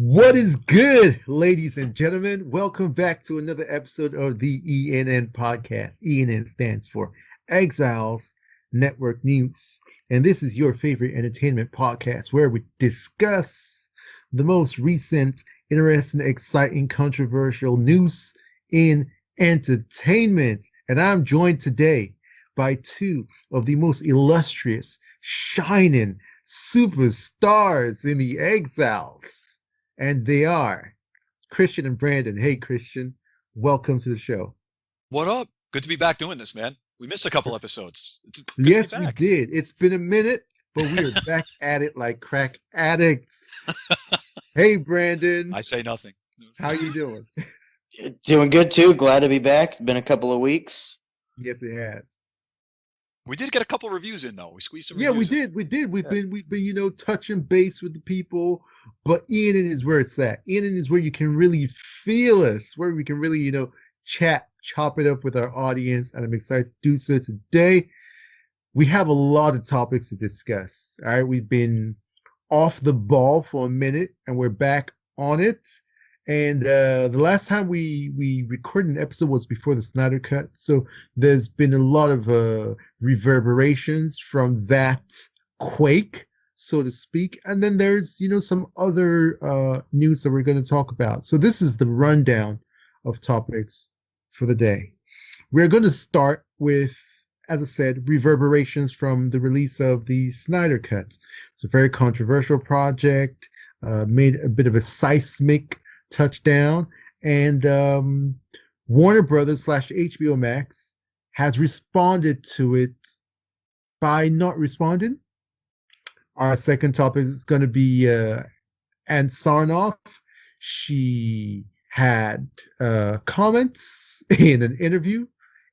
What is good, ladies and gentlemen? Welcome back to another episode of the ENN podcast. ENN stands for Exiles Network News. And this is your favorite entertainment podcast where we discuss the most recent, interesting, exciting, controversial news in entertainment. And I'm joined today by two of the most illustrious, shining superstars in the Exiles. And they are Christian and Brandon. Hey, Christian, welcome to the show. What up? Good to be back doing this, man. We missed a couple episodes. It's good Yes, to be we back. did. It's been a minute, but we are back at it like crack addicts. Hey, Brandon. I say nothing. How you doing? Doing good too. Glad to be back. It's been a couple of weeks. Yes, it has. We did get a couple reviews in though. We squeezed some Yeah, we reviews in. did. We did. We've been, touching base with the people, but ENN is where it's at. ENN is where you can really feel us, where we can really, chop it up with our audience. And I'm excited to do so today. We have a lot of topics to discuss. All right. We've been off the ball for a minute and we're back on it. And the last time we recorded an episode was before the Snyder Cut. So there's been a lot of reverberations from that quake, so to speak. And then there's, some other news that we're going to talk about. So this is the rundown of topics for the day. We're going to start with, as I said, reverberations from the release of the Snyder Cut. It's a very controversial project, made a bit of a seismic touchdown, and Warner Brothers / HBO Max has responded to it by not responding. Our second topic is going to be Anne Sarnoff. She had comments in an interview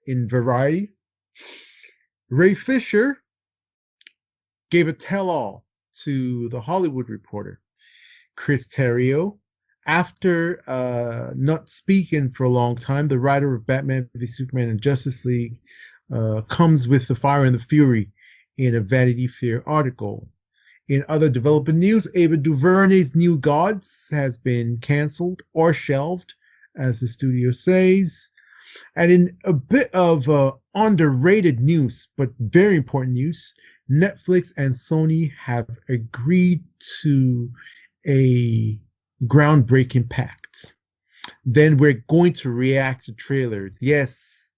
in Variety. Ray Fisher gave a tell-all to The Hollywood Reporter. Chris Terrio, after not speaking for a long time, the writer of Batman v Superman and Justice League comes with the fire and the fury in a Vanity Fair article. In other developing news, Ava DuVernay's New Gods has been canceled or shelved, as the studio says. And in a bit of underrated news, but very important news, Netflix and Sony have agreed to a groundbreaking pact. Then we're going to react to trailers. Yes,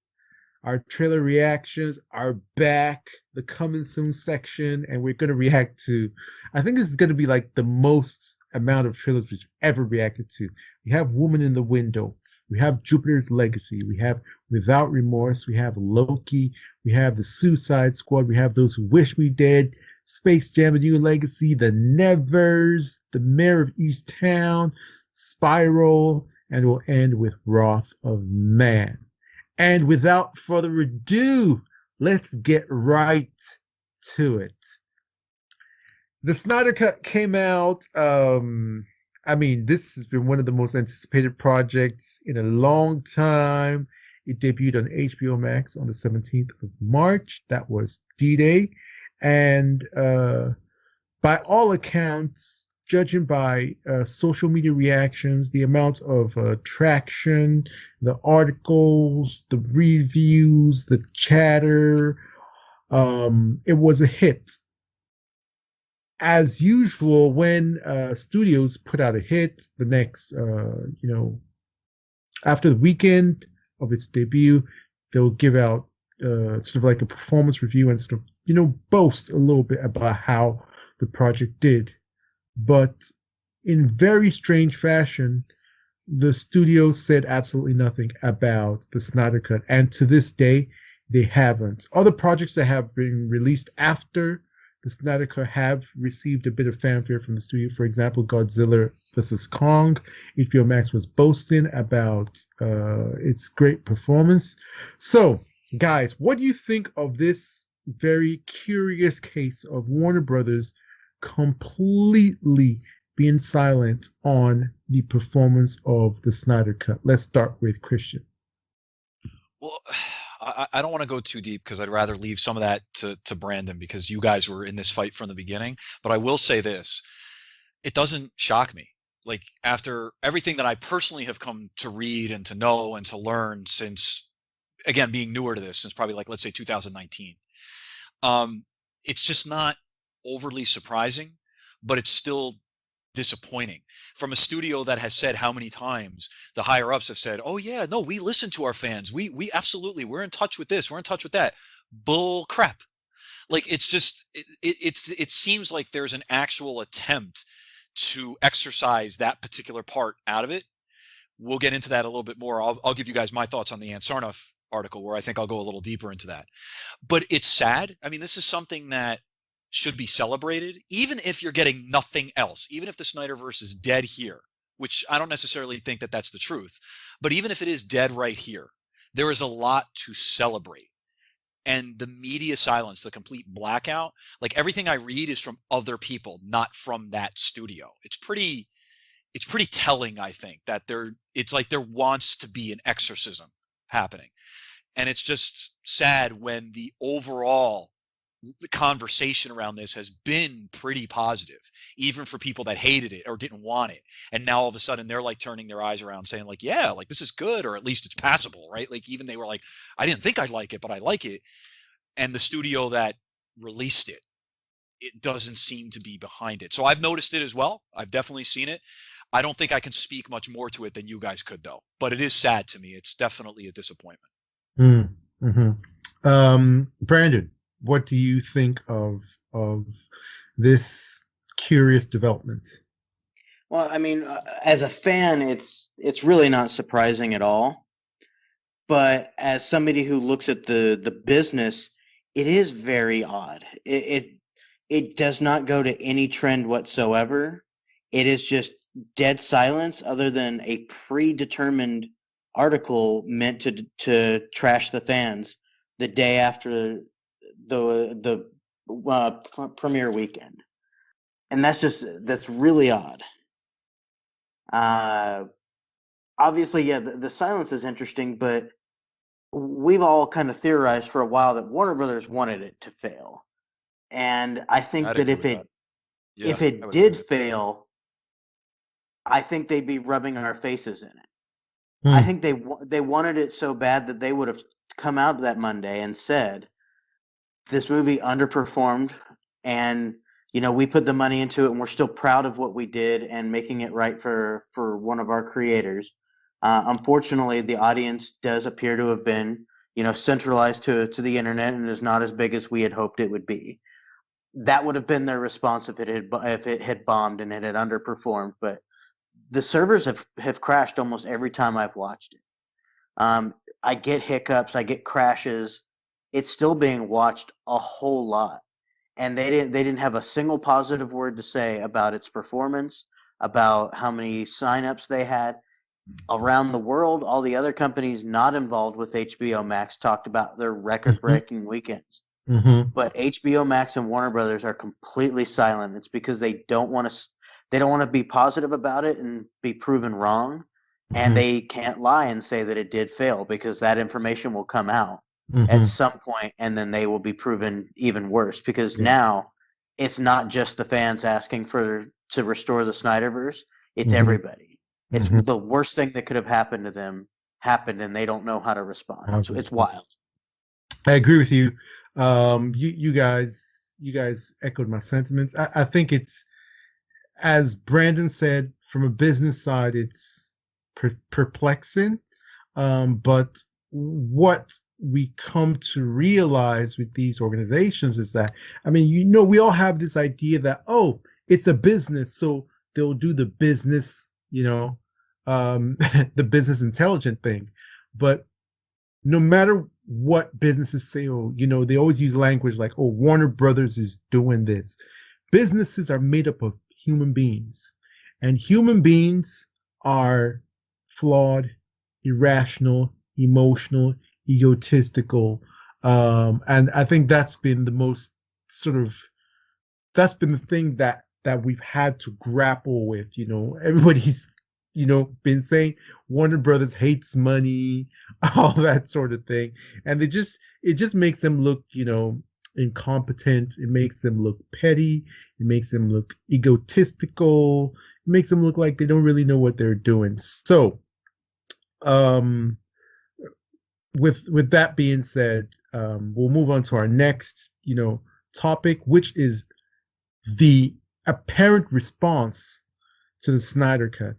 our trailer reactions are back, the coming soon section, and we're going to react to, I think this is going to be like the most amount of trailers we've ever reacted to. We have Woman in the Window. We have Jupiter's Legacy. We have Without Remorse. We have Loki. We have the Suicide Squad. We have Those Who Wish Me Dead. Space Jam: A New Legacy, The Nevers, The Mare of Easttown, Spiral, and we'll end with Wrath of Man. And without further ado, let's get right to it. The Snyder Cut came out. This has been one of the most anticipated projects in a long time. It debuted on HBO Max on the 17th of March. That was D-Day. And by all accounts, judging by social media reactions, the amount of traction, the articles, the reviews, the chatter, it was a hit. As usual, when studios put out a hit, the next, after the weekend of its debut, they'll give out sort of like a performance review and sort of, boast a little bit about how the project did. But in very strange fashion, the studio said absolutely nothing about the Snyder Cut. And to this day, they haven't. Other projects that have been released after the Snyder Cut have received a bit of fanfare from the studio. For example, Godzilla vs. Kong. HBO Max was boasting about its great performance. So, guys, what do you think of this very curious case of Warner Brothers completely being silent on the performance of the Snyder Cut? Let's start with Christian. Well, I don't want to go too deep because I'd rather leave some of that to Brandon because you guys were in this fight from the beginning. But I will say this. It doesn't shock me. like after everything that I personally have come to read and to know and to learn since, again, being newer to this, since probably like, let's say 2019, it's just not overly surprising, but it's still disappointing from a studio that has said how many times the higher ups have said, oh yeah, no, we listen to our fans. We absolutely, we're in touch with this. We're in touch with that. Bull crap. Like, it's just, it seems like there's an actual attempt to exercise that particular part out of it. We'll get into that a little bit more. I'll give you guys my thoughts on the Sarnoff article, where I think I'll go a little deeper into that. But it's sad. I mean, this is something that should be celebrated, even if you're getting nothing else, even if the Snyderverse is dead here, which I don't necessarily think that that's the truth. But even if it is dead right here, there is a lot to celebrate. And the media silence, the complete blackout, like everything I read is from other people, not from that studio. It's pretty telling, I think, that it's like there wants to be an exorcism happening. And it's just sad when the overall conversation around this has been pretty positive, even for people that hated it or didn't want it. And now all of a sudden they're like turning their eyes around saying like, yeah, like this is good, or at least it's passable, right? Like even they were like, I didn't think I'd like it, but I like it. And the studio that released it, it doesn't seem to be behind it. So I've noticed it as well. I've definitely seen it. I don't think I can speak much more to it than you guys could, though. But it is sad to me. It's definitely a disappointment. Brandon, what do you think of this curious development? Well, I mean, as a fan, it's really not surprising at all. But as somebody who looks at the business, it is very odd. It does not go to any trend whatsoever. It is just dead silence, other than a predetermined article meant to trash the fans the day after the premiere weekend, and that's really odd. Obviously, yeah, the silence is interesting, but we've all kind of theorized for a while that Warner Brothers wanted it to fail, and I think that if it did fail, I think they'd be rubbing our faces in it. I think they wanted it so bad that they would have come out that Monday and said, this movie underperformed, and we put the money into it, and we're still proud of what we did and making it right for one of our creators. Unfortunately, the audience does appear to have been centralized to the internet and is not as big as we had hoped it would be. That would have been their response if it had bombed and it had underperformed. But the servers have crashed almost every time I've watched it. I get hiccups, I get crashes. It's still being watched a whole lot, and they didn't have a single positive word to say about its performance, about how many signups they had around the world. All the other companies not involved with HBO Max talked about their record-breaking weekends. But HBO Max and Warner Brothers are completely silent. It's because they don't want to be positive about it and be proven wrong, and they can't lie and say that it did fail, because that information will come out at some point, and then they will be proven even worse, because now it's not just the fans asking to restore the Snyderverse, it's everybody. It's the worst thing that could have happened to them happened, and they don't know how to respond. It's wild. I agree with you. You guys echoed my sentiments. I think it's, as Brandon said, from a business side, it's perplexing. But what we come to realize with these organizations is that, I mean, we all have this idea that, oh, it's a business, so they'll do the business, the business intelligent thing. But no matter what businesses say, they always use language like, oh, Warner Brothers is doing this. Businesses are made up of human beings, and human beings are flawed, irrational, emotional, egotistical, and I think that's been the most that's been the thing that we've had to grapple with. Everybody's been saying Warner Brothers hates money, all that sort of thing, and it just makes them look incompetent. It makes them look petty. It makes them look egotistical. It makes them look like they don't really know what they're doing. So, um, with that being said, we'll move on to our next, topic, which is the apparent response to the Snyder Cut.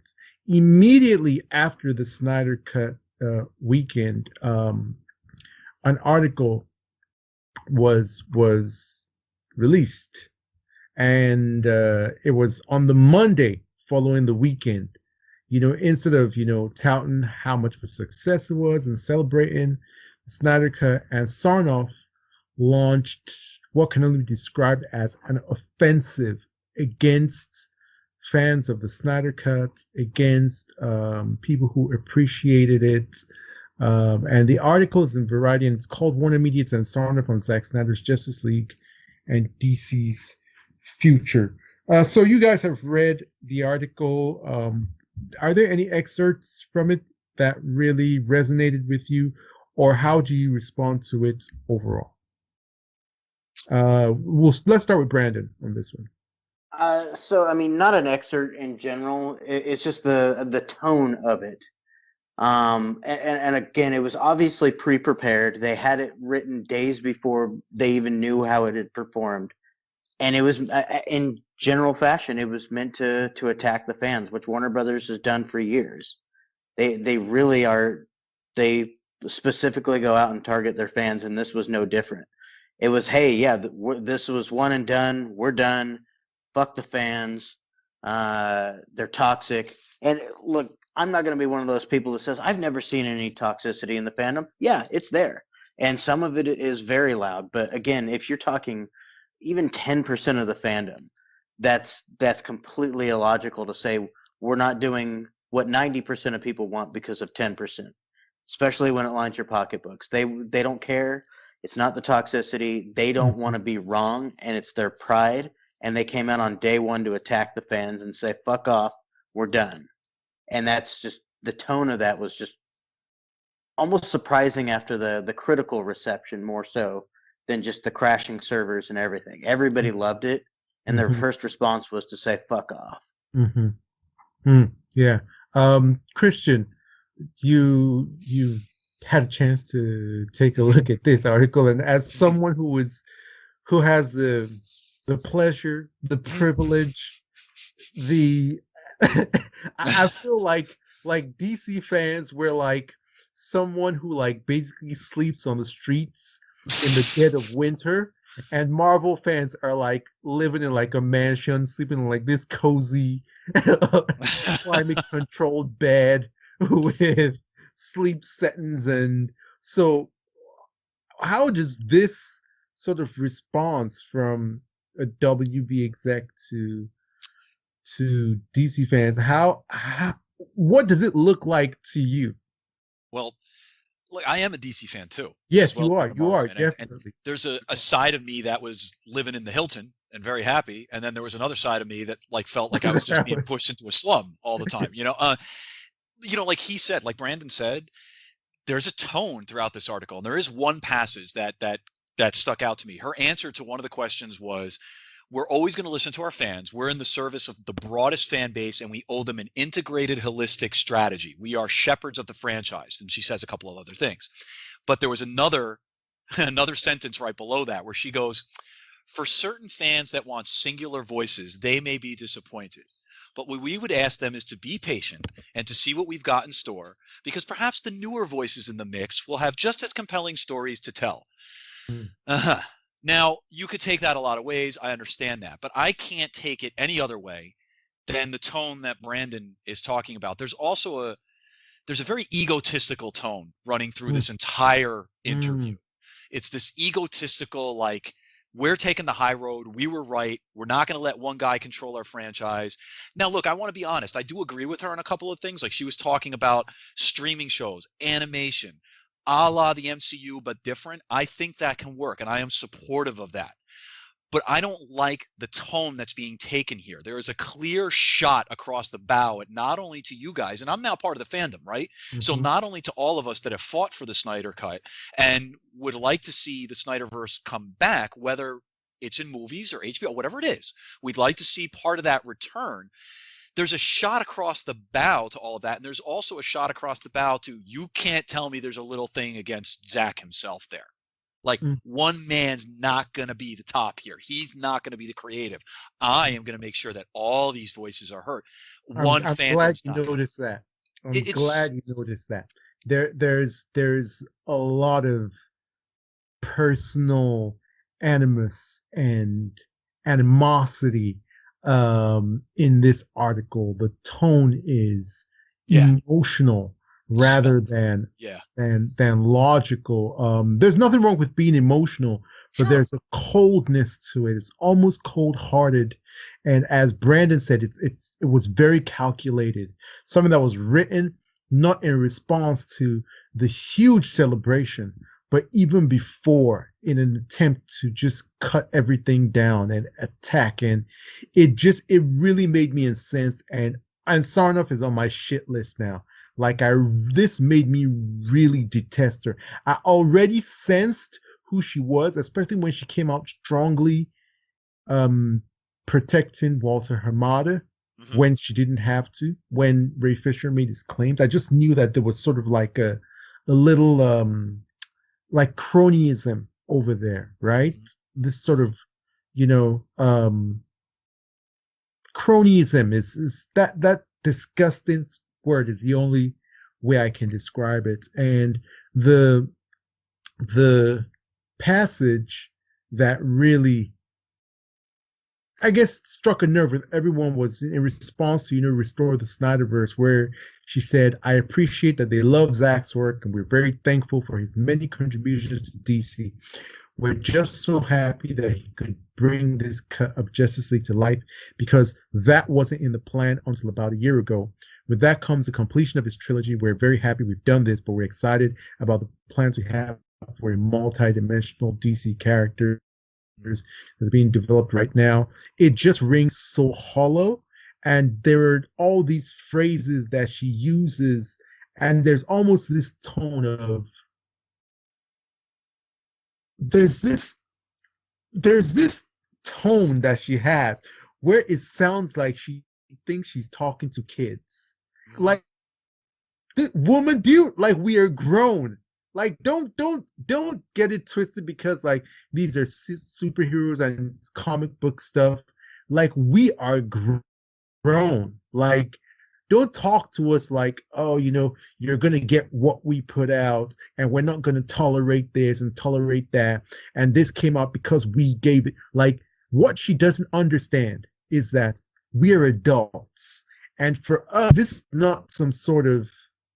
Immediately after the Snyder Cut weekend, an article was released, and it was on the Monday following the weekend. Instead of touting how much of a success it was and celebrating the Snyder Cut, and Sarnoff launched what can only be described as an offensive against fans of the Snyder Cut, against people who appreciated it. And the article is in Variety, and it's called Warner Media's and Sarnoff on Zack Snyder's Justice League and DC's Future. So you guys have read the article. Are there any excerpts from it that really resonated with you, or how do you respond to it overall? Let's start with Brandon on this one. So I mean, not an excerpt in general. It's just the tone of it. And again, it was obviously pre-prepared. They had it written days before they even knew how it had performed. And it was, in general fashion, it was meant to attack the fans, which Warner Brothers has done for years. They really are. They specifically go out and target their fans, and this was no different. It was, hey, yeah, this was one and done. We're done. Fuck the fans. They're toxic. And look, I'm not going to be one of those people that says I've never seen any toxicity in the fandom. Yeah, it's there, and some of it is very loud. But again, if you're talking even 10% of the fandom, that's completely illogical to say we're not doing what 90% of people want because of 10%, especially when it lines your pocketbooks. They don't care. It's not the toxicity. They don't want to be wrong, and it's their pride. And they came out on day one to attack the fans and say, fuck off, we're done. And that's just, the tone of that was just almost surprising after the critical reception, more so than just the crashing servers and everything. Everybody loved it, and their first response was to say, fuck off. Yeah. Christian, you had a chance to take a look at this article, and as someone who has the pleasure, the privilege, I feel like DC fans were like someone who like basically sleeps on the streets in the dead of winter, and Marvel fans are like living in like a mansion, sleeping in like this cozy climate controlled bed with sleep settings. And so how does this sort of response from a WB exec to DC fans, how what does it look like to you? Well, look, I am a DC fan too. Yes, well. You are definitely. And there's a side of me that was living in the Hilton and very happy, and then there was another side of me that like felt like I was just being pushed into a slum all the time. Like he said, like Brandon said, there's a tone throughout this article, and there is one passage that stuck out to me. Her answer to one of the questions was, we're always going to listen to our fans. We're in the service of the broadest fan base, and we owe them an integrated, holistic strategy. We are shepherds of the franchise. And she says a couple of other things. But there was another sentence right below that where she goes, for certain fans that want singular voices, they may be disappointed. But what we would ask them is to be patient and to see what we've got in store, because perhaps the newer voices in the mix will have just as compelling stories to tell. Now, you could take that a lot of ways. I understand that. But I can't take it any other way than the tone that Brandon is talking about. There's also there's a very egotistical tone running through this entire interview. It's this egotistical, like, we're taking the high road. We were right. We're not going to let one guy control our franchise. Now, look, I want to be honest. I do agree with her on a couple of things. Like, she was talking about streaming shows, animation, a la the MCU, but different. I think that can work, and I am supportive of that. but I don't like the tone that's being taken here. There is a clear shot across the bow at not only to you guys, and I'm now part of the fandom, right? So not only to all of us that have fought for the Snyder Cut and would like to see the Snyderverse come back, whether it's in movies or HBO, whatever it is, we'd like to see part of that return. There's a shot across the bow to all of that, and there's also a shot across the bow to, you can't tell me there's a little thing against Zach himself there. Like, one man's not going to be the top here. He's not going to be the creative. I am going to make sure that all these voices are heard. I'm glad you noticed that. I'm glad you noticed that. There's a lot of personal animus and animosity in this article. The tone is emotional rather than logical. There's nothing wrong with being emotional, but there's a coldness to it. It's almost cold-hearted, and as Brandon said, it was very calculated. Something that was written not in response to the huge celebration, but even before, in an attempt to just cut everything down and attack. And it really made me incensed. And Sarnoff is on my shit list now. Like, this made me really detest her. I already sensed who she was, especially when she came out strongly protecting Walter Hamada when she didn't have to, when Ray Fisher made his claims. I just knew that there was sort of like a little like cronyism over there, right? This sort of, cronyism is that disgusting word is the only way I can describe it. And the passage that really, I guess, struck a nerve with everyone was in response to, Restore the Snyderverse, where she said, I appreciate that they love Zach's work and we're very thankful for his many contributions to DC. We're just so happy that he could bring this cut of Justice League to life, because that wasn't in the plan until about a year ago. With that comes the completion of his trilogy. We're very happy we've done this, but we're excited about the plans we have for a multi-dimensional DC character that are being developed right now. It just rings so hollow, and there are all these phrases that she uses, and there's almost this tone of there's this tone that she has where it sounds like she thinks she's talking to kids. Like, woman, like, we are grown. Like, don't get it twisted, because like these are superheroes and comic book stuff. Like, we are grown. Like, don't talk to us like, oh, you're going to get what we put out, and we're not going to tolerate this and tolerate that. And this came out because we gave it. Like, what she doesn't understand is that we are adults. And for us, this is not some sort of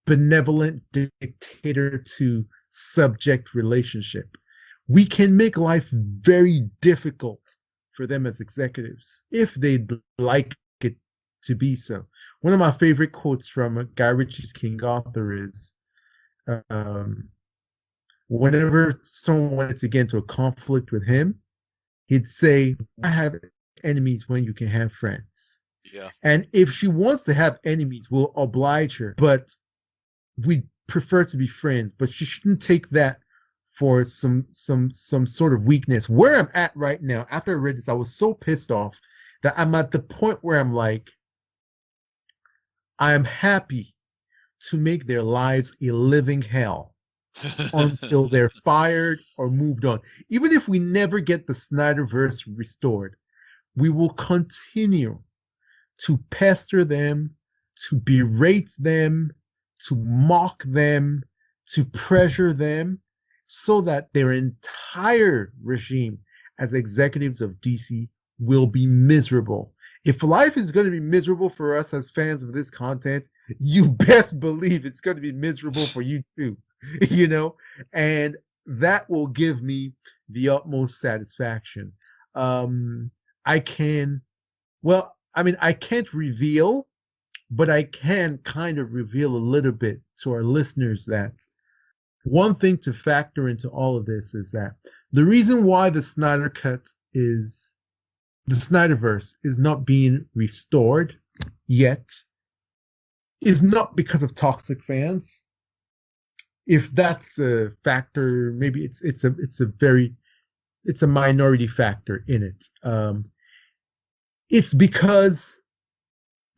benevolent dictator to subject relationship. We can make life very difficult for them as executives if they'd like it to be so. One of my favorite quotes from Guy Ritchie's King Arthur is, whenever someone wanted to get into a conflict with him, he'd say, I have enemies when you can have friends. Yeah. And if she wants to have enemies, we'll oblige her, but we prefer to be friends. But she shouldn't take that for some sort of weakness. Where I'm at right now, after I read this, I was so pissed off that I'm at the point where I'm like, I'm happy to make their lives a living hell until they're fired or moved on. Even if we never get the Snyderverse restored, we will continue to pester them, to berate them, to mock them, to pressure them, so that their entire regime as executives of DC will be miserable. If life is going to be miserable for us as fans of this content, you best believe it's going to be miserable for you too, and that will give me the utmost satisfaction. I can't reveal, but I can kind of reveal a little bit to our listeners that one thing to factor into all of this is that the reason why the Snyder Cut is the Snyderverse is not being restored yet is not because of toxic fans. If that's a factor, maybe it's a minority factor in it. It's because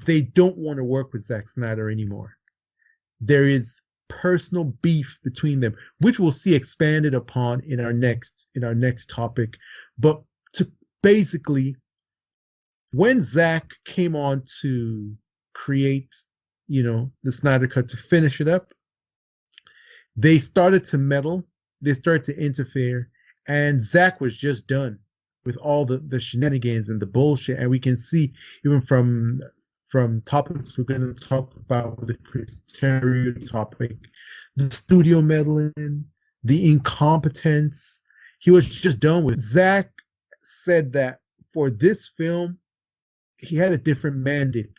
they don't want to work with Zack Snyder anymore. There is personal beef between them, which we'll see expanded upon in our next topic. But to basically, when Zack came on to create, the Snyder Cut, to finish it up, they started to meddle, they started to interfere, and Zack was just done with all the shenanigans and the bullshit. And we can see even from topics we're going to talk about with the Chris Terrio topic, the studio meddling, the incompetence. He was just done with. Zack said that for this film, he had a different mandate.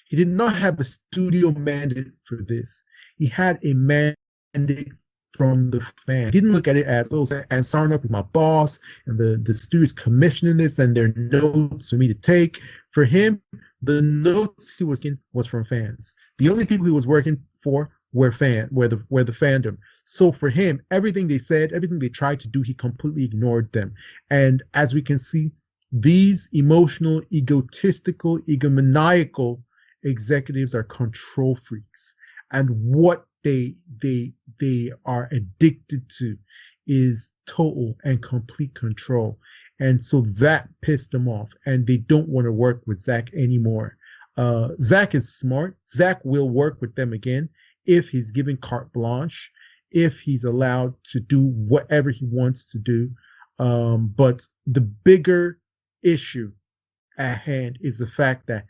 He did not have a studio mandate for this. He had a mandate from the fan. He didn't look at it as, and Sarnoff is my boss, and the studio's commissioning this, and there are notes for me to take. For him, the notes he was getting was from fans. The only people he was working for were the fandom. So for him, everything they said, everything they tried to do, he completely ignored them. And as we can see, these emotional, egotistical, egomaniacal executives are control freaks, and what they are addicted to is total and complete control. And so that pissed them off, and they don't want to work with Zack anymore. Zack is smart. Zack will work with them again if he's given carte blanche, if he's allowed to do whatever he wants to do. But the bigger issue at hand is the fact that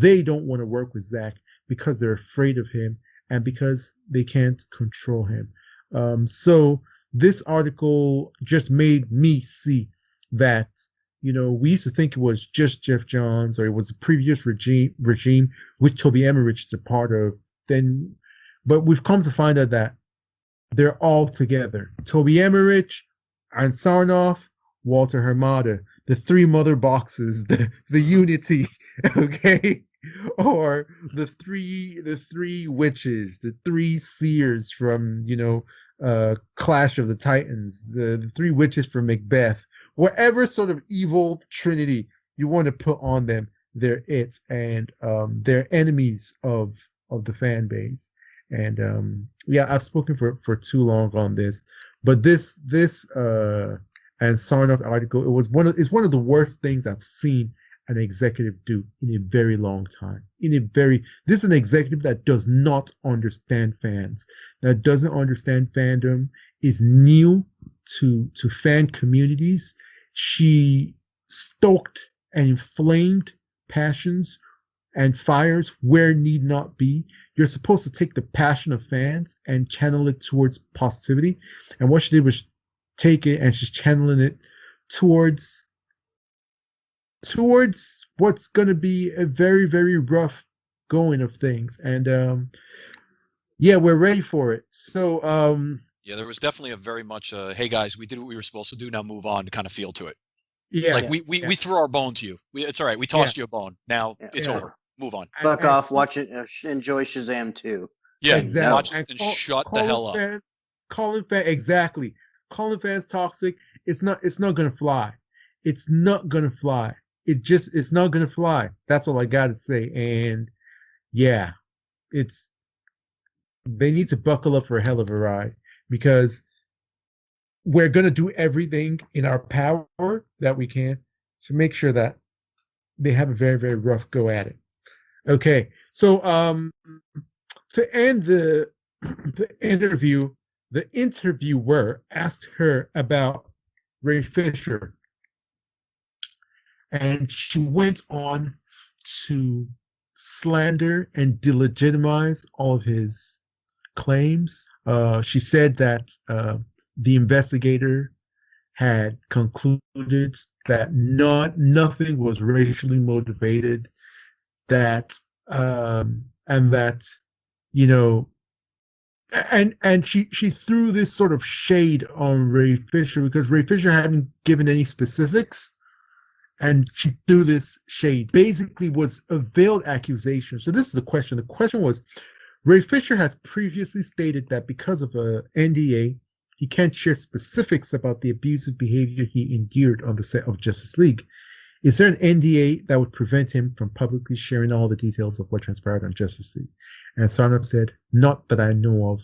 they don't want to work with Zack because they're afraid of him and because they can't control him. So this article just made me see that, we used to think it was just Jeff Johns, or it was a previous regime which Toby Emmerich is a part of. But we've come to find out that they're all together. Toby Emmerich, and Sarnoff, Walter Hamada, the three mother boxes, the unity, okay, or the three witches, the three seers from Clash of the Titans, the three witches from Macbeth, whatever sort of evil trinity you want to put on them, they're it, and they're enemies of the fan base. And I've spoken for too long on this, but this and Sarnoff article, it's one of the worst things I've seen an executive do in a very long time. This is an executive that does not understand fans, that doesn't understand fandom, is new to fan communities. She stoked and inflamed passions and fires where need not be. You're supposed to take the passion of fans and channel it towards positivity. And what she did was take it, and she's channeling it towards what's going to be a very, very rough going of things. And we're ready for it. So there was definitely a very much hey guys, we did what we were supposed to do, now move on kind of feel to it. We threw our bone to you. It's all right, we tossed you a bone, now it's over, move on, fuck off, watch it, enjoy Shazam 2. Watch it and shut the hell up. Calling fans toxic, it's not gonna fly. It's not gonna fly. It's not gonna fly. That's all I gotta say. And they need to buckle up for a hell of a ride, because we're gonna do everything in our power that we can to make sure that they have a very, very rough go at it. Okay, so to end the interview, the interviewer asked her about Ray Fisher, and she went on to slander and delegitimize all of his claims. She said that the investigator had concluded that nothing was racially motivated, and she threw this sort of shade on Ray Fisher because Ray Fisher hadn't given any specifics, And she threw this shade. Basically, was a veiled accusation. So this is the question. The question was, Ray Fisher has previously stated that because of a NDA, he can't share specifics about the abusive behavior he endured on the set of Justice League. Is there an NDA that would prevent him from publicly sharing all the details of what transpired on Justice League? And Sarnoff said, not that I know of,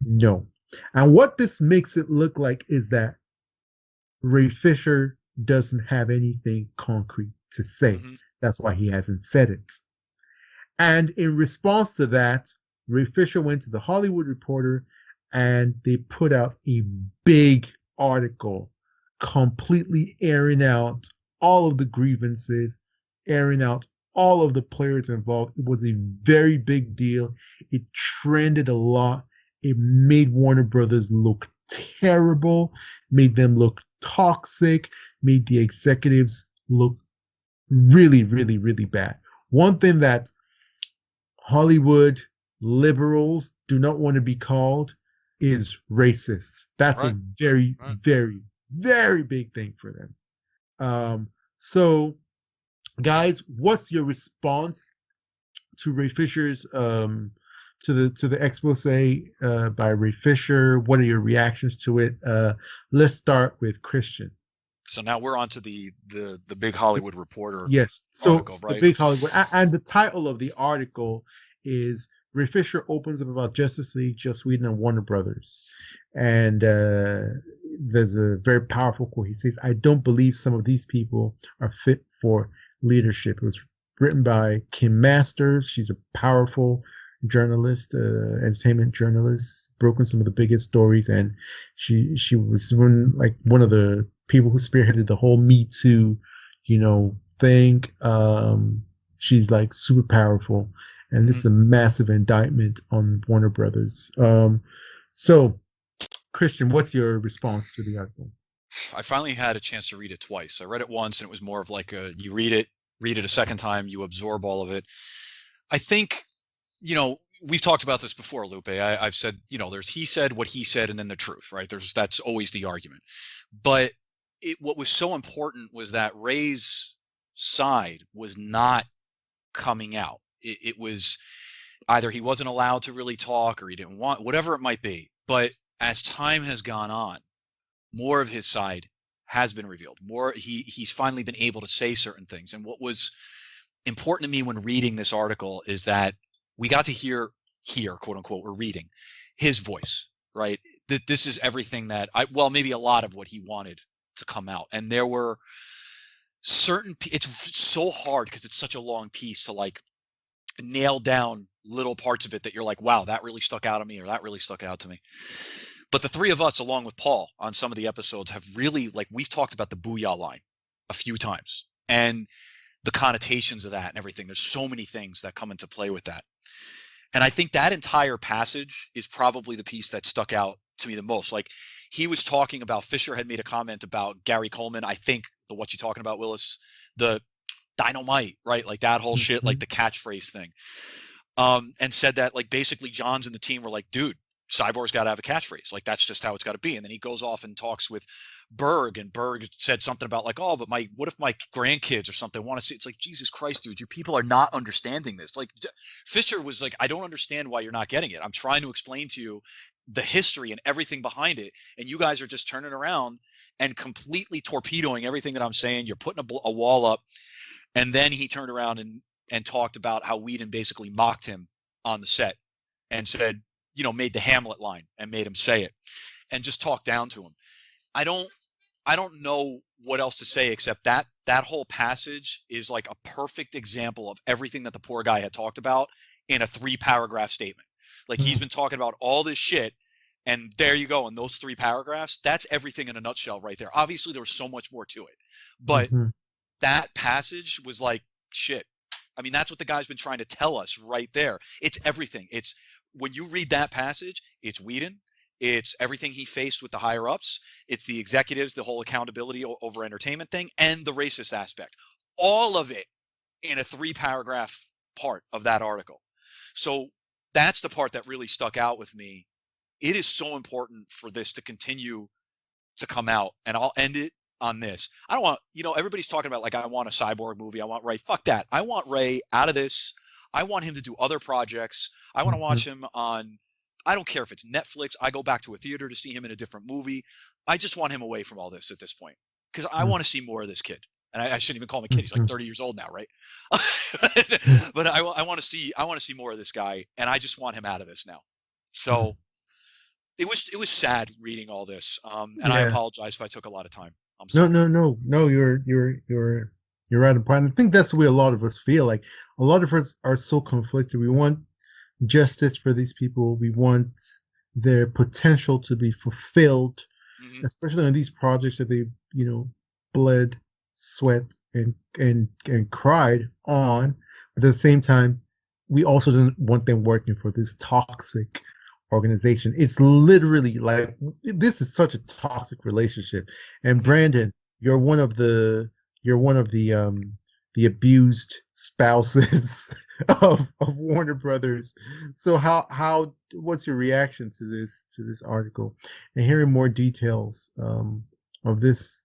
no. And what this makes it look like is that Ray Fisher doesn't have anything concrete to say. Mm-hmm. That's why he hasn't said it. And in response to that, Ray Fisher went to the Hollywood Reporter and they put out a big article completely airing out all of the grievances, airing out all of the players involved. It was a very big deal. It trended a lot. It made Warner Brothers look terrible, made them look toxic, made the executives look really, really, really bad. One thing that Hollywood liberals do not want to be called is racist. That's a very, very, very big thing for them. So, guys, what's your response to Ray Fisher's to the expose by Ray Fisher? What are your reactions to it? Let's start with Christian. So now we're on to the big Hollywood Reporter. Yes. So article, right? The big Hollywood, and the title of the article is Ray Fisher opens up about Justice League, Joss Whedon, and Warner Brothers. And there's a very powerful quote. He says, "I don't believe some of these people are fit for leadership." It was written by Kim Masters. She's a powerful journalist, entertainment journalist, broken some of the biggest stories, and she was one of the people who spearheaded the whole Me Too, thing. She's like super powerful, and this is a massive indictment on Warner Brothers. So, Christian, what's your response to the article? I finally had a chance to read it twice. I read it once, and it was more of like you read it a second time, you absorb all of it. I think, we've talked about this before, Lupe. I've said, there's he said, what he said, and then the truth, right? That's always the argument. But what was so important was that Ray's side was not coming out. It was either he wasn't allowed to really talk or he didn't want, whatever it might be. But as time has gone on, more of his side has been revealed. He's finally been able to say certain things. And what was important to me when reading this article is that we got to hear, quote unquote, we're reading his voice, right? This is everything that maybe a lot of what he wanted to come out. And there were certain, it's so hard because it's such a long piece to like nail down little parts of it that you're like, wow, that really stuck out to me, or that really stuck out to me. But the three of us, along with Paul on some of the episodes, have really, we've talked about the booyah line a few times and the connotations of that and everything. There's so many things that come into play with that. And I think that entire passage is probably the piece that stuck out to me the most. Like, he was talking about, Fisher had made a comment about Gary Coleman. I think what you're talking about, Willis, the dynamite, right? Like that whole shit, like the catchphrase thing. And said that basically Johns and the team were like, dude, Cyborg's got to have a catchphrase. Like, that's just how it's got to be. And then he goes off and talks with Berg, and Berg said something about but what if my grandkids or something want to see? It's like, Jesus Christ, dude, you people are not understanding this. Like, Fisher was like, I don't understand why you're not getting it. I'm trying to explain to you the history and everything behind it, and you guys are just turning around and completely torpedoing everything that I'm saying. You're putting a wall up. And then he turned around and talked about how Whedon basically mocked him on the set and said, made the Hamlet line and made him say it and just talked down to him. I don't know what else to say except that whole passage is like a perfect example of everything that the poor guy had talked about in a 3-paragraph statement. Like, he's been talking about all this shit, and there you go. In those 3 paragraphs, that's everything in a nutshell right there. Obviously, there was so much more to it, but that passage was like, shit. I mean, that's what the guy's been trying to tell us right there. It's everything. It's, when you read that passage, it's Whedon. It's everything he faced with the higher ups. It's the executives, the whole accountability over entertainment thing, and the racist aspect. All of it in a 3-paragraph part of that article. So that's the part that really stuck out with me. It is so important for this to continue to come out. And I'll end it on this. I don't want, everybody's talking about like, I want a Cyborg movie. I want Ray. Fuck that. I want Ray out of this. I want him to do other projects. I want to watch him on, I don't care if it's Netflix. I go back to a theater to see him in a different movie. I just want him away from all this at this point because I want to see more of this kid. And I shouldn't even call him a kid. He's like 30 years old now, right? But I want to see more of this guy, and I just want him out of this now. So it was sad reading all this, and I apologize if I took a lot of time. I'm sorry. No. You're right on point. I think that's the way a lot of us feel. Like a lot of us are so conflicted. We want justice for these people. We want their potential to be fulfilled, especially on these projects that they, bled, sweat, and cried on. But at the same time, we also don't want them working for this toxic organization. It's literally like, this is such a toxic relationship. And Brandon, you're one of the abused spouses of Warner Brothers. So what's your reaction to this article and hearing more details of this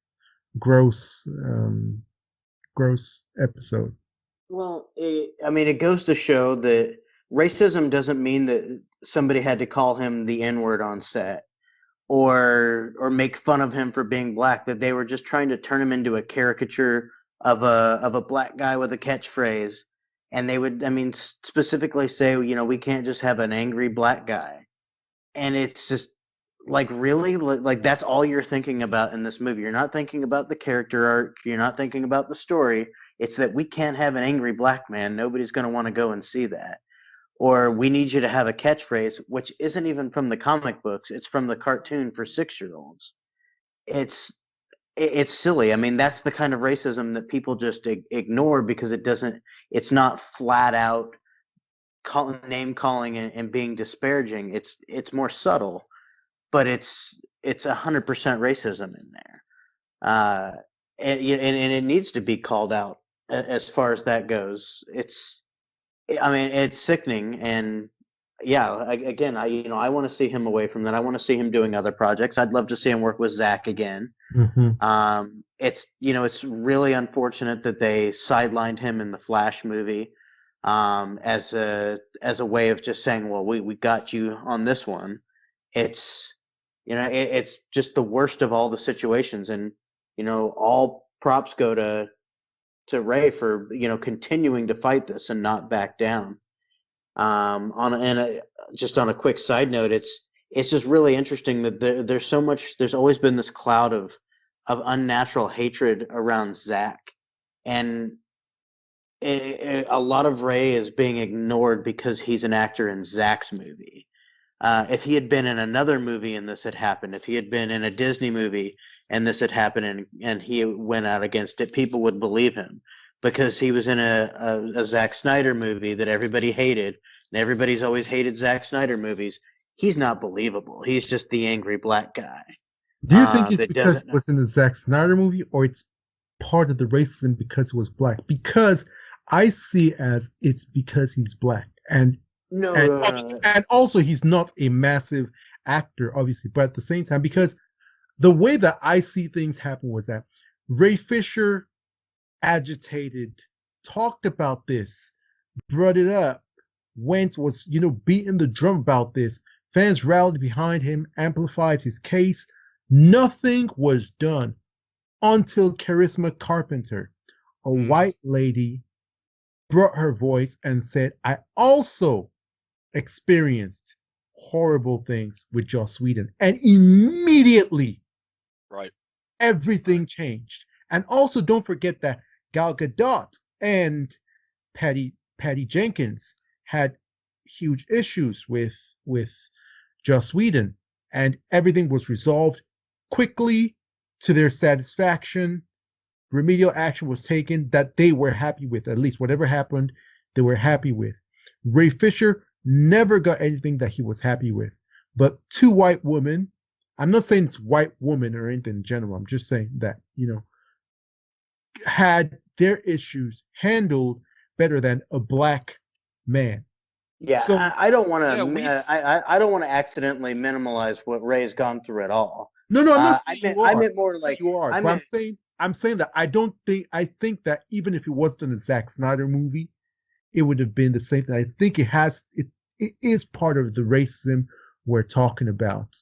gross episode? Well, it goes to show that racism doesn't mean that somebody had to call him the N-word on set or make fun of him for being black, that they were just trying to turn him into a caricature of a black guy with a catchphrase. And they would, specifically say, we can't just have an angry black guy. And it's just like, really? Like that's all you're thinking about in this movie. You're not thinking about the character arc. You're not thinking about the story. It's that we can't have an angry black man. Nobody's going to want to go and see that. Or we need you to have a catchphrase, which isn't even from the comic books. It's from the cartoon for 6-year-olds. It's silly. That's the kind of racism that people just ignore because it's not flat out name calling and being disparaging. It's more subtle, but it's 100% racism in there. And it needs to be called out as far as that goes. It's sickening. And again, I want to see him away from that. I want to see him doing other projects. I'd love to see him work with Zach again. It's really unfortunate that they sidelined him in the Flash movie as a way of just saying, well, we got you on this one. It's just the worst of all the situations, and all props go to Ray for continuing to fight this and not back down. Just on a quick side note, it's just really interesting that there's always been this cloud of unnatural hatred around Zach, and a lot of Ray is being ignored because he's an actor in Zach's movie. If he had been in another movie and this had happened, if he had been in a Disney movie and this had happened and he went out against it, people would believe him because he was in a Zack Snyder movie that everybody hated, and everybody's always hated Zack Snyder movies. He's not believable. He's just the angry black guy. Do you think it's because it was in the Zack Snyder movie, or it's part of the racism because it was black? Because I see as it's because he's black. And also he's not a massive actor, obviously, but at the same time, because the way that I see things happen was that Ray Fisher agitated, talked about this, brought it up, was beating the drum about this. Fans rallied behind him, amplified his case. Nothing was done until Charisma Carpenter, a white lady, brought her voice and said, I also experienced horrible things with Joss Whedon. And immediately, everything changed. And also, don't forget that Gal Gadot and Patty Jenkins had huge issues with Joss Whedon, and everything was resolved quickly to their satisfaction. Remedial action was taken that they were happy with. At least whatever happened, they were happy with. Ray Fisher never got anything that he was happy with. But two white women, I'm not saying it's white woman or anything in general, I'm just saying that, had their issues handled better than a black man. Yeah, so, I don't want to. I don't want to accidentally minimize what Ray's gone through at all. No, I'm not I saying meant you I are. meant more like You are, I but meant I'm saying that I think that even if it wasn't a Zack Snyder movie, it would have been the same thing. I think it is part of the racism we're talking about,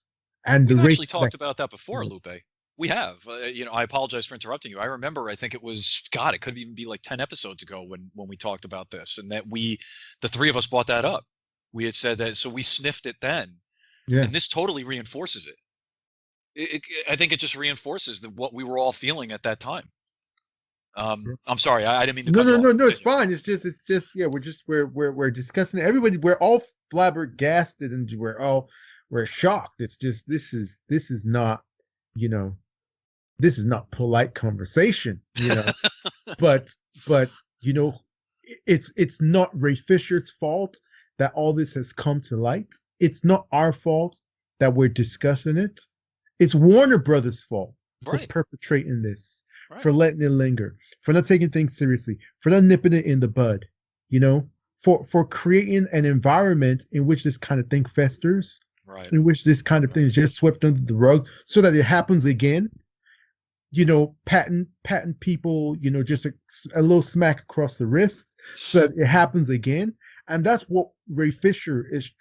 and the We've race actually that talked about that you before, know, Lupe. We have. I apologize for interrupting you. I remember. I think it was God. It could even be like 10 episodes ago when we talked about this, and that the three of us, brought that up. We had said that, so we sniffed it then, yeah. and this totally reinforces it. I think it just reinforces what we were all feeling at that time. I'm sorry. I didn't mean to cut you off. No. It's Continue. fine. It's just yeah. We're discussing it. Everybody, we're all flabbergasted and we're shocked. It's just this is not you know this is not polite conversation. But you know it's not Ray Fisher's fault that all this has come to light. It's not our fault that we're discussing it. It's Warner Brothers' fault for Right. perpetrating this, Right. for letting it linger, for not taking things seriously, for not nipping it in the bud, for creating an environment in which this kind of thing festers, Right. in which this kind of thing is just swept under the rug so that it happens again. Patent people, just a little smack across the wrists so that it happens again. And that's what Ray Fisher is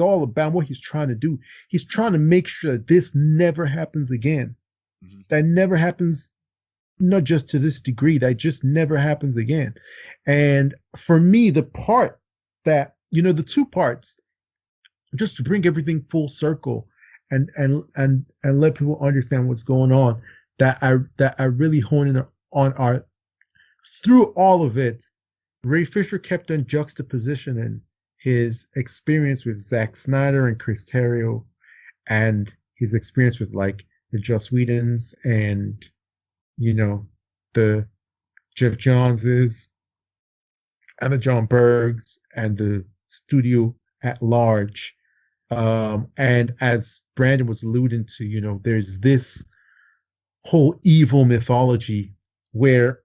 all about. What he's trying to do, he's trying to make sure that this never happens again. Mm-hmm. That never happens, not just to this degree. That just never happens again. And for me, the part that the two parts, just to bring everything full circle and let people understand what's going on, that I really hone in on are through all of it. Ray Fisher kept on juxtapositioning his experience with Zack Snyder and Chris Terrio, and his experience with like the Joss Whedons and the Jeff Joneses and the John Bergs and the studio at large. And as Brandon was alluding to, there's this whole evil mythology where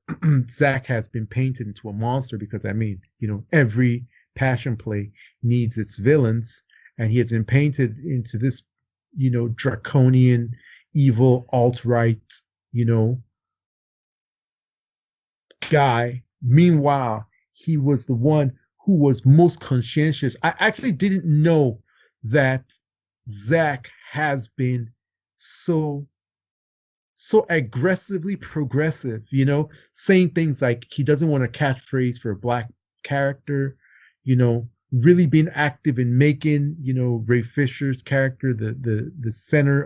Zach has been painted into a monster because, every passion play needs its villains, and he has been painted into this, draconian, evil, alt-right, guy. Meanwhile, he was the one who was most conscientious. I actually didn't know that Zach has been so aggressively progressive, saying things like he doesn't want a catchphrase for a black character, really being active in making, Ray Fisher's character the center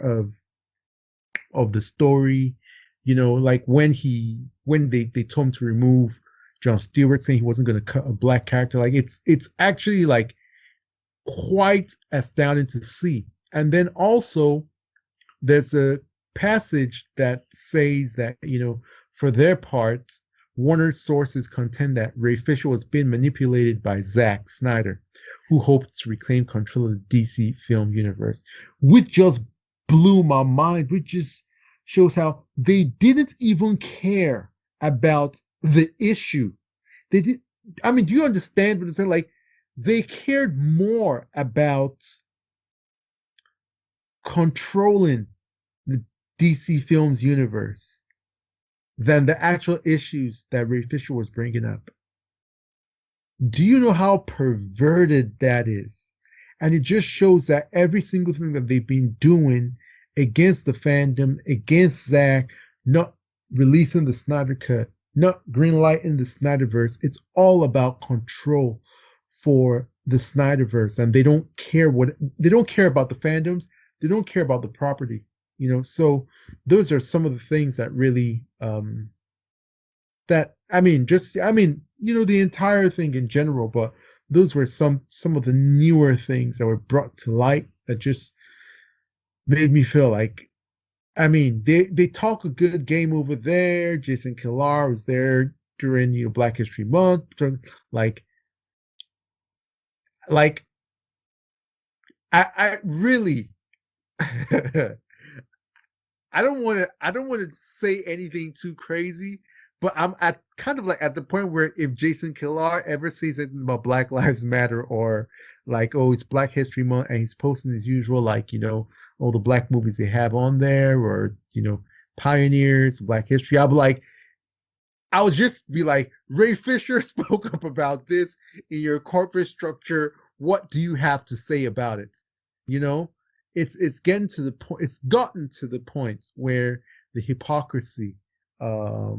of the story, like when they told him to remove Jon Stewart, saying he wasn't going to cut a black character. Like it's actually like quite astounding to see. And then also there's a passage that says that, for their part, Warner's sources contend that Ray Fisher was being manipulated by Zack Snyder, who hoped to reclaim control of the DC film universe, which just blew my mind, which just shows how they didn't even care about the issue. They did. I mean, do you understand what I'm saying? Like, they cared more about controlling the DC Films universe than the actual issues that Ray Fisher was bringing up. Do you know how perverted that is? And it just shows that every single thing that they've been doing against the fandom, against Zack, not releasing the Snyder Cut, not greenlighting the Snyderverse, it's all about control for the Snyderverse. And they don't care about the fandoms, they don't care about the property. So those are some of the things that really the entire thing in general, but those were some of the newer things that were brought to light that just made me feel like, they talk a good game over there. Jason Kilar was there during Black History Month, like I really I don't want to say anything too crazy, but I'm at kind of like at the point where if Jason Killar ever says anything about Black Lives Matter or like, oh, it's Black History Month and he's posting his usual, like, all the black movies they have on there or, pioneers, Black history, I'll just be like, Ray Fisher spoke up about this in your corporate structure. What do you have to say about it? It's getting to the point. It's gotten to the point where the hypocrisy has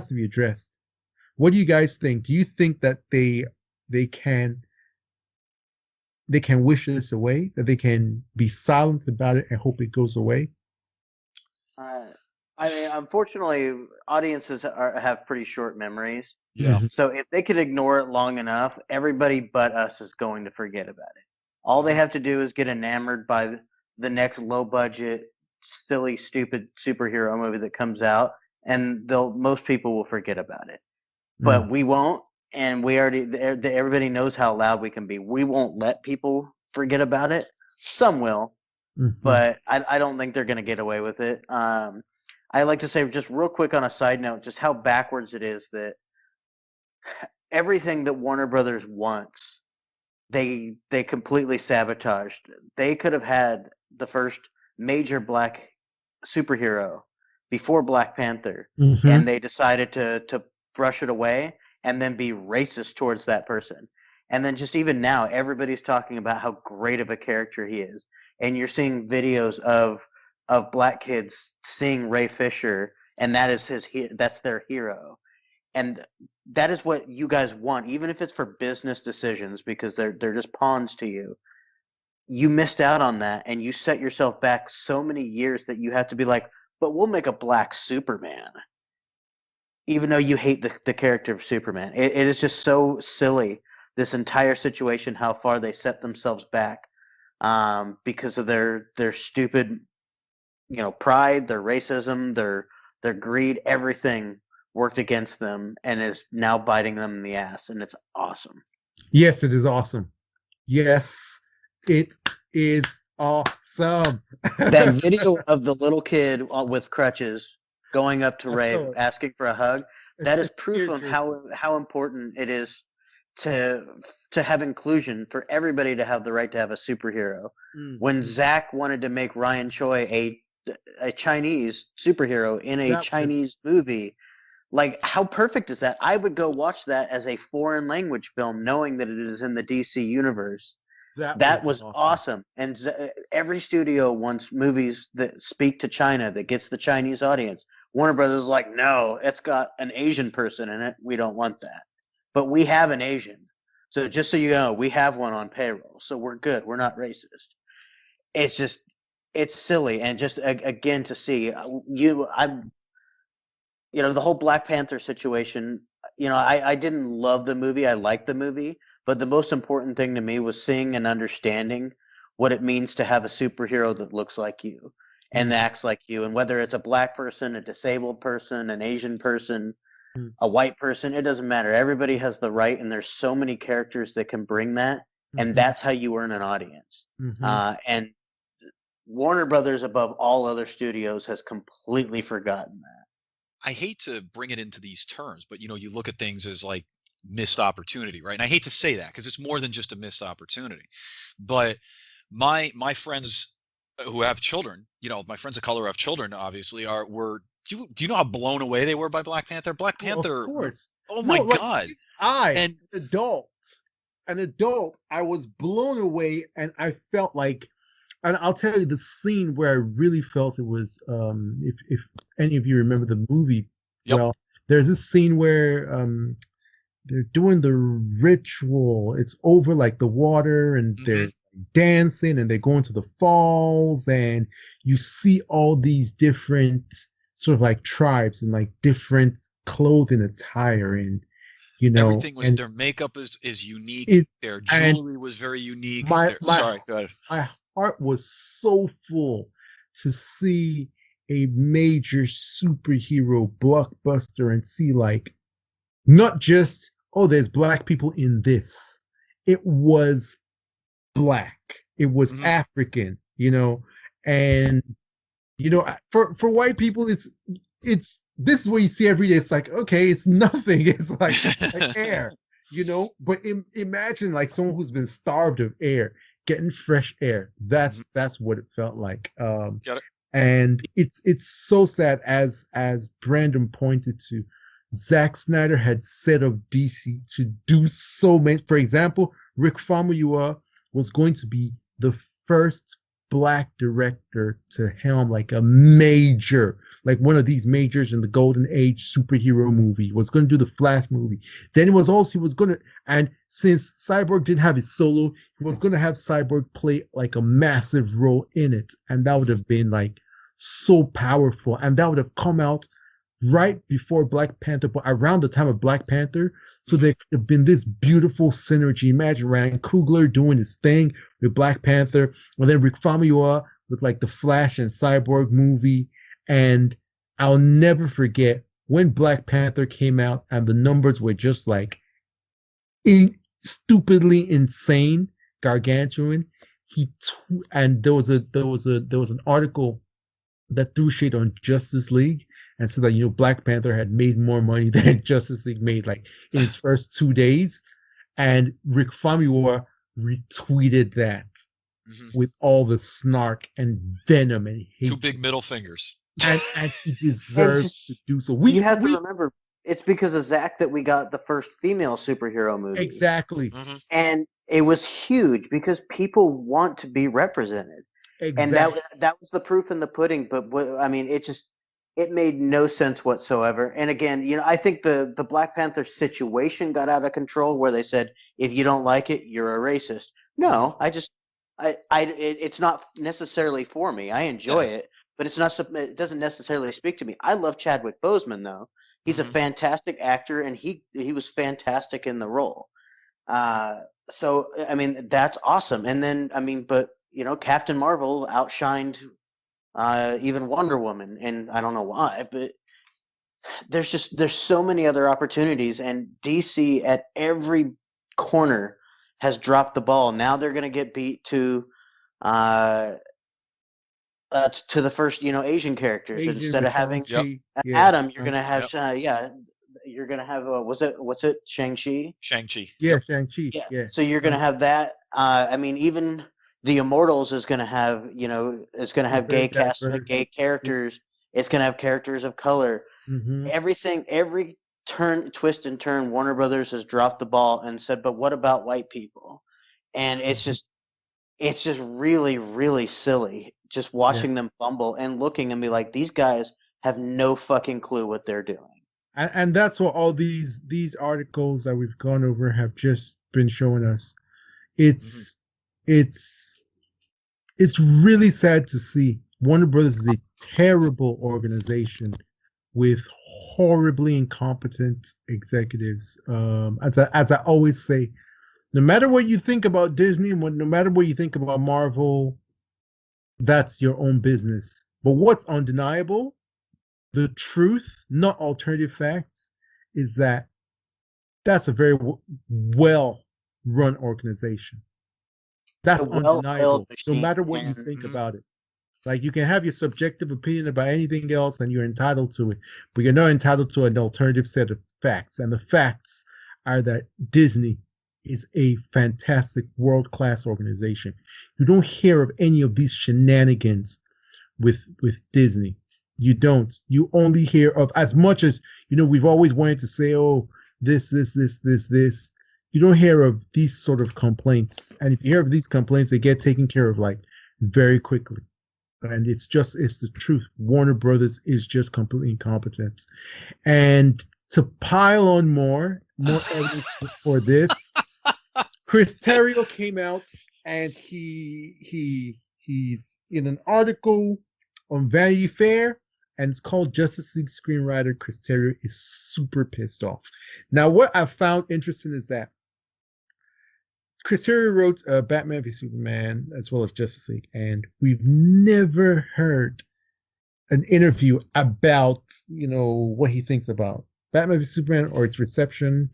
to be addressed. What do you guys think? Do you think that they can wish this away? That they can be silent about it and hope it goes away? I mean, unfortunately, audiences have pretty short memories. Yeah. So if they could ignore it long enough, everybody but us is going to forget about it. All they have to do is get enamored by the next low budget, silly, stupid superhero movie that comes out, and most people will forget about it. But we won't, and everybody knows how loud we can be. We won't let people forget about it. Some will, but I don't think they're going to get away with it. I like to say, just real quick on a side note, just how backwards it is that everything that Warner Brothers wants, they completely sabotaged. They could have had the first major black superhero before Black Panther, and they decided to brush it away and then be racist towards that person. And then just even now, everybody's talking about how great of a character he is. And you're seeing videos of black kids seeing Ray Fisher, and that's their hero. And that is what you guys want, even if it's for business decisions, because they're just pawns to you. You missed out on that, and you set yourself back so many years that you have to be like, but we'll make a black Superman. Even though you hate the character of Superman. It is just so silly, this entire situation, how far they set themselves back because of their stupid pride, their racism, their greed, everything worked against them and is now biting them in the ass, and it's awesome. Yes, it is awesome. Yes, it is awesome. That video of the little kid with crutches going up to Ray asking for a hug, that is proof of how important it is to have inclusion, for everybody to have the right to have a superhero. When Zach wanted to make Ryan Choi a Chinese superhero in a Chinese movie, like, how perfect is that? I would go watch that as a foreign language film, knowing that it is in the DC universe. That was awesome. And every studio wants movies that speak to China, that gets the Chinese audience. Warner Brothers is like, no, it's got an Asian person in it. We don't want that. But we have an Asian. So just so you know, we have one on payroll. So we're good. We're not racist. It's silly. And just, again, to see the whole Black Panther situation, I didn't love the movie. I liked the movie. But the most important thing to me was seeing and understanding what it means to have a superhero that looks like you and acts like you. And whether it's a black person, a disabled person, an Asian person, a white person, it doesn't matter. Everybody has the right, and there's so many characters that can bring that. And that's how you earn an audience. And Warner Brothers, above all other studios, has completely forgotten that. I hate to bring it into these terms, but you look at things as like missed opportunity, right? And I hate to say that because it's more than just a missed opportunity. But my friends who have children, my friends of color who have children, obviously do you know how blown away they were by Black Panther? Black Panther, of course. Oh my God! An adult, I was blown away, and I felt like. And I'll tell you the scene where I really felt it was, if any of you remember the movie, well, there's this scene where they're doing the ritual. It's over like the water, and they're dancing, and they're going to the falls, and you see all these different sort of like tribes and like different clothing attire, and everything was, their makeup is unique. Their jewelry was very unique. Sorry, go ahead. My heart was so full to see a major superhero blockbuster and see, like, not just, there's black people in this. It was black. It was African, and for white people, this is what you see every day. It's like, okay, it's nothing. It's like air, But imagine like someone who's been starved of air, getting fresh air. That's what it felt like. Got it. And it's so sad, as Brandon pointed to. Zack Snyder had set up DC to do so many. For example, Rick Famuyiwa was going to be the first Black director to helm like a major, like one of these majors in the golden age superhero movie. Was going to do the Flash movie. Then he was going to, and since Cyborg didn't have his solo, he was going to have Cyborg play like a massive role in it, and that would have been like so powerful, and that would have come out right before Black Panther, but around the time of Black Panther. So there could have been this beautiful synergy. Imagine Ryan Coogler doing his thing with Black Panther, and then Rick Famuyiwa with like the Flash and Cyborg movie. And I'll never forget when Black Panther came out and the numbers were just like stupidly insane, gargantuan. And there was an article that threw shade on Justice League and said that Black Panther had made more money than Justice League made like in its first 2 days, and Rick Famuyiwa retweeted that with all the snark and venom and hate. 2 big middle fingers, and he deserves to do so. You have to remember, it's because of Zack that we got the first female superhero movie. Exactly, and it was huge because people want to be represented. Exactly. And that was the proof in the pudding. But it made no sense whatsoever. And again, I think the Black Panther situation got out of control, where they said, if you don't like it, you're a racist. No, it's not necessarily for me. I enjoy it, but it doesn't necessarily speak to me. I love Chadwick Boseman though. He's a fantastic actor, and he was fantastic in the role. So that's awesome. And then but Captain Marvel outshined even Wonder Woman, and I don't know why, but there's so many other opportunities, and DC at every corner has dropped the ball. Now they're going to get beat to the first Asian characters. Instead of having Adam, you're going to have you're going to have what's it Shang-Chi? Shang-Chi. Yeah, Shang-Chi. Yeah. So you're going to have that. Even the Immortals is going to have, it's going to have gay characters. It's going to have characters of color. Everything, every twist and turn, Warner Brothers has dropped the ball and said, but what about white people? And it's just really, really silly just watching them fumble and looking and be like, these guys have no fucking clue what they're doing. And that's what all these articles that we've gone over have just been showing us. It's really sad to see. Warner Brothers is a terrible organization with horribly incompetent executives. As I always say, no matter what you think about Disney, no matter what you think about Marvel, that's your own business. But what's undeniable, the truth, not alternative facts, is that that's a very well-run organization. That's undeniable, no matter what you think about it. Like, you can have your subjective opinion about anything else, and you're entitled to it, but you're not entitled to an alternative set of facts. And the facts are that Disney is a fantastic world-class organization. You don't hear of any of these shenanigans with Disney. You don't. You only hear of, as much as, we've always wanted to say, oh, this. You don't hear of these sort of complaints. And if you hear of these complaints, they get taken care of like very quickly. And it's the truth. Warner Brothers is just completely incompetent. And to pile on more evidence for this, Chris Terrio came out and he's in an article on Vanity Fair, and it's called Justice League screenwriter Chris Terrio is super pissed off. Now, what I found interesting is that Chris Terrio wrote Batman v Superman as well as Justice League, and we've never heard an interview about, what he thinks about Batman v Superman or its reception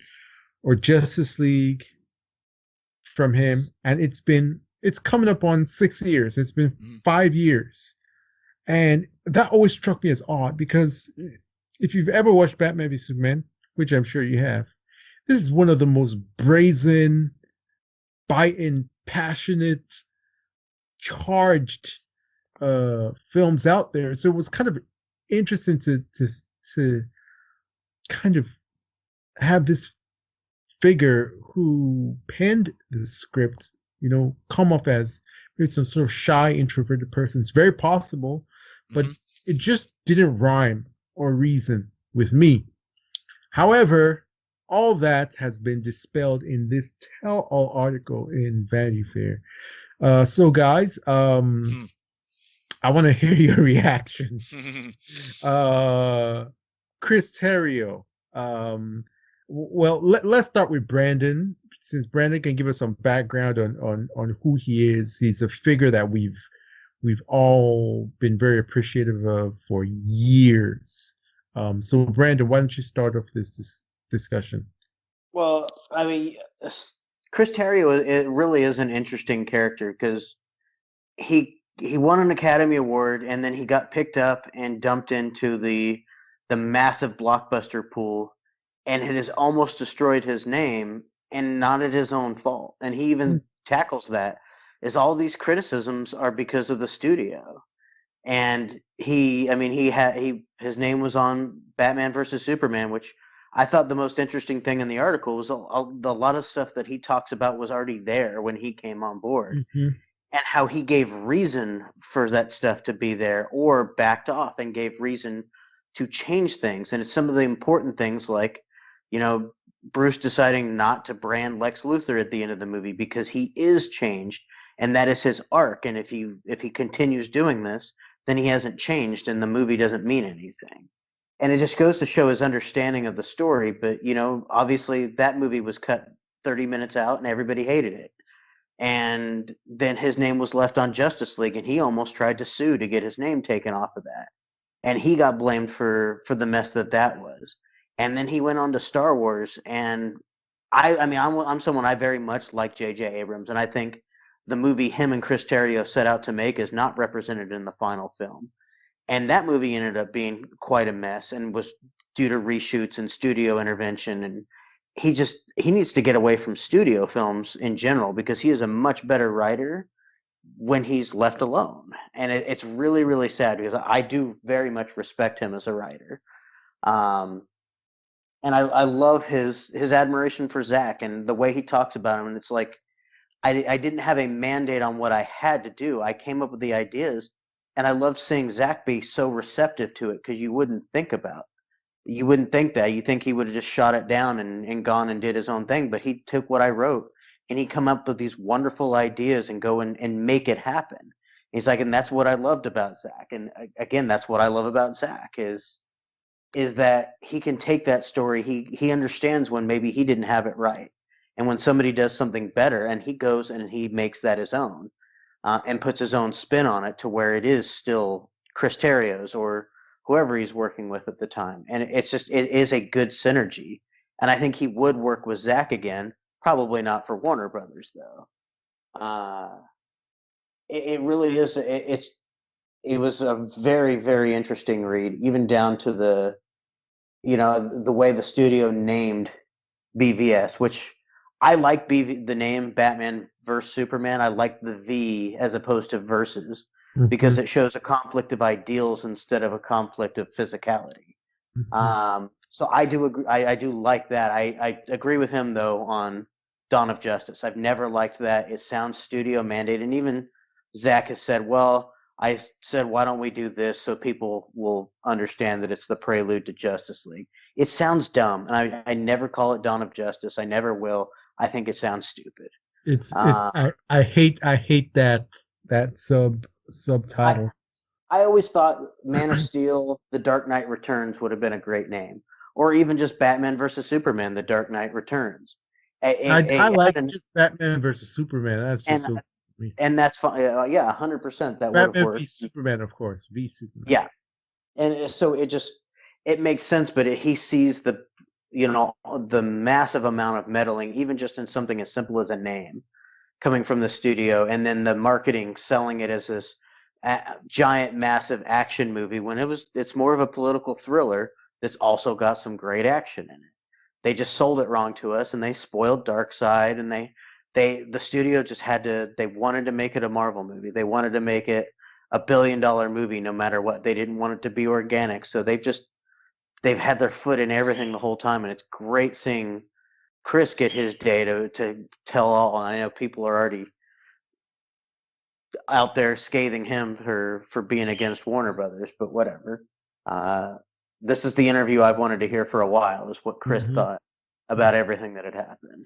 or Justice League from him. And it's coming up on 6 years. It's been 5 years. And that always struck me as odd because if you've ever watched Batman v Superman, which I'm sure you have, this is one of the most brazen, biting, passionate, charged films out there. So it was kind of interesting to kind of have this figure who penned the script, come off as maybe some sort of shy, introverted person. It's very possible, but it just didn't rhyme or reason with me. However, all that has been dispelled in this tell-all article in Vanity Fair. So, guys, I want to hear your reaction. Chris Terrio. Well, let's start with Brandon, since Brandon can give us some background on who he is. He's a figure that we've all been very appreciative of for years. So, Brandon, why don't you start off this discussion? Well, I mean, Chris Terrio, it really is an interesting character because he won an Academy Award and then he got picked up and dumped into the massive blockbuster pool, and it has almost destroyed his name, and not at his own fault. And he even tackles that, is all these criticisms are because of the studio. And his name was on Batman versus Superman, which I thought the most interesting thing in the article was a lot of stuff that he talks about was already there when he came on board. Mm-hmm. And how he gave reason for that stuff to be there or backed off and gave reason to change things. And it's some of the important things like, Bruce deciding not to brand Lex Luthor at the end of the movie because he is changed and that is his arc. And if he continues doing this, then he hasn't changed and the movie doesn't mean anything. And it just goes to show his understanding of the story. But, obviously that movie was cut 30 minutes out and everybody hated it. And then his name was left on Justice League and he almost tried to sue to get his name taken off of that. And he got blamed for the mess that was. And then he went on to Star Wars. And I'm someone, I very much like J.J. Abrams. And I think the movie him and Chris Terrio set out to make is not represented in the final film. And that movie ended up being quite a mess and was due to reshoots and studio intervention. And he needs to get away from studio films in general because he is a much better writer when he's left alone. And it's really, really sad because I do very much respect him as a writer. And I love his admiration for Zach and the way he talks about him. And it's like, I didn't have a mandate on what I had to do. I came up with the ideas, and I loved seeing Zach be so receptive to it because you wouldn't think that. You think he would have just shot it down and gone and did his own thing. But he took what I wrote and he come up with these wonderful ideas and go and make it happen. He's like, and that's what I loved about Zach. And again, that's what I love about Zach is that he can take that story. He understands when maybe he didn't have it right. And when somebody does something better and he goes and he makes that his own and puts his own spin on it to where it is still Chris Terrio's or whoever he's working with at the time. And it is a good synergy. And I think he would work with Zach again, probably not for Warner Brothers though. It really is. It was a very, very interesting read, even down to the way the studio named BVS, which I like the name Batman vs Superman. I like the V as opposed to versus because it shows a conflict of ideals instead of a conflict of physicality. So I do agree. I do like that. I agree with him though on Dawn of Justice. I've never liked that. It sounds studio mandated, and even Zach has said, well, I said, why don't we do this so people will understand that it's the prelude to Justice League? It sounds dumb, and I never call it Dawn of Justice. I never will. I think it sounds stupid. I hate that subtitle. I always thought Man of Steel, The Dark Knight Returns would have been a great name, or even just Batman versus Superman, The Dark Knight Returns. I like just Batman versus Superman. That's just so. And that's fine. 100%. That would have worked. V Superman, of course. V Superman. Yeah, and so it makes sense. But he sees the massive amount of meddling, even just in something as simple as a name, coming from the studio, and then the marketing selling it as this giant, massive action movie when it's more of a political thriller that's also got some great action in it. They just sold it wrong to us, and they spoiled Darkseid, and the studio just they wanted to make it a Marvel movie. They wanted to make it a $1 billion movie no matter what. They didn't want it to be organic. So they've had their foot in everything the whole time, and it's great seeing Chris get his day to tell all. And I know people are already out there scathing him for being against Warner Brothers, but whatever. This is the interview I've wanted to hear for a while, is what Chris thought about everything that had happened.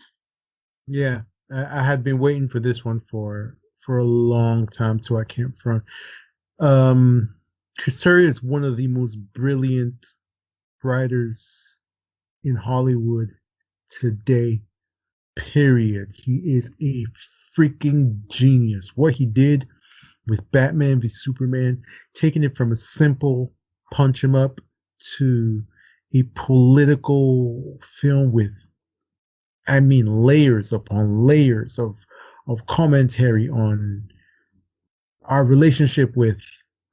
Yeah, I had been waiting for this one for a long time, so I can't front. Chris Terrio is one of the most brilliant writers in Hollywood today, period. He is a freaking genius. What he did with Batman v Superman, taking it from a simple punch 'em up to a political film with, I mean, layers upon layers of commentary on our relationship with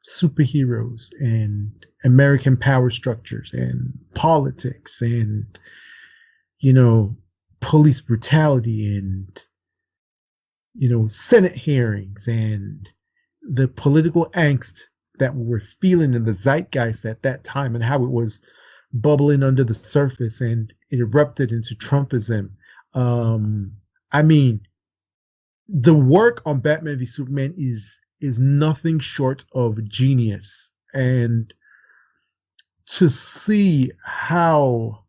superheroes and American power structures and politics and, police brutality and, Senate hearings and the political angst that we were feeling in the zeitgeist at that time, and how it was bubbling under the surface and it erupted into Trumpism. I mean, the work on Batman v Superman is nothing short of genius. And to see how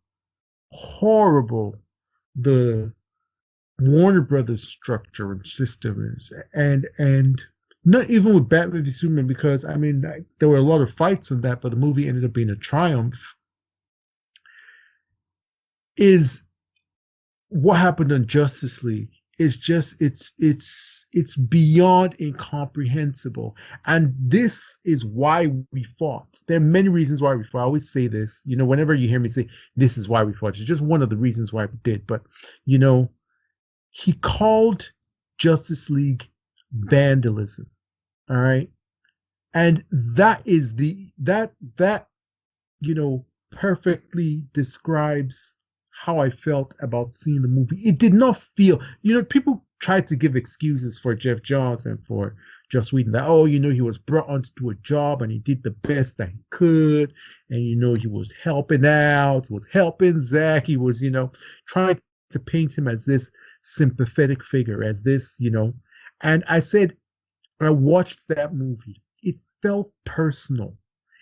horrible the Warner Brothers structure and system is, and not even with Batman v Superman, because I mean there were a lot of fights on that, but the movie ended up being a triumph, is what happened on Justice League. Is just it's beyond incomprehensible. And this is why we fought. There are many reasons why we fought. I always say this, whenever you hear me say this is why we fought, it's just one of the reasons why we did. But he called Justice League vandalism. All right. And that is that perfectly describes how I felt about seeing the movie. It did not feel, people tried to give excuses for Jeff Johns and for Joss Whedon that, he was brought on to do a job and he did the best that he could. And, he was helping out, was helping Zach. He was, trying to paint him as this sympathetic figure, as this, and I said, when I watched that movie, it felt personal.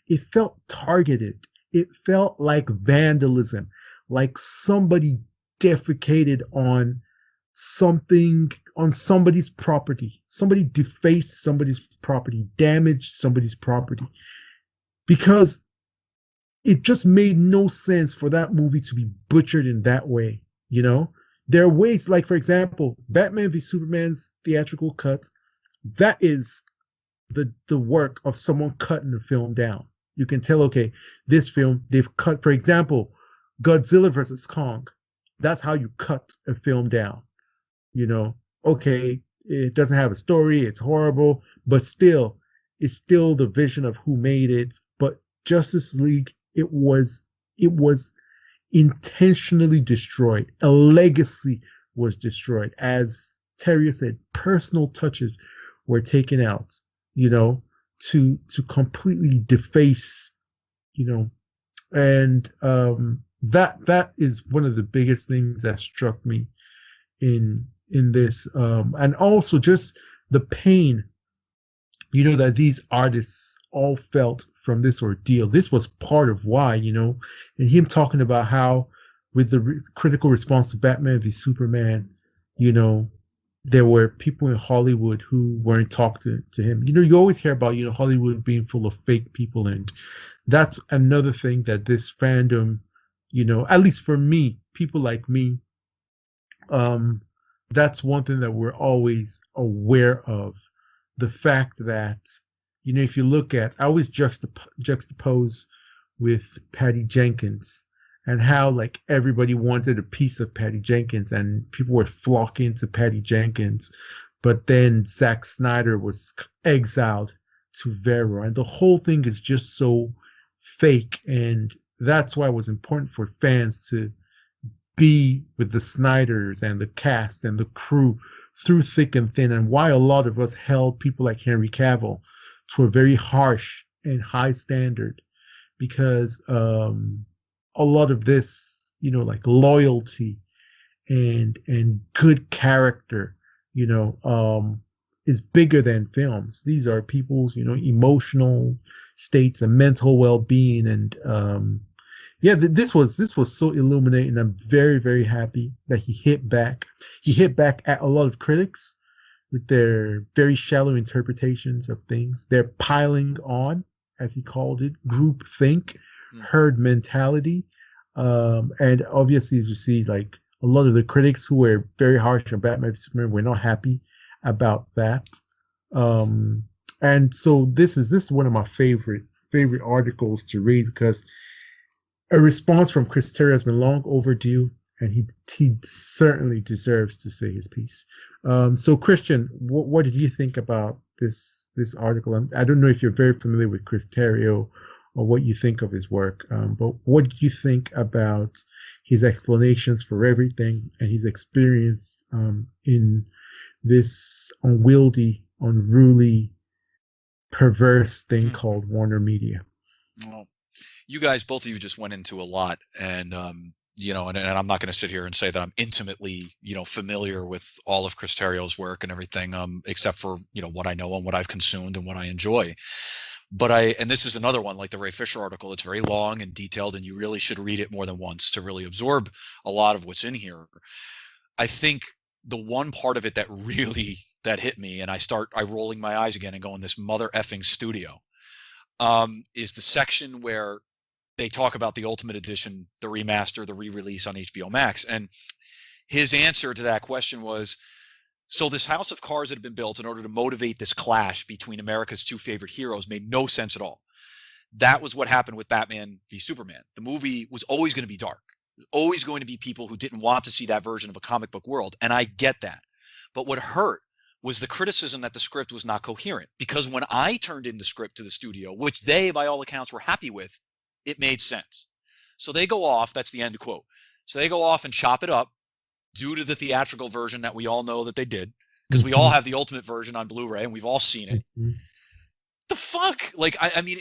It felt targeted. It felt like vandalism, like somebody defecated on something, on somebody's property. Somebody defaced somebody's property, damaged somebody's property. Because it just made no sense for that movie to be butchered in that way, There are ways, like, for example, Batman v Superman's theatrical cut, that is the work of someone cutting the film down. You can tell, okay, this film, they've cut, for example, Godzilla versus Kong. That's how you cut a film down. Okay, it doesn't have a story, it's horrible, but still, it's still the vision of who made it. But Justice League, it was intentionally destroyed. A legacy was destroyed. As Terrio said, personal touches were taken out, to completely deface, and that is one of the biggest things that struck me in this, and also just the pain, that these artists all felt from this ordeal. This was part of why, and him talking about how, with the critical response to Batman v Superman, there were people in Hollywood who weren't talking to him. You always hear about, Hollywood being full of fake people. And that's another thing that this fandom, at least for me, people like me, that's one thing that we're always aware of. The fact that, if you look at, I always juxtapose with Patty Jenkins, and how, like, everybody wanted a piece of Patty Jenkins and people were flocking to Patty Jenkins. But then Zack Snyder was exiled to Vero, and the whole thing is just so fake, and that's why it was important for fans to be with the Snyders and the cast and the crew through thick and thin, and why a lot of us held people like Henry Cavill to a very harsh and high standard, because a lot of this, like loyalty and good character, is bigger than films. These are people's, emotional states and mental well-being, and this was so illuminating. I'm very, very happy that he hit back. He hit back at a lot of critics with their very shallow interpretations of things. They're piling on, as he called it, group think, herd mentality. And obviously, as you see, like a lot of the critics who were very harsh on Batman v Superman were not happy about that. And so this is one of my favorite articles to read, because a response from Chris Terrio has been long overdue, and he certainly deserves to say his piece. So Christian, what did you think about this article? I don't know if you're very familiar with Chris Terrio or what you think of his work, but what do you think about his explanations for everything and his experience in this unruly, perverse thing called Warner Media? Well, you guys, both of you just went into a lot, and and I'm not going to sit here and say that I'm intimately, familiar with all of Chris Terrio's work and everything, except for, what I know and what I've consumed and what I enjoy. But and this is another one, like the Ray Fisher article. It's very long and detailed, and you really should read it more than once to really absorb a lot of what's in here. I think the one part of it that really that hit me, and I rolling my eyes again and going, this mother effing studio, is the section where they talk about the Ultimate Edition, the remaster, the re-release on HBO Max. And his answer to that question was, so this house of cards that had been built in order to motivate this clash between America's two favorite heroes made no sense at all. That was what happened with Batman v Superman. The movie was always going to be dark. There's always going to be people who didn't want to see that version of a comic book world. And I get that. But what hurt was the criticism that the script was not coherent. Because when I turned in the script to the studio, which they, by all accounts, were happy with, it made sense. So they go off, that's the end quote. So they go off and chop it up due to the theatrical version that we all know that they did, because we all have the ultimate version on Blu-ray and we've all seen it. The fuck? Like, I mean,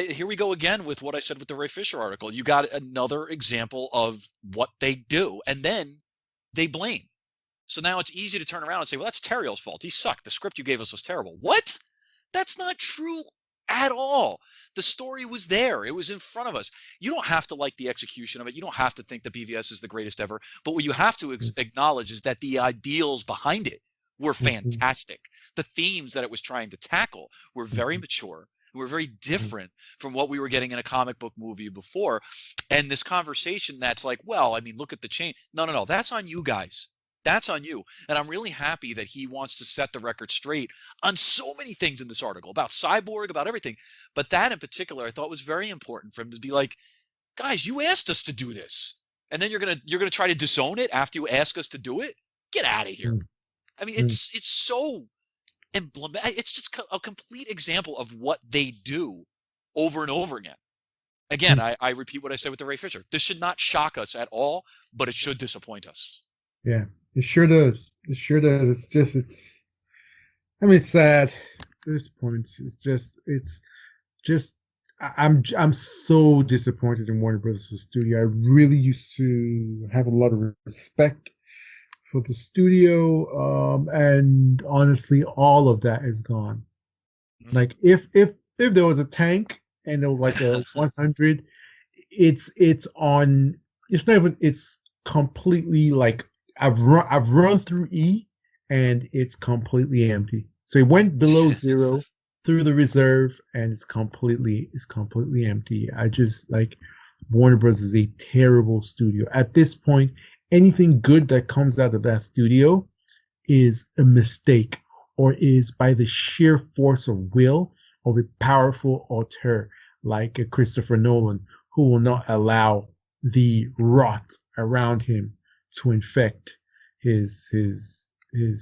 here we go again with what I said with the Ray Fisher article. You got another example of what they do, and then they blame. So now it's easy to turn around and say, well, that's Terrio's fault. He sucked. The script you gave us was terrible. What? That's not true at all. The story was there. It was in front of us. You don't have to like the execution of it. You don't have to think that BVS is the greatest ever. But what you have to acknowledge is that the ideals behind it were fantastic. The themes that it was trying to tackle were very mature. Were very different from what we were getting in a comic book movie before. And this conversation that's like, well, I mean, look at the change. No. That's on you guys. That's on you. And I'm really happy that he wants to set the record straight on so many things in this article, about Cyborg, about everything. But that in particular, I thought was very important for him to be like, guys, you asked us to do this. And then you're gonna try to disown it after you ask us to do it? Get out of here. I mean, it's so emblematic. It's just a complete example of what they do over and over again. Again, I repeat what I said with the Ray Fisher. This should not shock us at all, but it should disappoint us. Yeah, it sure does. It sure does. It's sad. There's points. It's just, I'm so disappointed in Warner Brothers Studio. I really used to have a lot of respect for the studio, and honestly, all of that is gone. Like if there was a tank and there was like a 100, it's completely like I've run through E and it's completely empty. So it went below zero through the reserve and it's completely empty. I just like Warner Bros. Is a terrible studio. At this point, anything good that comes out of that studio is a mistake or is by the sheer force of will of a powerful auteur like a Christopher Nolan, who will not allow the rot around him to infect his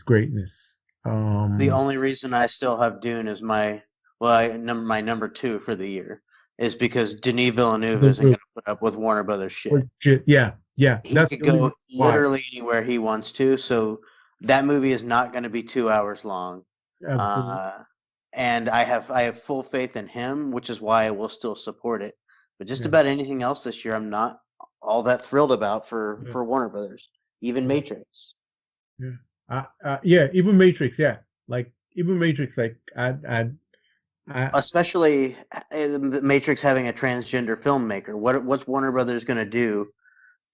greatness. The only reason I still have Dune as my my number 2 for the year is because Denis Villeneuve isn't The going to put up with Warner Brothers shit. Yeah, He that's could the only go reason why. literally anywhere he wants to, so that movie is not going to be 2 hours long. Absolutely. And I have full faith in him, which is why I will still support it. But just Yeah. about anything else this year, I'm not all that thrilled about for Yeah. Warner Brothers, even Yeah. Matrix. Yeah, even Matrix, yeah. Like even Matrix, like I Especially Matrix having a transgender filmmaker. What's Warner Brothers going to do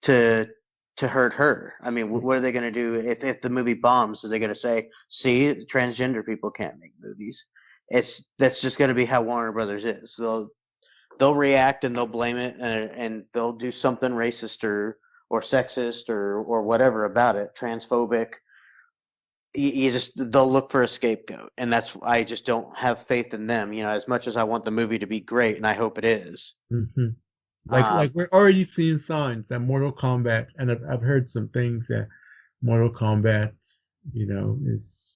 to hurt her? I mean, what are they going to do if the movie bombs? Are they going to say, "See, transgender people can't make movies"? That's just going to be how Warner Brothers is. They'll react and they'll blame it and they'll do something racist or sexist or whatever about it, transphobic. You just they'll look for a scapegoat, and that's I just don't have faith in them. As much as I want the movie to be great, and I hope it is. Mhm. Um, Like we're already seeing signs that Mortal Kombat, and I've heard some things that Mortal Kombat, is.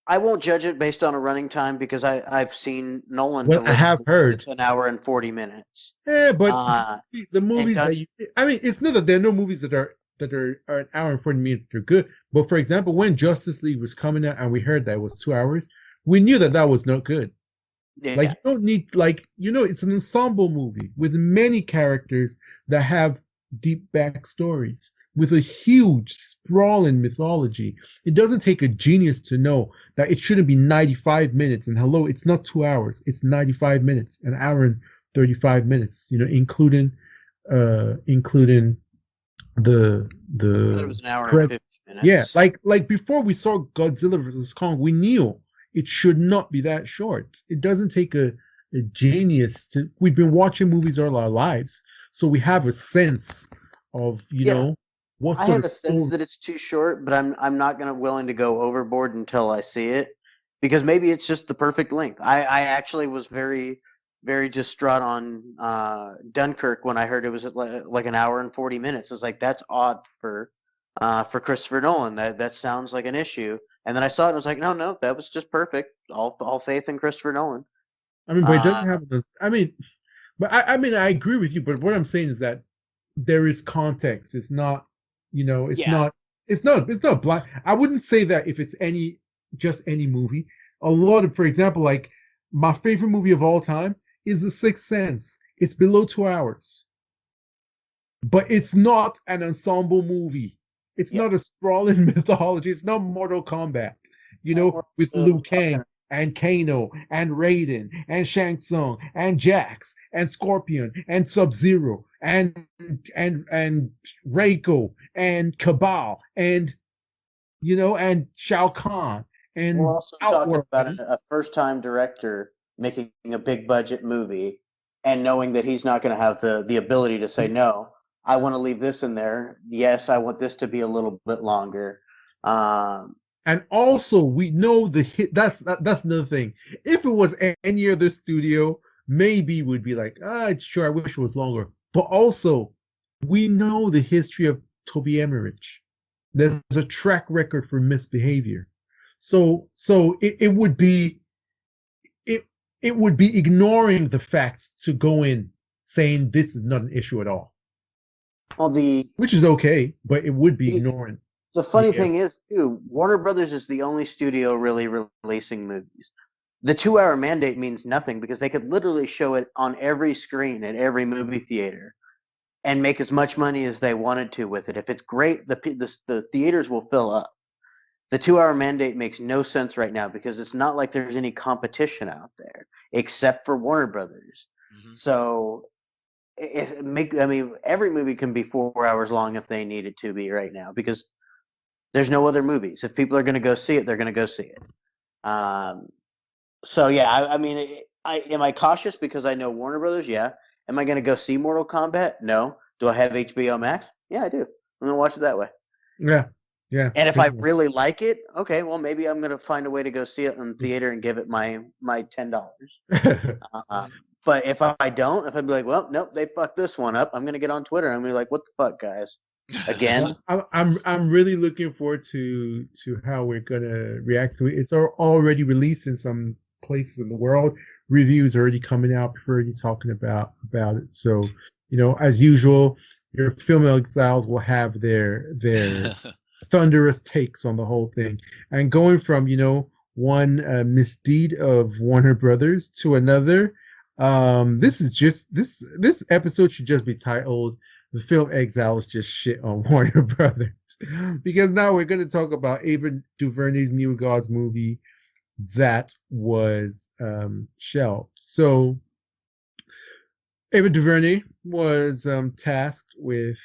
I won't judge it based on a running time because I've seen Nolan Well, I deliver have heard. it's an hour and 40 minutes. Yeah, but Uh, the and movies done, that I mean, it's not that there are no movies that are an hour and 40 minutes that are good. But for example, when Justice League was coming out and we heard that it was 2 hours, we knew that was not good. Like yeah, you don't need it's an ensemble movie with many characters that have deep backstories with a huge sprawling mythology. It doesn't take a genius to know that it shouldn't be 95 minutes. And hello, it's not 2 hours, it's 95 minutes, an hour and 35 minutes, including it the was an hour and credit. 50 Yeah, minutes. like before we saw Godzilla versus Kong, we knew it should not be that short. It doesn't take a genius to. We've been watching movies all our lives, so we have a sense of Yeah, what I sort have of a sense story. that it's too short, but I'm not gonna willing to go overboard until I see it because maybe it's just the perfect length. I actually was very distraught on Dunkirk when I heard it was like an hour and 40 minutes. I was like, that's odd for Christopher Nolan. That sounds like an issue. And then I saw it and I was like, no, that was just perfect. All faith in Christopher Nolan. I mean, but it Uh, doesn't have this. I mean, but I mean, I agree with you. But what I'm saying is that there is context. It's not, it's yeah, not, it's not blind. I wouldn't say that if it's just any movie. A lot of, for example, like my favorite movie of all time is The Sixth Sense. It's below 2 hours, but it's not an ensemble movie. It's yeah. not a sprawling mythology. It's not Mortal Kombat, with Liu Kang and Kano and Raiden and Shang Tsung and Jax and Scorpion and Sub-Zero and Reiko and Cabal and Shao Kahn We're and also talking about Outworld. a first-time director making a big budget movie and knowing that he's not going to have the ability to say no. I want to leave this in there. Yes, I want this to be a little bit longer. Um, And also, we know the hit. That's another thing. If it was any other studio, maybe we'd be like, sure, I wish it was longer. But also, we know the history of Toby Emmerich. There's a track record for misbehavior. So it it would be ignoring the facts to go in saying this is not an issue at all, well, which is okay, but it would be the ignoring the the funny thing is too, Warner Brothers is the only studio really releasing movies. The 2 hour mandate means nothing because they could literally show it on every screen at every movie theater and make as much money as they wanted to with it. If it's great, the theaters will fill up. The 2 hour mandate makes no sense right now because it's not like there's any competition out there except for Warner Brothers. Mhm. So I mean, every movie can be 4 hours long if they need it to be right now because there's no other movies. If people are going to go see it, they're going to go see it. Um, so yeah, I mean, am I cautious because I know Warner Brothers? Yeah. Am I going to go see Mortal Kombat? No. Do I have HBO Max? Yeah, I do. I'm going to watch it that way. Yeah, yeah. And if I really like it, okay, well maybe I'm gonna find a way to go see it in the theater and give it my $10. Uh, but if I don't, if I'd be like, well, nope, they fucked this one up, I'm gonna get on Twitter. I'm gonna be like, what the fuck, guys? Again? I'm really looking forward to how we're gonna react to it. It's already released in some places in the world. Reviews are already coming out. We're already talking about it. So, as usual, your film exiles will have their thunderous takes on the whole thing. And going from, one misdeed of Warner Brothers to another, this episode should just be titled "The Film Exiles Just Shit on Warner Brothers," because now we're going to talk about Ava DuVernay's New Gods movie that was shelved. So Ava DuVernay was tasked with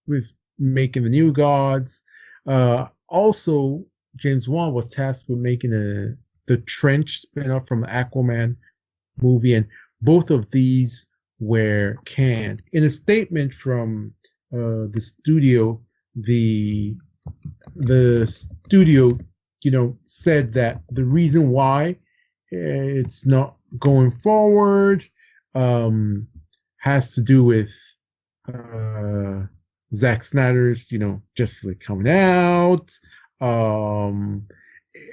with making the New Gods. Also, James Wan was tasked with making the Trench spinoff from the Aquaman movie, and both of these were canned. In a statement from the studio, the studio, said that the reason why it's not going forward has to do with Zack Snyder's, Justice League coming out.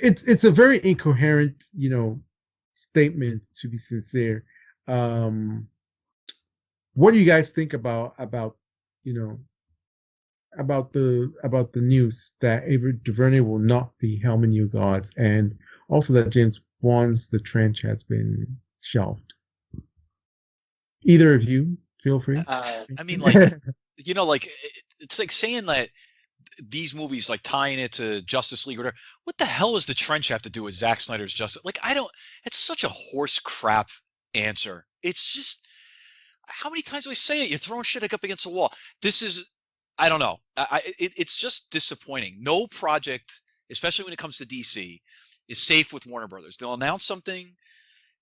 It's a very incoherent, statement, to be sincere. What do you guys think about the news that Ava DuVernay will not be helming New Gods, and also that James Wan's The Trench has been shelved? Either of you, feel free. I mean, it's like saying that these movies, like tying it to Justice League or whatever. What the hell does The Trench have to do with Zack Snyder's Justice? It's such a horse crap answer. It's just, how many times do I say it? You're throwing shit up against the wall. I don't know. It's just disappointing. No project, especially when it comes to DC, is safe with Warner Brothers. They'll announce something,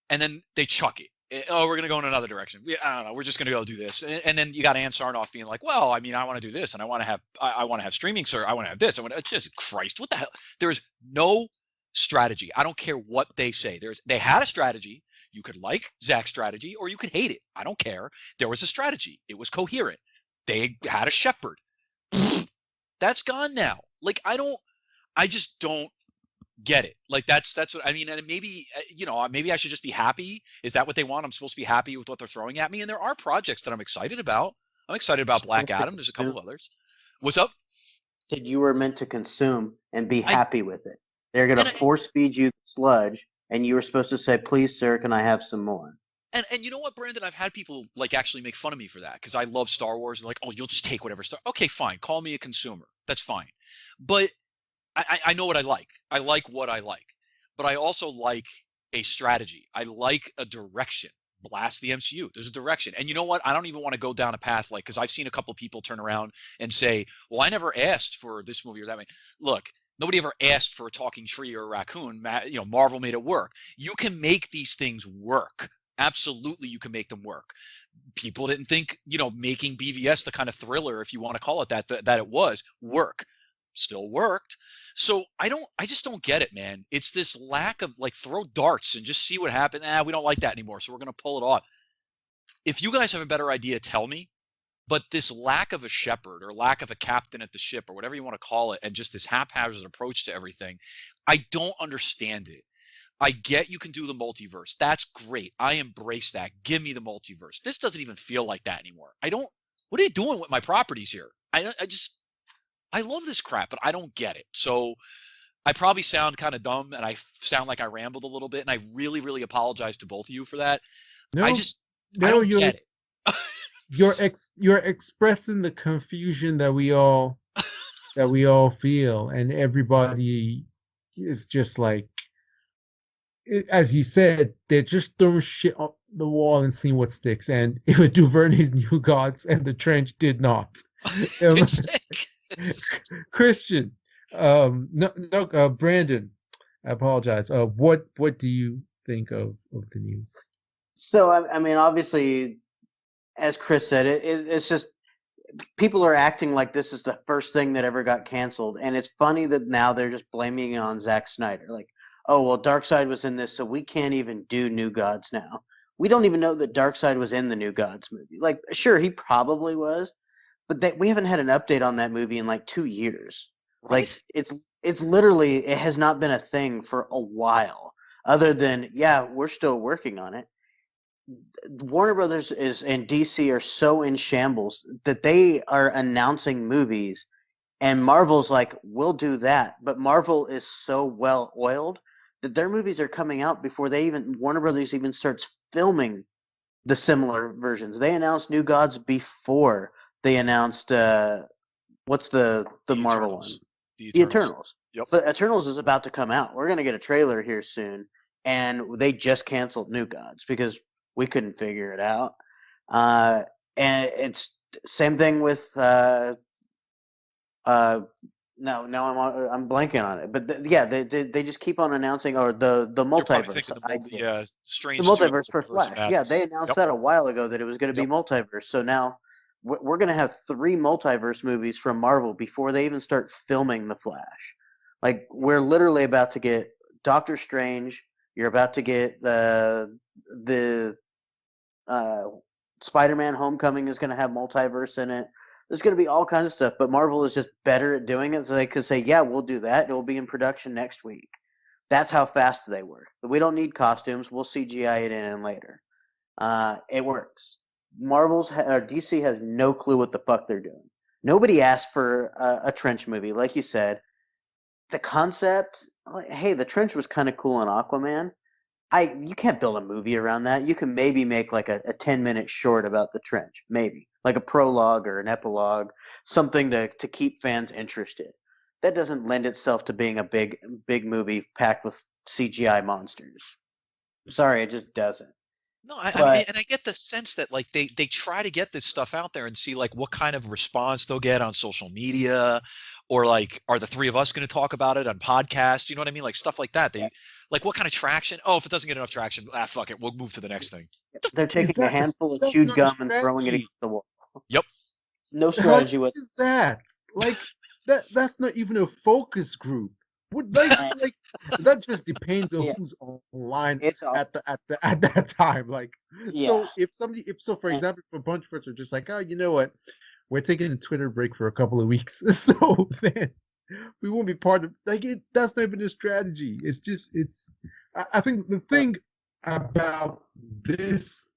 and then they chuck it. Oh, we're going to go in another direction. I don't know. We're just going to go do this. And then you got Ann Sarnoff being like, well, I mean, I want to do this, and I want to have streaming, sir. I want to have this. Just Christ, what the hell? There's no strategy. I don't care what they say. They had a strategy. You could like Zach's strategy, or you could hate it. I don't care. There was a strategy. It was coherent. They had a shepherd. That's gone now. I just don't get it. That's what I mean. And maybe, maybe I should just be happy. Is that what they want? I'm supposed to be happy with what they're throwing at me. And there are projects that I'm excited about. I'm excited about Black Adam. There's a couple of others. What's up? That you were meant to consume and be happy with it. They're going to force feed you sludge, and you were supposed to say, please, sir, can I have some more? And you know what, Brandon? I've had people actually make fun of me for that, because I love Star Wars. And oh, you'll just take whatever Star. Okay, fine. Call me a consumer. That's fine. But I know what I like. I like what I like. But I also like a strategy. I like a direction. Blast the MCU. There's a direction. And you know what? I don't even want to go down a path because I've seen a couple of people turn around and say, well, I never asked for this movie or that movie. Look, nobody ever asked for a talking tree or a raccoon. Marvel made it work. You can make these things work. Absolutely, you can make them work. People didn't think, making BVS the kind of thriller, if you want to call it that it was, work. Still worked. So I just don't get it, man. It's this lack of throw darts and just see what happens. We don't like that anymore, so we're going to pull it off. If you guys have a better idea, tell me. But this lack of a shepherd or lack of a captain at the ship or whatever you want to call it, and just this haphazard approach to everything, I don't understand it. I get you can do the multiverse. That's great. I embrace that. Give me the multiverse. This doesn't even feel like that anymore. What are you doing with my properties here? I love this crap, but I don't get it. So I probably sound kind of dumb, and I sound like I rambled a little bit, and I really, really apologize to both of you for that. I don't get it. You're expressing the confusion that we all feel, and everybody is just as you said, they're just throwing shit up the wall and seeing what sticks. And it would DuVernay's New Gods, and The Trench did not. Christian, Brandon, I apologize. What do you think of the news? So, I mean, obviously, as Chris said, it's just people are acting like this is the first thing that ever got canceled. And it's funny that now they're just blaming it on Zack Snyder. Oh, well, Darkseid was in this, so we can't even do New Gods now. We don't even know that Darkseid was in the New Gods movie. Sure, he probably was, but we haven't had an update on that movie in 2 years. Like it's literally, it has not been a thing for a while. Other than, yeah, we're still working on it. Warner Brothers and DC are so in shambles that they are announcing movies, and Marvel's like, we'll do that. But Marvel is so well oiled that their movies are coming out before Warner Brothers even starts filming the similar versions. They announced New Gods before they announced what's the Marvel Eternals. one? The The Eternals. Eternals. Yep. But Eternals is about to come out. We're gonna get a trailer here soon, and they just canceled New Gods because we couldn't figure it out. And it's same thing with no, I'm blanking on it. But yeah, they just keep on announcing, or the You're probably multiverse. thinking The Strange 2, multiverse for Multiverse of Flash. Yeah, they Madness. announced Yep. that a while ago that it was going to be Yep. multiverse. So now we're going to have 3 multiverse movies from Marvel before they even start filming the Flash. Like, we're literally about to get Doctor Strange. You're about to get the Spider-Man: Homecoming is going to have multiverse in it. There's going to be all kinds of stuff, but Marvel is just better at doing it, so they could say, "Yeah, we'll do that. It will be in production next week." That's how fast they work. But we don't need costumes. We'll CGI it in later. It works. DC has no clue what the fuck they're doing. Nobody asked for a Trench movie, like you said. The concept, hey, the Trench was kind of cool in Aquaman. You can't build a movie around that. You can maybe make like a 10-minute short about the Trench, maybe like a prologue or an epilogue, something to keep fans interested. That doesn't lend itself to being a big movie packed with CGI monsters. Sorry, it just doesn't. No, I mean, and I get the sense that like they try to get this stuff out there and see like what kind of response they'll get on social media, or like, are the 3 of us going to talk about it on podcasts? You know what I mean? Like stuff like that. They like, what kind of traction? Oh, if it doesn't get enough traction, fuck it, we'll move to the next thing. They're taking a handful of that's chewed not a gum and throwing it strategy. against the wall. Yep. No How strategy with is that? Like that's not even a focus group. What like that just depends on who's online It's at that time. Like, so yeah. for example, if a bunch of us are just like, oh, you know what, we're taking a Twitter break for a couple of weeks, so then we won't be part of like it. That's not even a strategy. It's just I think the thing about this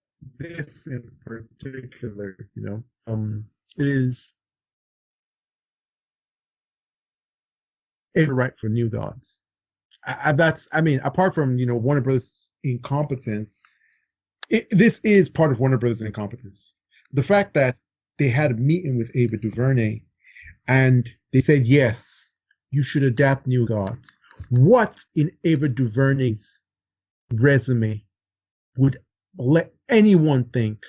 in particular, is it's right for New Gods. Apart from Warner Brothers incompetence, this is part of Warner Brothers incompetence. The fact that they had a meeting with Ava DuVernay and they said, yes, you should adapt New Gods. What in Ava DuVernay's resume would let anyone think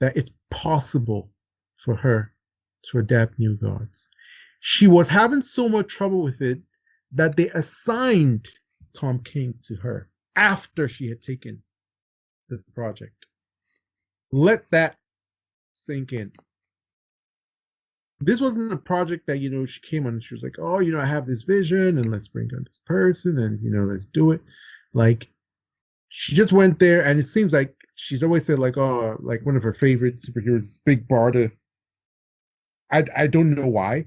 that it's possible for her to adapt New Gods? She was having so much trouble with it that they assigned Tom King to her after she had taken the project. Let that sink in. This wasn't a project that, she came on and she was like, oh, I have this vision and let's bring on this person and, let's do it. Like, she just went there, and it seems like she's always said, like, oh, like one of her favorite superheroes, Big Barda. I don't know why.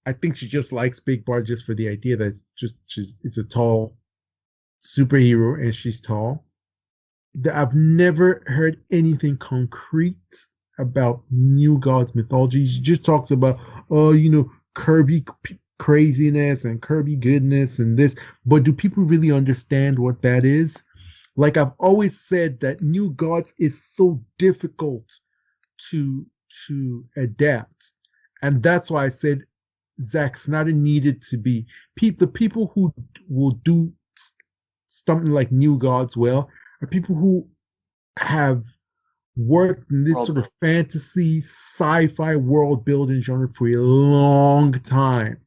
I think she just likes Big Barda just for the idea that it's a tall superhero and she's tall. I've never heard anything concrete about New Gods mythology. She just talks about, Kirby craziness and Kirby goodness and this. But do people really understand what that is? Like, I've always said that New Gods is so difficult to adapt. And that's why I said Zack Snyder needed to be the people who will do something like New Gods well are people who have worked in this sort of fantasy sci-fi world building genre for a long time.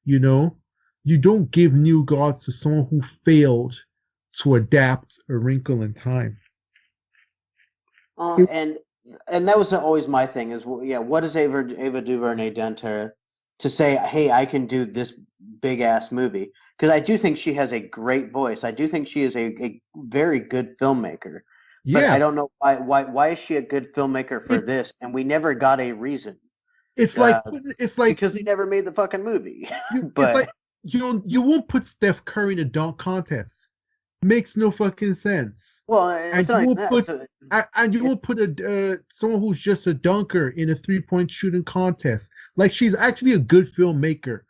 You don't give New Gods to someone who failed to adapt A Wrinkle in Time. And that was always my thing is, what has Ava DuVernay done to say, hey, I can do this big ass movie? Because I do think she has a great voice. I do think she is a very good filmmaker. But I don't know why is she a good filmmaker for this, and we never got a reason. It's like because they never made the fucking movie. It's like you won't put Steph Curry in a dunk contest. Makes no fucking sense. Well, and you won't put and you won't put a someone who's just a dunker in a 3-point shooting contest. Like, she's actually a good filmmaker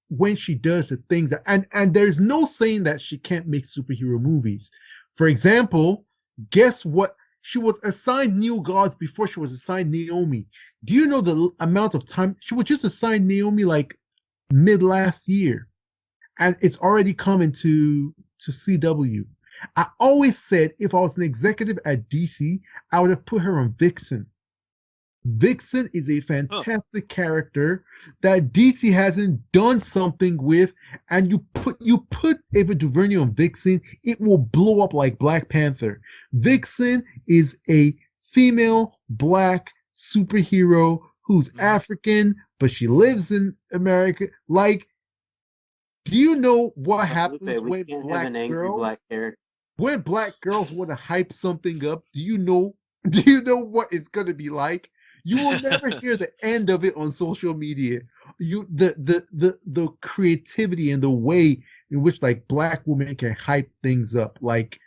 when she does the things and there's no saying that she can't make superhero movies. For example, guess what? She was assigned New Gods before she was assigned Naomi. Do you know the amount of time she was just assigned Naomi, like mid last year, and it's already coming to CW. I always said if I was an executive at DC, I would have put her on Vixen. Vixen is a fantastic character that DC hasn't done something with, and you put Ava DuVernay on Vixen, it will blow up like Black Panther. Vixen is a female black superhero who's African, but she lives in America. Like, do you know what happens when black girls want to hype something up? Do you know what it's gonna be like? You will never hear the end of it on social media. The creativity and the way in which like black women can hype things up. Like,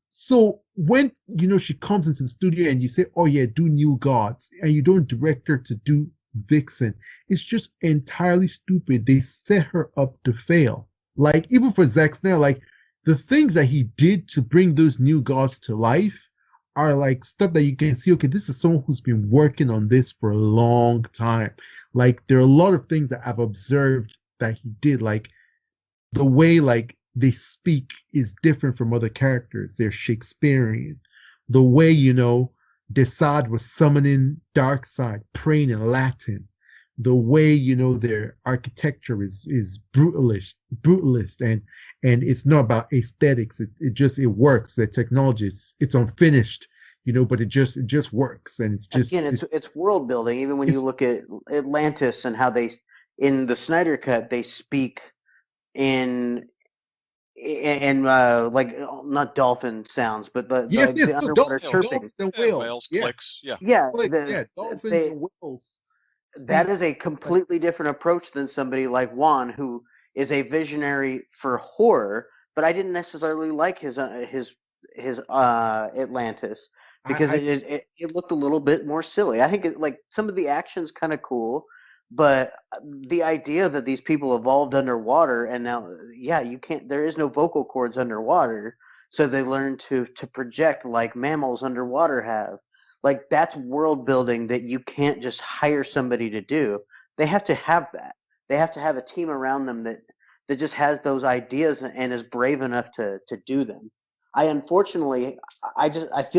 so when she comes into the studio and you say, "Oh yeah, do New Gods," and you don't direct her to do Vixen, it's just entirely stupid. They set her up to fail. Like, even for Zack Snyder, like the things that he did to bring those New Gods to life are like stuff that you can see, okay, this is someone who's been working on this for a long time. Like, there are a lot of things that I've observed that he did, like the way like they speak is different from other characters. They're Shakespearean. The way, Desaad was summoning Darkseid, praying in Latin. The way, their architecture is brutalist, and it's not about aesthetics. It works. The technology, it's unfinished, but it just works, and it's just it's world building. Even when you look at Atlantis and how they in the Snyder Cut they speak in like not dolphin sounds, but the underwater chirping, the whales, yeah. clicks, dolphins and whales. That is a completely different approach than somebody like Juan, who is a visionary for horror. But I didn't necessarily like his Atlantis because it looked a little bit more silly. I think like some of the action's kind of cool, but the idea that these people evolved underwater and now, you can't. There is no vocal cords underwater, so they learn to project like mammals underwater have. Like, that's world building that you can't just hire somebody to do. They have to have that. They have to have a team around them that just has those ideas and is brave enough to do them. I feel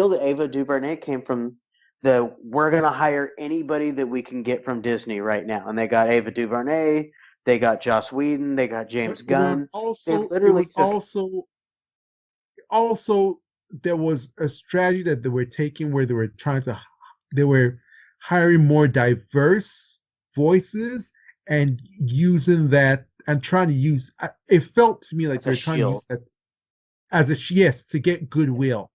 that Ava DuVernay came from we're gonna hire anybody that we can get from Disney right now, and they got Ava DuVernay, they got Joss Whedon, they got James Gunn. Also, there was a strategy that they were taking where they were hiring more diverse voices and using that and trying to use. It felt to me like they're trying to use that as to get goodwill.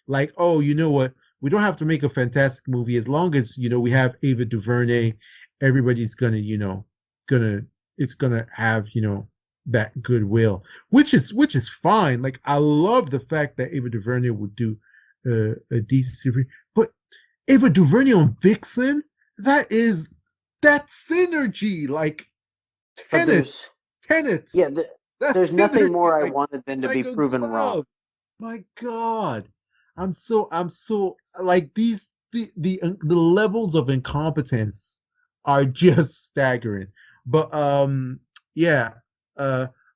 Like, oh, you know what? We don't have to make a fantastic movie as long as we have Ava DuVernay. Everybody's gonna have that goodwill, which is fine. Like, I love the fact that Ava DuVernay would do a DC series, but Ava DuVernay on Vixen, that synergy, like Tenet. Yeah, there's nothing more I wanted than to be proven wrong. My God, I'm so like the levels of incompetence are just staggering. But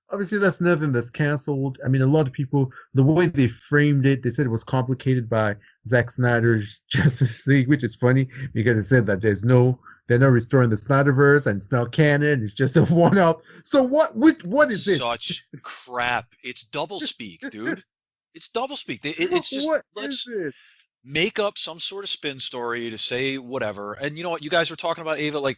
obviously that's nothing that's canceled. I mean, a lot of people, the way they framed it, they said it was complicated by Zack Snyder's Justice League, which is funny because it said that they're not restoring the Snyderverse and it's not canon. It's just a one-off. So what is it? Such crap. It's doublespeak, dude. It's doublespeak. It's just let's make up some sort of spin story to say whatever. And you know what? You guys were talking about Ava, like,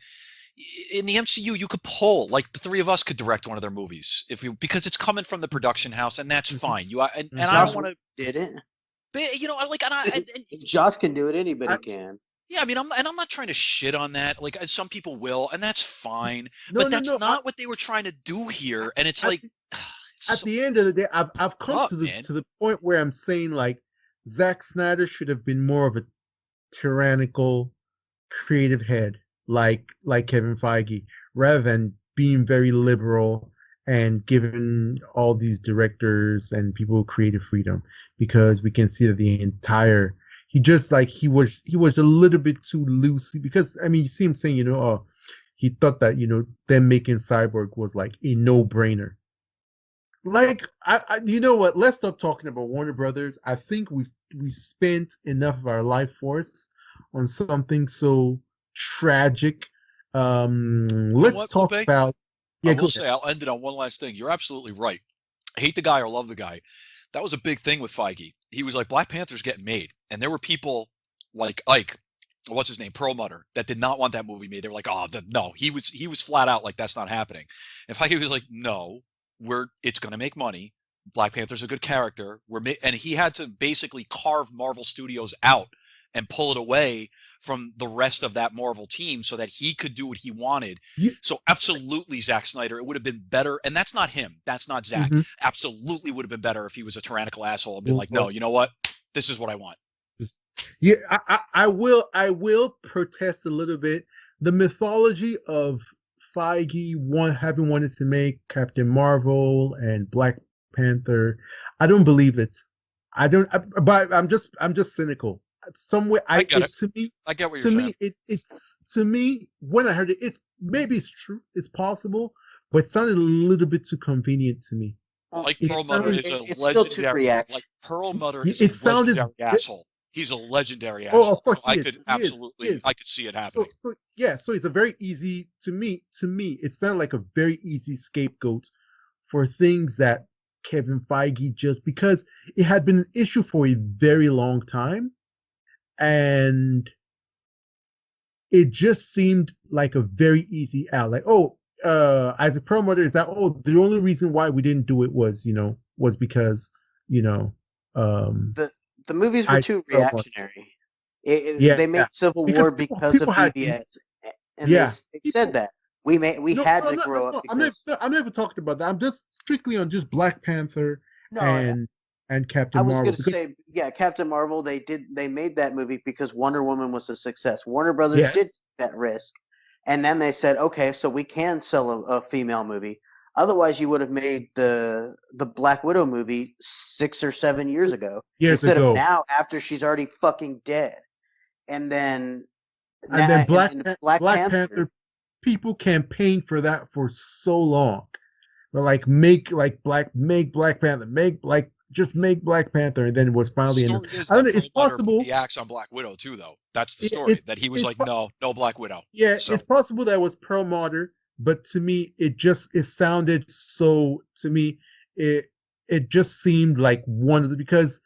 in the MCU, you could pull, like, the three of us could direct one of their movies because it's coming from the production house, and that's fine. I don't want to did it. If Josh can do it, anybody can. Yeah, I mean, I'm not trying to shit on that. Like some people will, and that's fine. No, But no, that's no. not what they were trying to do here. And it's like, it's At so the end of the day, I've come up, to man. the point where I'm saying like Zack Snyder should have been more of a tyrannical creative head like Kevin Feige, rather than being very liberal and giving all these directors and people creative freedom, because we can see that the entire he just like he was a little bit too loosey, because I mean you see him saying, he thought that, them making Cyborg was like a no-brainer. Like you know what? Let's stop talking about Warner Brothers. I think we spent enough of our life force on something so tragic. Let's What, talk Lupe? about. I Yeah, go will ahead. say, I'll end it on one last thing. You're absolutely right. Hate the guy or love the guy. That was a big thing with Feige. He was like, Black Panther's getting made. And there were people like Ike, what's his name, Perlmutter, that did not want that movie made. They were like, oh, no. He was flat out like, that's not happening. And Feige was like, no, it's going to make money. Black Panther's a good character. And he had to basically carve Marvel Studios out and pull it away from the rest of that Marvel team so that he could do what he wanted. You, So absolutely, Zack Snyder, it would have been better. And that's not him. That's not Zack. mhm. Absolutely would have been better if he was a tyrannical asshole and been Well, like, no, you know what? This is what I want. yeah, I will protest a little bit. The mythology of Feige having wanted to make Captain Marvel and Black Panther, I don't believe it. I don't. But I'm just cynical. Somewhere I get it. to me, I get what you're saying. it's to me, when I heard it, maybe it's true, it's possible, but it sounded a little bit too convenient to me. Like It Perlmutter sounded is a It's still too legendary, reaction. like Perlmutter is it a sounded legendary asshole. He's a legendary oh, of asshole. course So I he could is. He absolutely, is. I could see it happening. So it's a very easy to me. It sounded like a very easy scapegoat for things that Kevin Feige, just because it had been an issue for a very long time, and it just seemed like a very easy out. Like, oh, as a promoter, is that the only reason why we didn't do it was because you know um The movies were I too promoter. reactionary. Yeah, They made Civil because War because of people had BBS, and they yeah said people that we no, had no, to no, no, grow up no. because I'm never talking about that. I'm just strictly on just Black Panther no, and Captain I was Marvel going to because say, yeah, Captain Marvel. They made that movie because Wonder Woman was a success. Warner Brothers did yes, that risk, and then they said, okay, so we can sell a female movie. Otherwise, you would have made the Black Widow movie 6 or 7 years ago years instead of ago, now after she's already fucking dead. And then and then and Black Black Panther. Panther people campaigned for that for so long. They're like make Black Panther, just make Black Panther, and then it was The finally in. story is I don't that know. It's Perlmutter put possible. the axe on Black Widow too, though. That's the it- story. It's That he was it's like, no, no Black Widow. yeah, So it's possible that it was Perlmutter, but to me, it sounded so. To me, it it just seemed like one of the because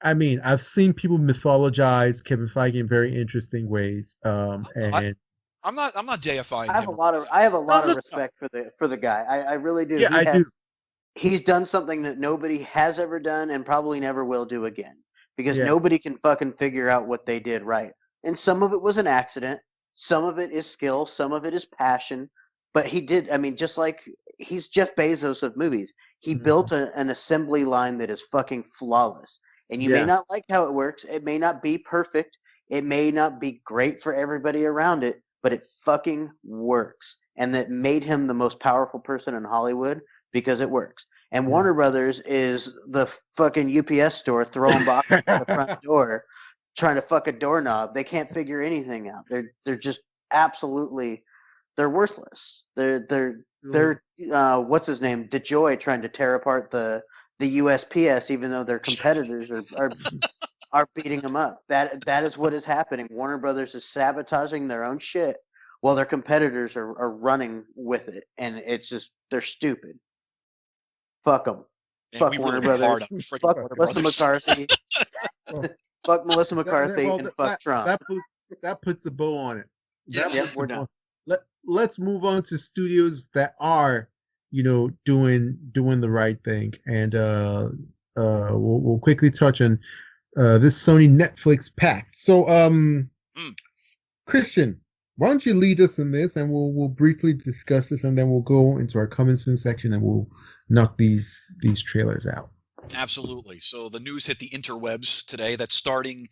I mean I've seen people mythologize Kevin Feige in very interesting ways, I, and I'm not deifying I have him a or lot of anything. I have a no, lot of no, respect for the guy. I really do. yeah, I do. He's done something that nobody has ever done and probably never will do again because Yeah, nobody can fucking figure out what they did right. And some of it was an accident, some of it is skill, some of it is passion. But he did. I mean, just like he's Jeff Bezos of movies, he mhm, built an assembly line that is fucking flawless. And you may yeah, not like how it works. It may not be perfect. It may not be great for everybody around it, but it fucking works. And that made him the most powerful person in Hollywood because it works. And yeah. Warner Brothers is the fucking UPS store throwing boxes at the front door, trying to fuck a doorknob. They can't figure anything out. They're just absolutely they're worthless. They're what's his name? DeJoy trying to tear apart the USPS, even though their competitors are beating them up. That is what is happening. Warner Brothers is sabotaging their own shit while their competitors are running with it, and it's just they're stupid. Fuck them. And Fuck we Warner really went hard Brothers. on freaking Fuck Warner Melissa Brothers. McCarthy. Well, Fuck Melissa McCarthy, well, and fuck Trump. that puts a bow on it. Yeah. That Yep, puts a we're bow. done. Let's move on to studios that are, doing the right thing, and we'll quickly touch on this Sony Netflix pact. So Mm. Christian, why don't you lead us in this, and we'll briefly discuss this, and then we'll go into our coming soon section, and we'll knock these trailers out. Absolutely. So the news hit the interwebs today that starting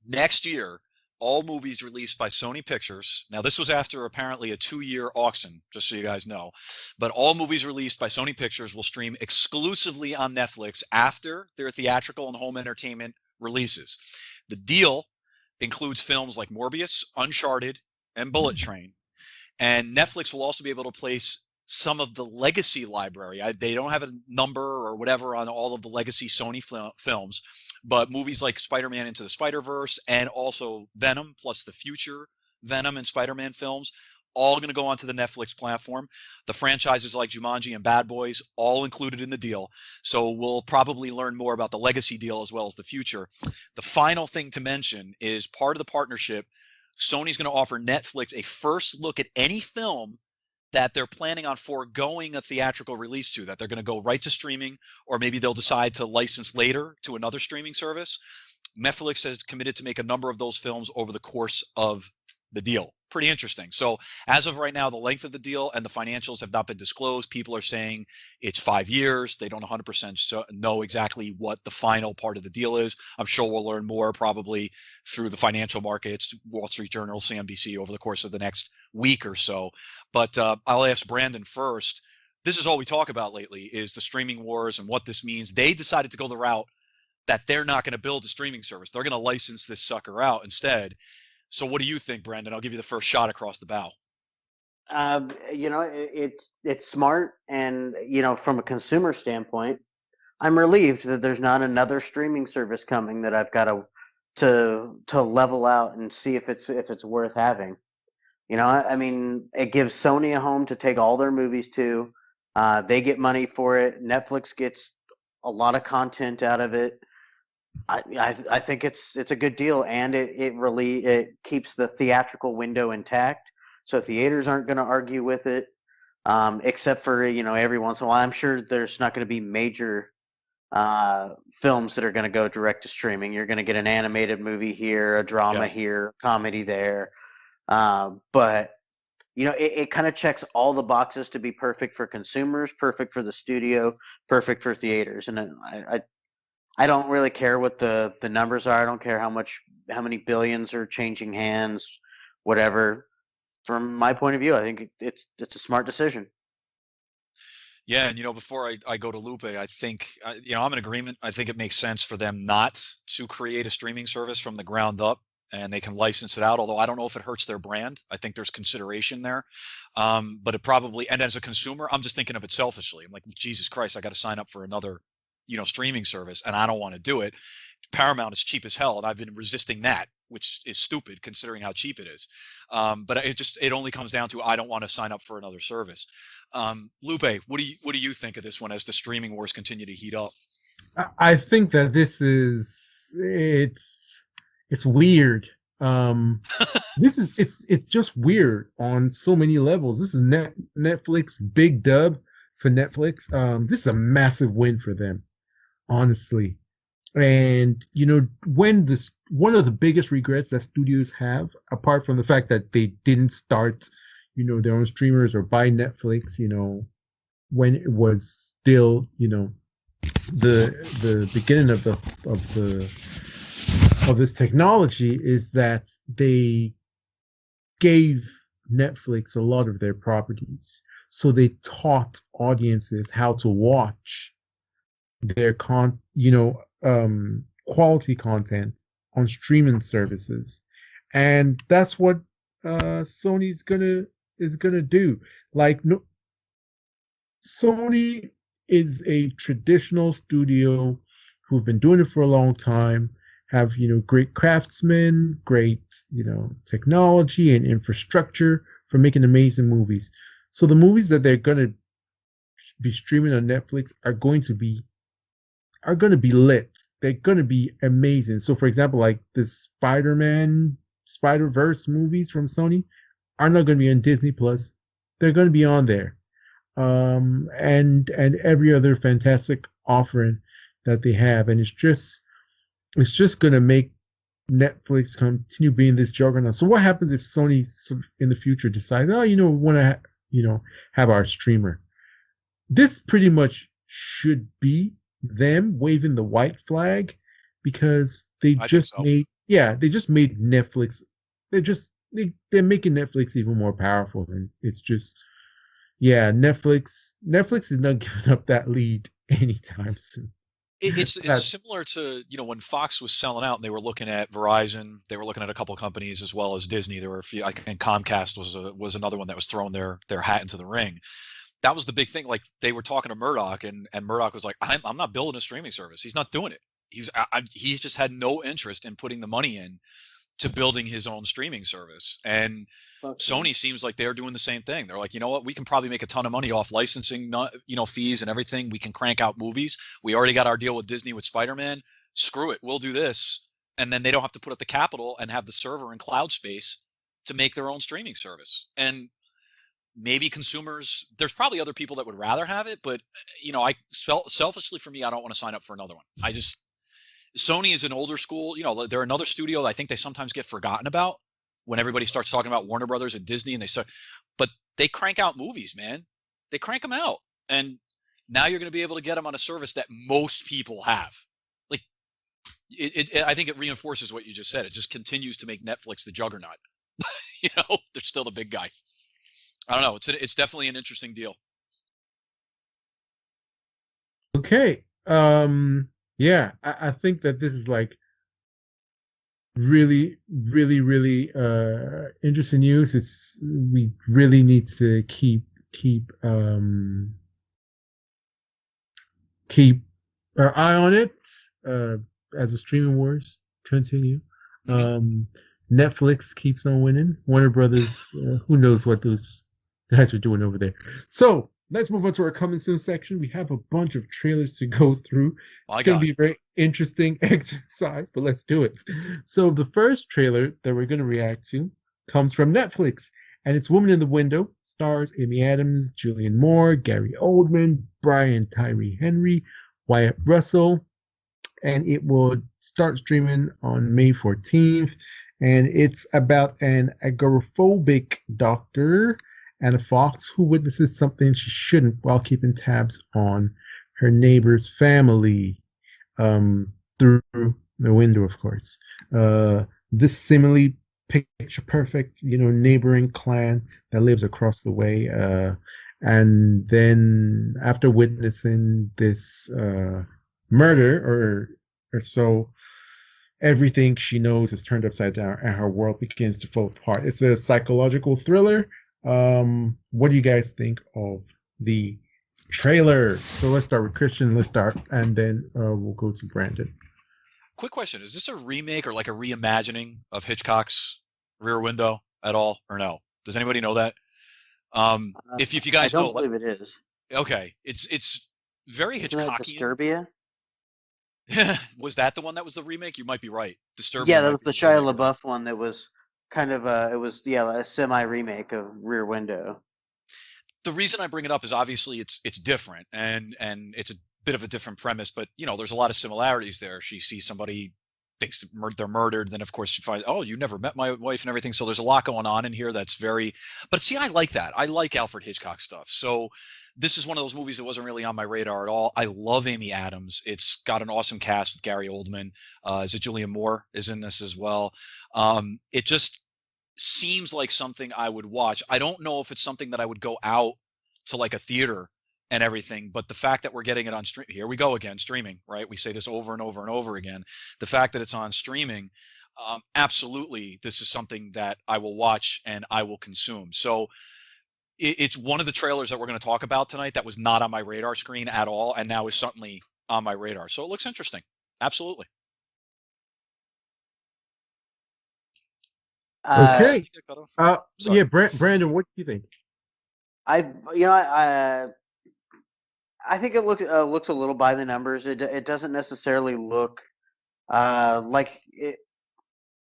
next year, all movies released by Sony Pictures. Now, this was after apparently a 2-year auction, just so you guys know. But all movies released by Sony Pictures will stream exclusively on Netflix after their theatrical and home entertainment releases. The deal includes films like Morbius, Uncharted, and Bullet Train. And Netflix will also be able to place some of the legacy library. They don't have a number or whatever on all of the legacy Sony films, but movies like Spider-Man Into the Snyderverse and also Venom, plus the future Venom and Spider-Man films, all going to go onto the Netflix platform. The franchises like Jumanji and Bad Boys, all included in the deal. So we'll probably learn more about the legacy deal as well as the future. The final thing to mention is part of the partnership, Sony's going to offer Netflix a first look at any film that they're planning on foregoing a theatrical release to, that they're going to go right to streaming, or maybe they'll decide to license later to another streaming service. Netflix has committed to make a number of those films over the course of the deal. Pretty interesting. So as of right now, the length of the deal and the financials have not been disclosed. People are saying it's 5 years. They don't 100% know exactly what the final part of the deal is. I'm sure we'll learn more probably through the financial markets, Wall Street Journal, CNBC over the course of the next week or so. But I'll ask Brandon first. This is all we talk about lately is the streaming wars and what this means. They decided to go the route that they're not going to build a streaming service. They're going to license this sucker out instead. So what do you think, Brandon? I'll give you the first shot across the bow. It's smart, and from a consumer standpoint, I'm relieved that there's not another streaming service coming that I've got to level out and see if it's worth having. I mean, it gives Sony a home to take all their movies to. They get money for it. Netflix gets a lot of content out of it. I think it's a good deal, and it keeps the theatrical window intact, so theaters aren't going to argue with it, except for every once in a while. I'm sure there's not going to be major films that are going to go direct to streaming. You're going to get an animated movie here, a drama here, comedy there, but it kind of checks all the boxes to be perfect for consumers, perfect for the studio, perfect for theaters, and I don't really care what the numbers are. I don't care how many billions are changing hands, whatever. From my point of view, I think it's a smart decision. Yeah, and before I go to Lupe, I think I'm in agreement. I think it makes sense for them not to create a streaming service from the ground up, and they can license it out. Although I don't know if it hurts their brand. I think there's consideration there, but it probably. And as a consumer, I'm just thinking of it selfishly. I'm like, Jesus Christ, I got to sign up for another streaming service, and I don't want to do it. Paramount is cheap as hell, and I've been resisting that, which is stupid considering how cheap it is. But it only comes down to I don't want to sign up for another service. Lupe, what do you think of this one as the streaming wars continue to heat up? I think that it's weird. It's just weird on so many levels. This is Netflix big dub for Netflix. This is a massive win for them, honestly. And when one of the biggest regrets that studios have, apart from the fact that they didn't start their own streamers or buy Netflix when it was still the beginning of this technology, is that they gave Netflix a lot of their properties, so they taught audiences how to watch their quality content on streaming services, and that's what Sony is gonna do. Sony is a traditional studio who've been doing it for a long time, have great craftsmen, great technology and infrastructure for making amazing movies. So the movies that they're gonna be streaming on Netflix are going to be lit. They're going to be amazing. So, for example, like the Snyderverse movies from Sony are not going to be on Disney Plus. They're going to be on there, and every other fantastic offering that they have, and it's just going to make Netflix continue being this juggernaut. So what happens if Sony in the future decides, oh, we want to, have our streamer? This pretty much should be them waving the white flag because I think so. they just made Netflix. They're making Netflix even more powerful, and it's just, yeah, Netflix is not giving up that lead anytime soon. It's similar to when Fox was selling out and they were looking at Verizon, they were looking at a couple of companies as well as Disney. There were a few, I think Comcast was another one that was throwing their hat into the ring. That was the big thing. Like they were talking to Murdoch, and Murdoch was like, I'm not building a streaming service. He's not doing it. He's just had no interest in putting the money in to building his own streaming service. And Sony seems like they're doing the same thing. They're like, you know what, we can probably make a ton of money off licensing, fees and everything. We can crank out movies. We already got our deal with Disney with Spider-Man. Screw it, we'll do this. And then they don't have to put up the capital and have the server and cloud space to make their own streaming service. And maybe consumers, there's probably other people that would rather have it, but I felt selfishly for me, I don't want to sign up for another one. Sony is an older school. They're another studio that I think they sometimes get forgotten about when everybody starts talking about Warner Brothers and Disney, and but they crank out movies, man. They crank them out. And now you're going to be able to get them on a service that most people have. Like I think it reinforces what you just said. It just continues to make Netflix the juggernaut. They're still the big guy. I don't know. It's definitely an interesting deal. Okay. Yeah, I think that this is like really, really, really interesting news. We really need to keep our eye on it as the streaming wars continue. Netflix keeps on winning. Warner Brothers, who knows what those guys are doing over there. So let's move on to our coming soon section. We have a bunch of trailers to go through. It's going to be a very interesting exercise, but let's do it. So the first trailer that we're going to react to comes from Netflix, and it's Woman in the Window. Stars Amy Adams, Julianne Moore, Gary Oldman, Brian Tyree Henry, Wyatt Russell, and it will start streaming on May 14th. And it's about an agoraphobic doctor and a fox who witnesses something she shouldn't while keeping tabs on her neighbor's family through the window, of course. This seemingly picture perfect, neighboring clan that lives across the way. And then after witnessing this murder or so, everything she knows is turned upside down and her world begins to fall apart. It's a psychological thriller. What do you guys think of the trailer? So let's start with Christian. And then we'll go to Brandon. Quick question. Is this a remake or like a reimagining of Hitchcock's Rear Window at all, or no? Does anybody know that? If you guys know, I don't believe it is. Okay. It's very Hitchcockian. Disturbia? Was that the one that was the remake? You might be right. Disturbia. Yeah, that was the Shia LaBeouf one that was kind of a semi-remake of Rear Window. The reason I bring it up is obviously it's different and it's a bit of a different premise, but there's a lot of similarities there. She sees somebody, thinks they're murdered, then of course she finds, oh, you never met my wife and everything. So there's a lot going on in here that's very, but see, I like that. I like Alfred Hitchcock stuff. So this is one of those movies that wasn't really on my radar at all. I love Amy Adams. It's got an awesome cast with Gary Oldman. Is it Julianne Moore is in this as well? It just seems like something I would watch. I don't know if it's something that I would go out to like a theater and everything, but the fact that we're getting it on stream, here we go again, streaming, right? We say this over and over and over again. The fact that it's on streaming, absolutely, this is something that I will watch and I will consume. So it's one of the trailers that we're going to talk about tonight that was not on my radar screen at all, and now is suddenly on my radar. So it looks interesting. Absolutely. Okay. Yeah, Brandon, what do you think? I think it looks a little by the numbers. It doesn't necessarily look like it.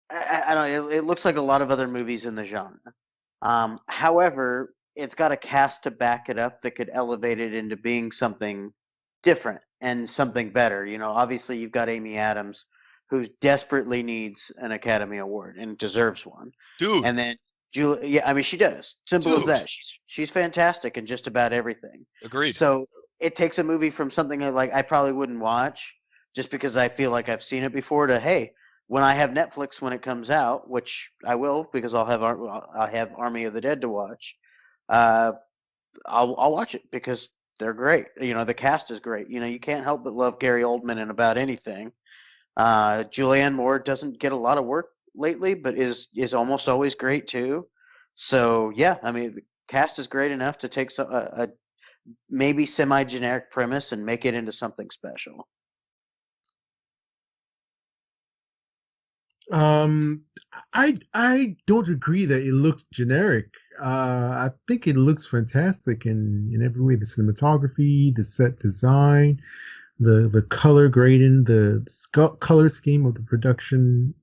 I don't know. It looks like a lot of other movies in the genre. However, it's got a cast to back it up that could elevate it into being something different and something better. Obviously you've got Amy Adams, who desperately needs an Academy Award and deserves one. Dude. And then Julie, yeah, I mean, she does. Simple as that. She's fantastic in just about everything. Agreed. So it takes a movie from something that, like, I probably wouldn't watch just because I feel like I've seen it before to, hey, when I have Netflix when it comes out, which I will because I'll have Army of the Dead to watch. I'll watch it because they're great. The cast is great. You can't help but love Gary Oldman in about anything. Julianne Moore doesn't get a lot of work lately, but is almost always great too. So yeah, I mean, the cast is great enough to take a maybe semi-generic premise and make it into something special. I don't agree that it looks generic. I think it looks fantastic in every way. The cinematography, the set design, the color grading, the color scheme of the production,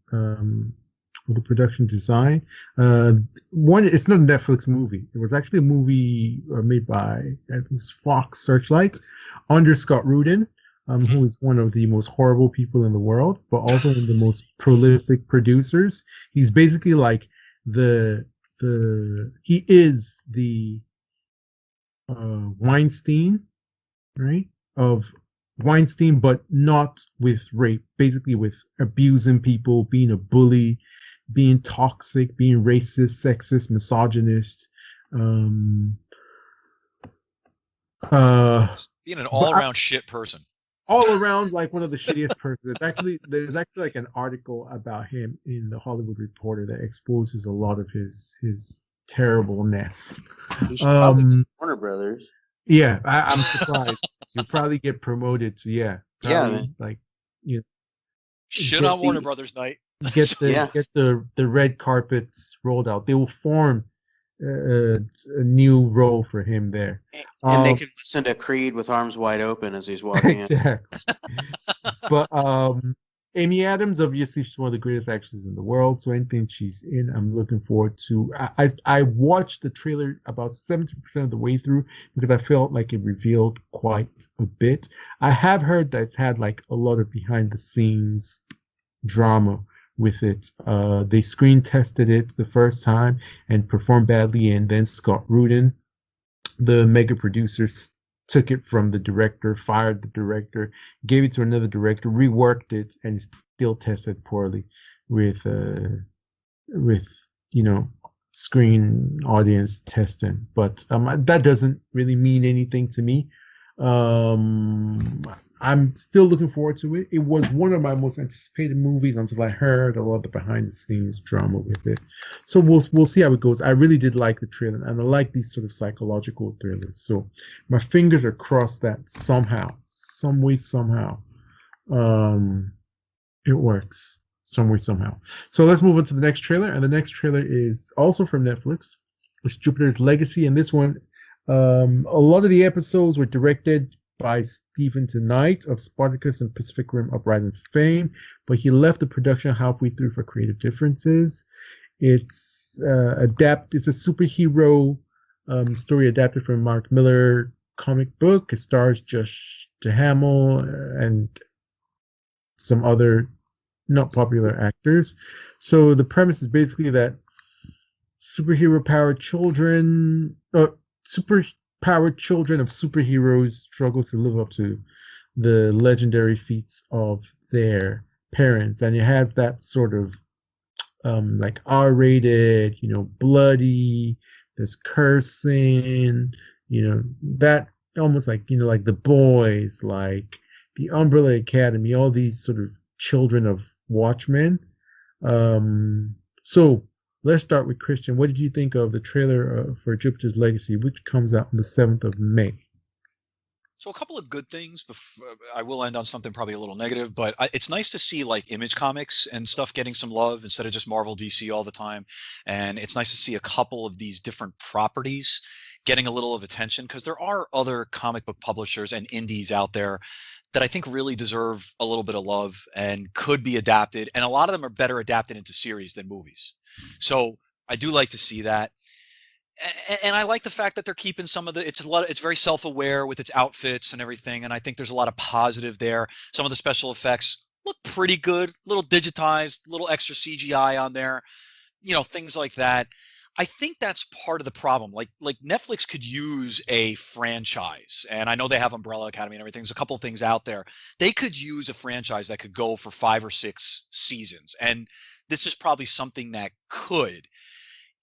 design. One, it's not a Netflix movie. It was actually a movie made by Fox Searchlight under Scott Rudin. Who is one of the most horrible people in the world, but also one of the most prolific producers. He's basically like he is the Weinstein, right? Of Weinstein, but not with rape, basically with abusing people, being a bully, being toxic, being racist, sexist, misogynist. Being an all-around shit person. All around, like one of the shittiest persons. There's actually like an article about him in the Hollywood Reporter that exposes a lot of his terribleness. He should probably Warner Brothers. Yeah, I'm surprised. You'll probably get promoted to like shit on Warner Brothers night. Get the red carpets rolled out. They will form a new role for him there, and they can listen to Creed with arms wide open as he's walking. Exactly. But Amy Adams, obviously, she's one of the greatest actresses in the world. So anything she's in, I'm looking forward to. I watched the trailer about 70% of the way through because I felt like it revealed quite a bit. I have heard that it's had like a lot of behind the scenes drama with it. They screen tested it the first time and performed badly, and then Scott Rudin, the mega producer, took it from the director, fired the director, gave it to another director, reworked it, and still tested poorly with screen audience testing. But that doesn't really mean anything to me. I'm still looking forward to it. It was one of my most anticipated movies until I heard a lot of the behind the scenes drama with it. So we'll see how it goes. I really did like the trailer, and I like these sort of psychological thrillers. So my fingers are crossed that somehow, some way, somehow, it works. Some way, somehow. So let's move on to the next trailer, and the next trailer is also from Netflix, which is Jupiter's Legacy, and this one, a lot of the episodes were directed by Stephen Tonight of Spartacus and Pacific Rim Uprising fame, but he left the production halfway through for creative differences. It's it's a superhero story adapted from Mark Millar comic book. It stars Josh Duhamel and some other not popular actors. So the premise is basically that superpowered children of superheroes struggle to live up to the legendary feats of their parents, and it has that sort of like R-rated, bloody, there's cursing, that almost like like The Boys, like the Umbrella Academy, all these sort of children of Watchmen. So let's start with Christian. What did you think of the trailer for Jupiter's Legacy, which comes out on the 7th of May? So a couple of good things. I will end on something probably a little negative, but it's nice to see like Image Comics and stuff getting some love instead of just Marvel, DC all the time. And it's nice to see a couple of these different properties getting a little of attention, because there are other comic book publishers and indies out there that I think really deserve a little bit of love and could be adapted. And a lot of them are better adapted into series than movies. So I do like to see that. And I like the fact that they're keeping some of it's very self-aware with its outfits and everything. And I think there's a lot of positive there. Some of the special effects looked pretty good, a little digitized, a little extra CGI on there, things like that. I think that's part of the problem. Like Netflix could use a franchise, and I know they have Umbrella Academy and everything. There's a couple of things out there. They could use a franchise that could go for 5 or 6 seasons, and this is probably something that could.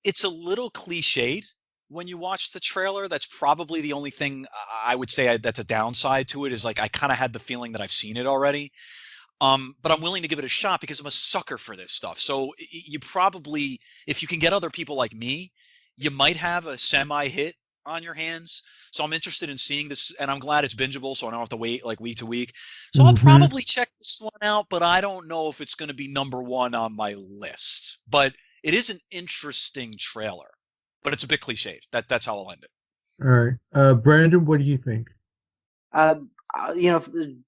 It's a little cliched when you watch the trailer. That's probably the only thing I would say that's a downside to it, is like I kind of had the feeling that I've seen it already. But I'm willing to give it a shot because I'm a sucker for this stuff. So you probably, if you can get other people like me, you might have a semi-hit on your hands. So I'm interested in seeing this, and I'm glad it's bingeable, so I don't have to wait like week to week. So I'll probably check this one out, but I don't know if it's going to be number one on my list. But it is an interesting trailer, but it's a bit cliched. That's how I'll end it. All right. Brandon, what do you think?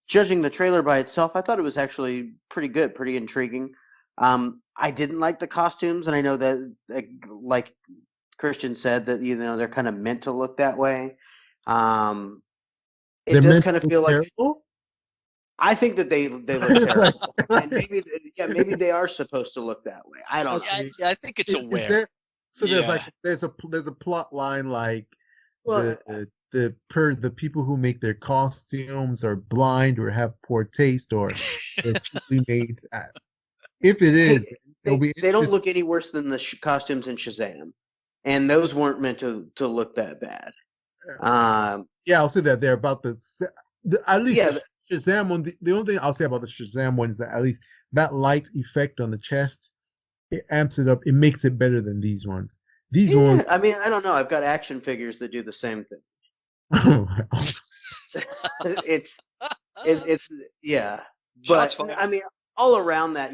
Judging the trailer by itself, I thought it was actually pretty good, pretty intriguing. I didn't like the costumes, and I know that, like Christian said, that they're kind of meant to look that way. It does kind of feel terrible? Like I think that they look terrible, and maybe they are supposed to look that way. I don't know. Yeah, I think it's aware. There's a plot line like the people who make their costumes are blind or have poor taste or they're cheaply made. If it is, they don't look any worse than the costumes in Shazam, and those weren't meant to look that bad. I'll say that they're about at least Shazam one. The only thing I'll say about the Shazam one is that at least that light effect on the chest, it amps it up. It makes it better than these ones. These ones. I mean, I don't know. I've got action figures that do the same thing. it's but I mean, all around that,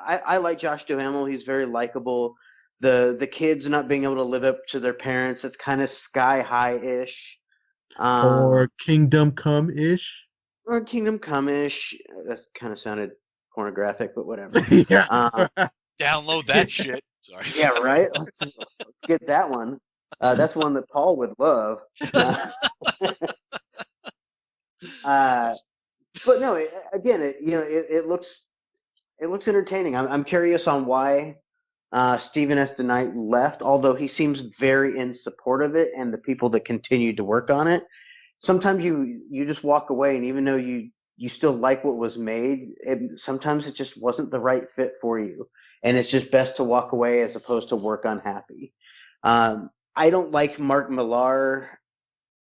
I like Josh Duhamel. He's very likable. The kids not being able to live up to their parents, it's kind of Sky High-ish, or Kingdom Come-ish, that kind of sounded pornographic, but whatever. Download that shit. Sorry. Yeah, right. Let's get that one. That's one that Paul would love. But no, it looks entertaining. I'm curious on why Stephen S. DeKnight left, although he seems very in support of it and the people that continued to work on it. Sometimes you just walk away, and even though you still like what was made, sometimes it just wasn't the right fit for you, and it's just best to walk away as opposed to work unhappy. I don't like Mark Millar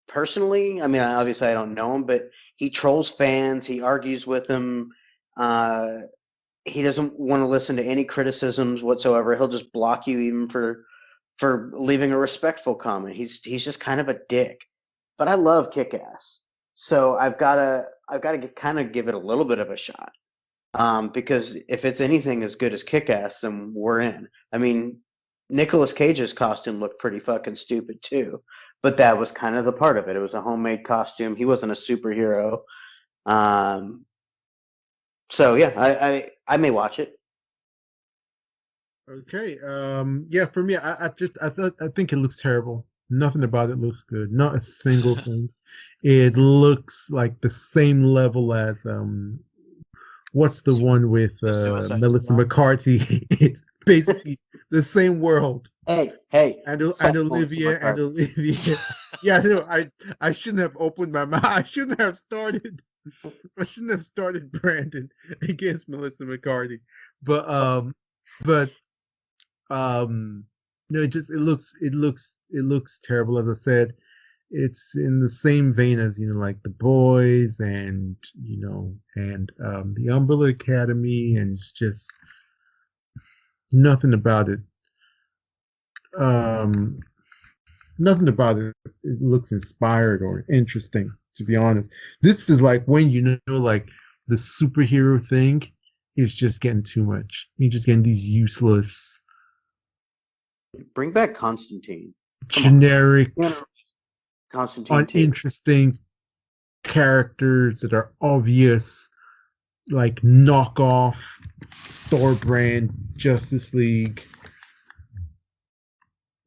personally. I mean, obviously I don't know him, but he trolls fans. He argues with them. He doesn't want to listen to any criticisms whatsoever. He'll just block you even for leaving a respectful comment. He's just kind of a dick. But I love Kick-Ass, so I've got to kind of give it a little bit of a shot. Because if it's anything as good as Kick-Ass, then we're in. I mean, Nicolas Cage's costume looked pretty fucking stupid too, but that was kind of the part of it. It was a homemade costume. He wasn't a superhero. So yeah, I may watch it. Okay. For me, I think it looks terrible. Nothing about it looks good. Not a single thing. It looks like the same level as what's the one with Melissa McCarthy? It's basically the same world. Hey, and Olivia. Yeah, no, I shouldn't have opened my mouth. I shouldn't have started Brandon against Melissa McCarthy. But no, it looks terrible. As I said, it's in the same vein as like The Boys and the Umbrella Academy, and it's just nothing about it. Nothing about it. It looks inspired or interesting, to be honest. This is like when like the superhero thing is just getting too much. You're just getting these useless. Bring back Constantine. Generic, Constantine, uninteresting characters that are obvious, like knockoff store brand Justice League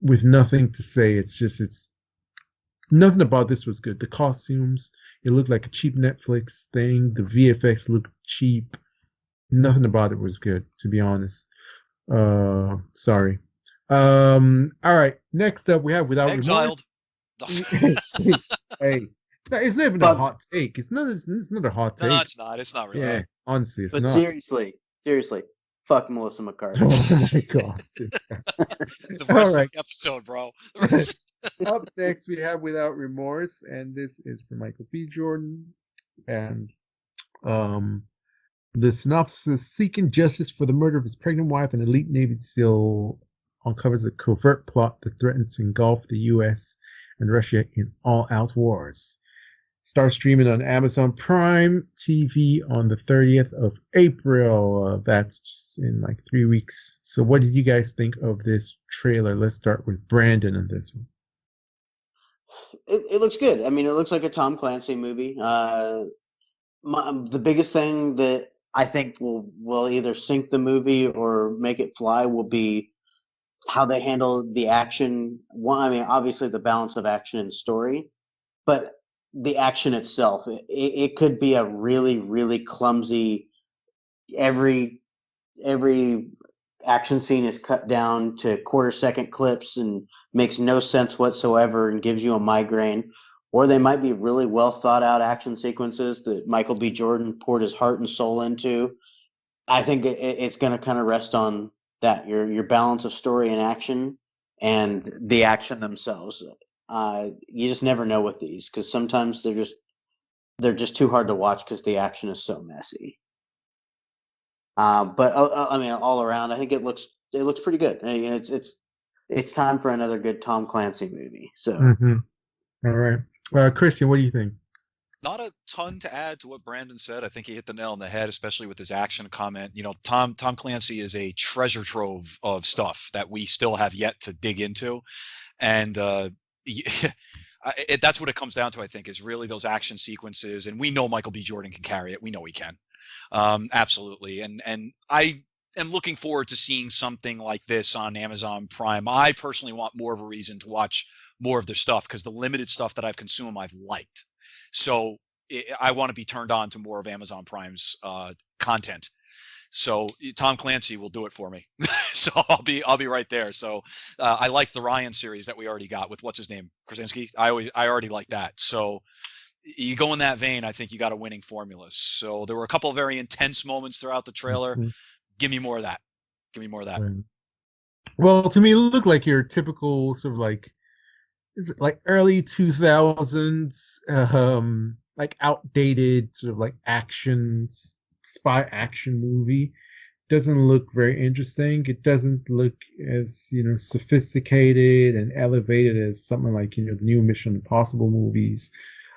with nothing to say. It's nothing about this was good. The costumes, it looked like a cheap Netflix thing. The VFX looked cheap. Nothing about it was good, to be honest. Sorry. All right. Next up, we have Without Exiled. Remorse. Hey, it's not even a hot take. It's not a hot take. No, it's not. It's not really. Yeah, honestly, it's but not. Seriously, fuck Melissa McCarthy. Oh my god. The wrestling episode, bro. Up next, we have Without Remorse, and this is from Michael B. Jordan. And the synopsis: seeking justice for the murder of his pregnant wife, an elite Navy SEAL uncovers a covert plot that threatens to engulf the U.S. and Russia in all-out wars. Start streaming on Amazon Prime TV on the 30th of April. That's just in like 3 weeks. So what did you guys think of this trailer? Let's start with Brandon on this one. It looks good. I mean, it looks like a Tom Clancy movie. The biggest thing that I think will either sink the movie or make it fly will be how they handle the action. One, I mean, obviously the balance of action and story, but the action itself. It could be a really, really clumsy. Every action scene is cut down to quarter-second clips and makes no sense whatsoever and gives you a migraine. Or they might be really well thought out action sequences that Michael B. Jordan poured his heart and soul into. I think it's going to kind of rest on that, your balance of story and action and the action themselves. You just never know with these because sometimes they're just too hard to watch because the action is so messy. But I mean, all around, I think it looks pretty good. I mean, it's time for another good Tom Clancy movie. So, All right, Christian, what do you think? Not a ton to add to what Brandon said. I think he hit the nail on the head, especially with his action comment. You know, Tom Clancy is a treasure trove of stuff that we still have yet to dig into, and that's what it comes down to. I think is really those action sequences, and we know Michael B. Jordan can carry it. We know he can, absolutely. And I am looking forward to seeing something like this on Amazon Prime. I personally want more of a reason to watch more of their stuff because the limited stuff that I've consumed, I've liked. So I want to be turned on to more of Amazon Prime's content. So Tom Clancy will do it for me. So I'll be right there. So I like the Ryan series that we already got with what's his name, Krasinski. I already like that. So you go in that vein. I think you got a winning formula. So there were a couple of very intense moments throughout the trailer. Give me more of that. Give me more of that. Well, to me, it looked like your typical sort of like early 2000s, like outdated sort of like spy action movie. Doesn't look very interesting. It doesn't look as, sophisticated and elevated as something like, the new Mission Impossible movies.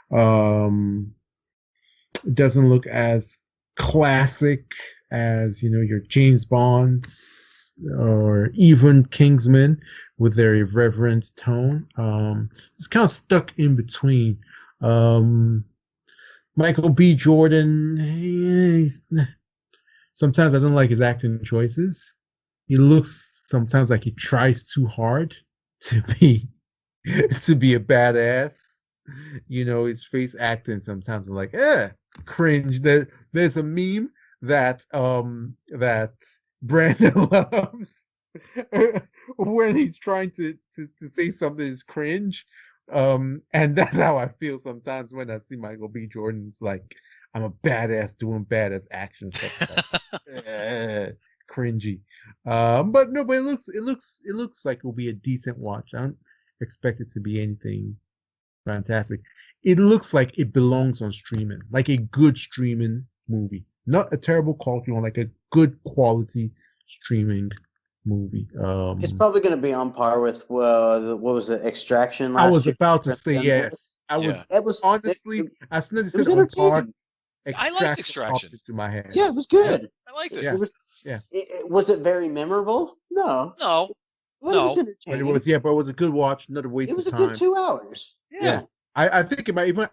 It doesn't look as classic as, your James Bonds or even Kingsman with their irreverent tone. It's kind of stuck in between. Michael B. Jordan, sometimes I don't like his acting choices. He looks sometimes like he tries too hard to be a badass. His face acting sometimes I'm like, cringe. There's a meme that Brandon loves when he's trying to say something is cringe. And that's how I feel sometimes when I see Michael B. Jordan's like, I'm a badass doing badass action stuff. Cringy. But it looks like it'll be a decent watch. I don't expect it to be anything fantastic. It looks like it belongs on streaming, like a good streaming movie. Not a terrible quality one, like a good quality streaming movie. It's probably going to be on par with what was it, Extraction last year? I was about to say yes. It was honestly, as soon as you said on par, I liked Extraction. To my head. Yeah, it was good. I liked it. Yeah. Was it very memorable? No. No. But it was entertaining. But it was a good watch. Not a waste of time. It was a good 2 hours. Yeah. I think it might even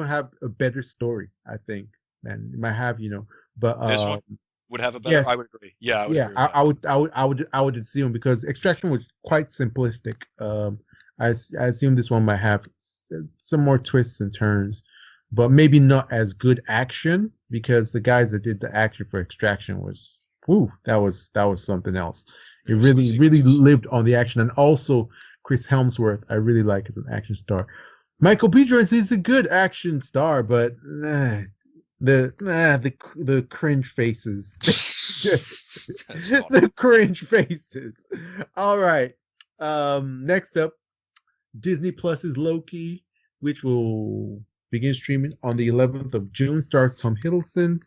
have a better story. I think, and it might have, but this one would have a better. Yes. I would agree. Yeah, I would assume because Extraction was quite simplistic. I assume this one might have some more twists and turns, but maybe not as good action. because the guys that did the action for Extraction was, that was something else. It There were some good really sequences. lived on the action, and also Chris Helmsworth, I really like as an action star. Michael B. Jordan is a good action star, but the cringe faces, That's funny. the cringe faces. All right. Next up, Disney Plus's Loki, which will begin streaming on the 11th of June, stars Tom Hiddleston,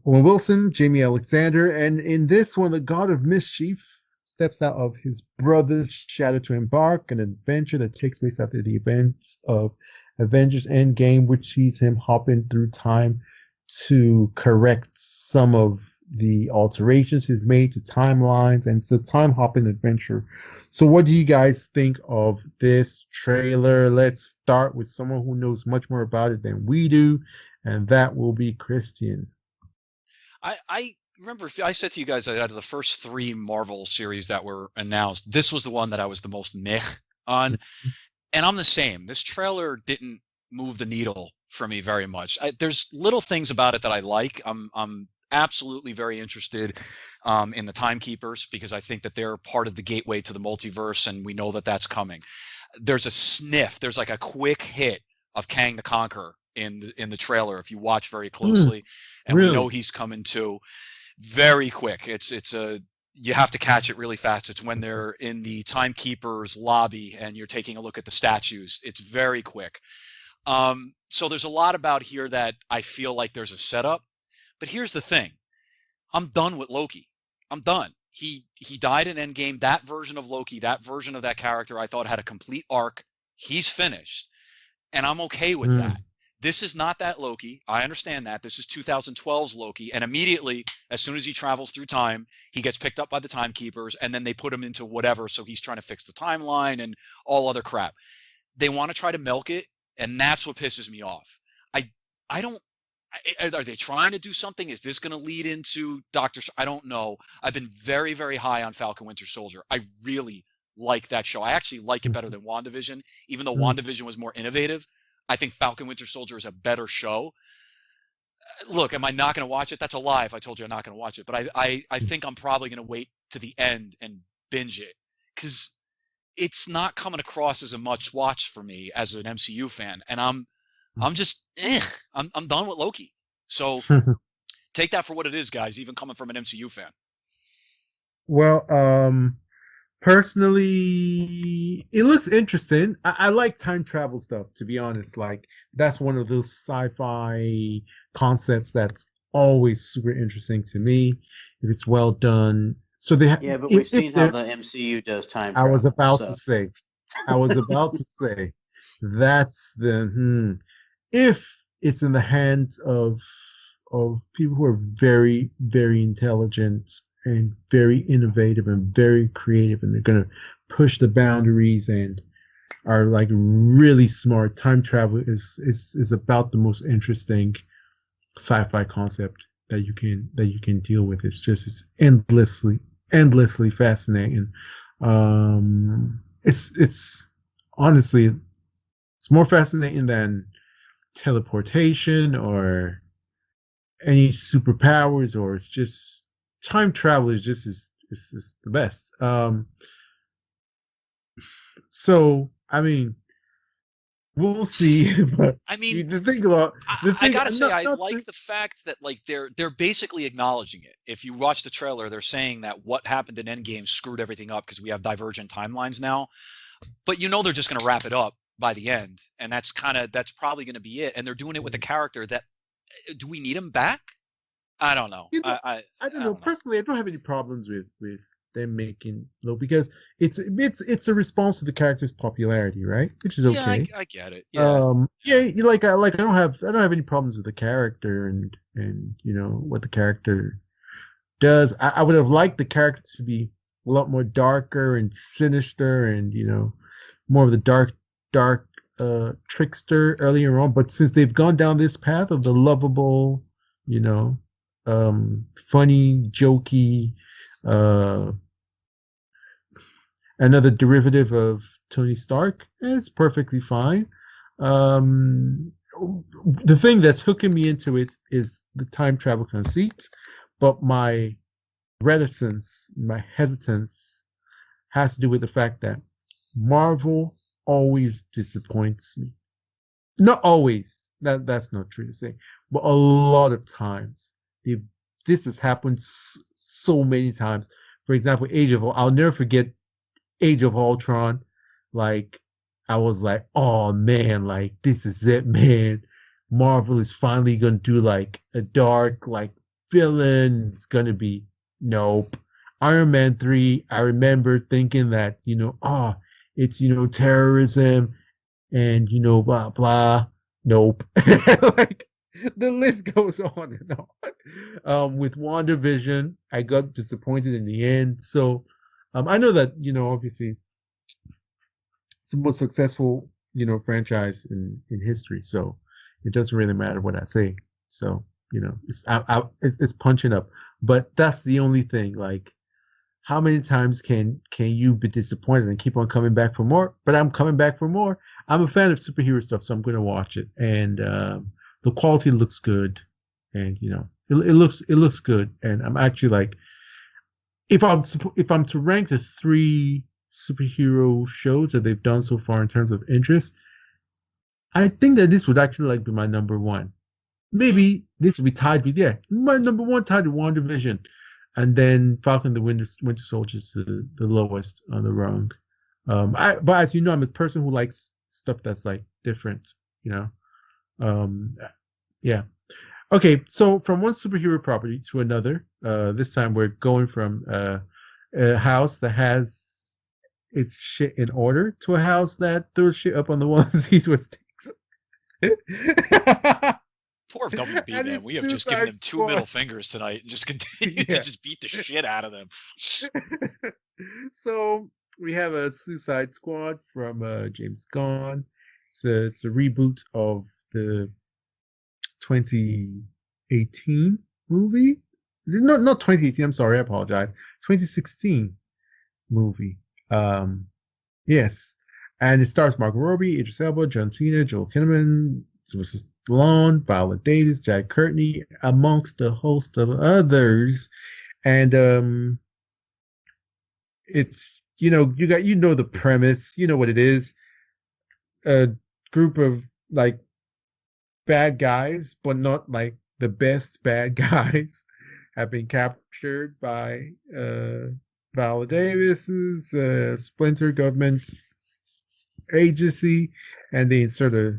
Owen Wilson, Jamie Alexander, and in this one, the God of Mischief steps out of his brother's shadow to embark an adventure that takes place after the events of Avengers Endgame, which sees him hopping through time to correct some of the alterations he's made to timelines, and it's a time hopping adventure. So what do you guys think of this trailer? Let's start with someone who knows much more about it than we do, and that will be Christian. I remember I said to you guys that out of the first 3 Marvel series that were announced, this was the one that I was the most meh on. And I'm the same. This trailer didn't move the needle for me very much. There's little things about it that I like. I'm absolutely very interested in the Timekeepers, because I think that they're part of the gateway to the multiverse, and we know that that's coming. There's a sniff. There's like a quick hit of Kang the Conqueror in the trailer if you watch very closely, and really? We know he's coming too. Very quick. You have to catch it really fast. It's when they're in the Timekeepers lobby and you're taking a look at the statues. It's very quick. So there's a lot about here that I feel like there's a setup. But here's the thing. I'm done with Loki. I'm done. He died in Endgame. That version of Loki, that version of that character, I thought had a complete arc. He's finished. And I'm okay with that. This is not that Loki. I understand that. This is 2012's Loki. And immediately, as soon as he travels through time, he gets picked up by the Timekeepers, and then they put him into whatever. So he's trying to fix the timeline and all other crap. They want to try to milk it, and that's what pisses me off. I don't. Are they trying to do something? Is this going to lead into Doctor? I don't know. I've been very, very high on Falcon Winter Soldier. I really like that show. I actually like it better than WandaVision, even though WandaVision was more innovative. I think Falcon Winter Soldier is a better show. Look, am I not going to watch it? That's a lie if I told you I'm not going to watch it. But I think I'm probably going to wait to the end and binge it, because it's not coming across as a much watch for me as an MCU fan. And I'm just, I'm done with Loki. So take that for what it is, guys, even coming from an MCU fan. Well, personally, it looks interesting. I like time travel stuff, to be honest. Like, that's one of those sci-fi concepts that's always super interesting to me if it's well done. So they yeah, but we've seen how the MCU does time travel. I was about to say that's the if it's in the hands of people who are very, very intelligent and very innovative and very creative, and they're going to push the boundaries and are like really smart. Time travel is about the most interesting sci-fi concept that you can deal with. It's endlessly fascinating. It's honestly, it's more fascinating than teleportation or any superpowers, or it's just time travel is just the best. So I mean, we'll see. But I mean, I gotta say, I like the fact that like they're basically acknowledging it. If you watch the trailer, they're saying that what happened in Endgame screwed everything up because we have divergent timelines now. But they're just going to wrap it up by the end, and that's probably going to be it. And they're doing it with a character that, do we need him back? I don't know. I don't know. Personally, I don't have any problems with them making low, because it's a response to the character's popularity, right? Which is okay. Yeah, I get it. Yeah. I don't have any problems with the character and what the character does. I would have liked the character to be a lot more darker and sinister and more of the dark trickster earlier on. But since they've gone down this path of the lovable, funny, jokey, another derivative of Tony Stark, it's perfectly fine. the thing that's hooking me into it is the time travel conceit, but my reticence, my hesitance has to do with the fact that Marvel always disappoints me. Not always. That's not true to say, but a lot of times. This has happened so many times. For example, I'll never forget Age of Ultron. Like, I was like, oh man, like this is it, man. Marvel is finally gonna do like a dark like villain. It's gonna be nope. Iron Man 3, I remember thinking that, it's terrorism and blah blah. Nope. Like the list goes on and on. With WandaVision, I got disappointed in the end. So I know that, obviously it's the most successful, franchise in history. So it doesn't really matter what I say. So, it's punching up. But that's the only thing. Like, how many times can you be disappointed and keep on coming back for more? But I'm coming back for more. I'm a fan of superhero stuff, so I'm going to watch it. And the quality looks good, and it looks good. And I'm actually like, if I'm to rank the 3 superhero shows that they've done so far in terms of interest, I think that this would actually like be my number 1. Maybe this would be tied with my number 1 tied with WandaVision. And then Falcon the Winter Soldier is the lowest on the rung. But as you know, I'm a person who likes stuff that's like different, yeah. Okay, so from one superhero property to another, this time we're going from a house that has its shit in order to a house that throws shit up on the wall and sees what sticks. Poor WB, man. We have just given them 2 middle fingers tonight and just continue to just beat the shit out of them. So we have a Suicide Squad from James Gunn. It's a reboot of the 2018 movie. Not 2018. I'm sorry. I apologize. 2016 movie. Yes. And it stars Margot Robbie, Idris Elba, John Cena, Joel Kinnaman, Sylvester Stallone, Viola Davis, Jack Courtney, amongst a host of others. And it's you know the premise, you know what it is. A group of like bad guys, but not like the best bad guys, have been captured by Viola Davis's splinter government agency, and they insert a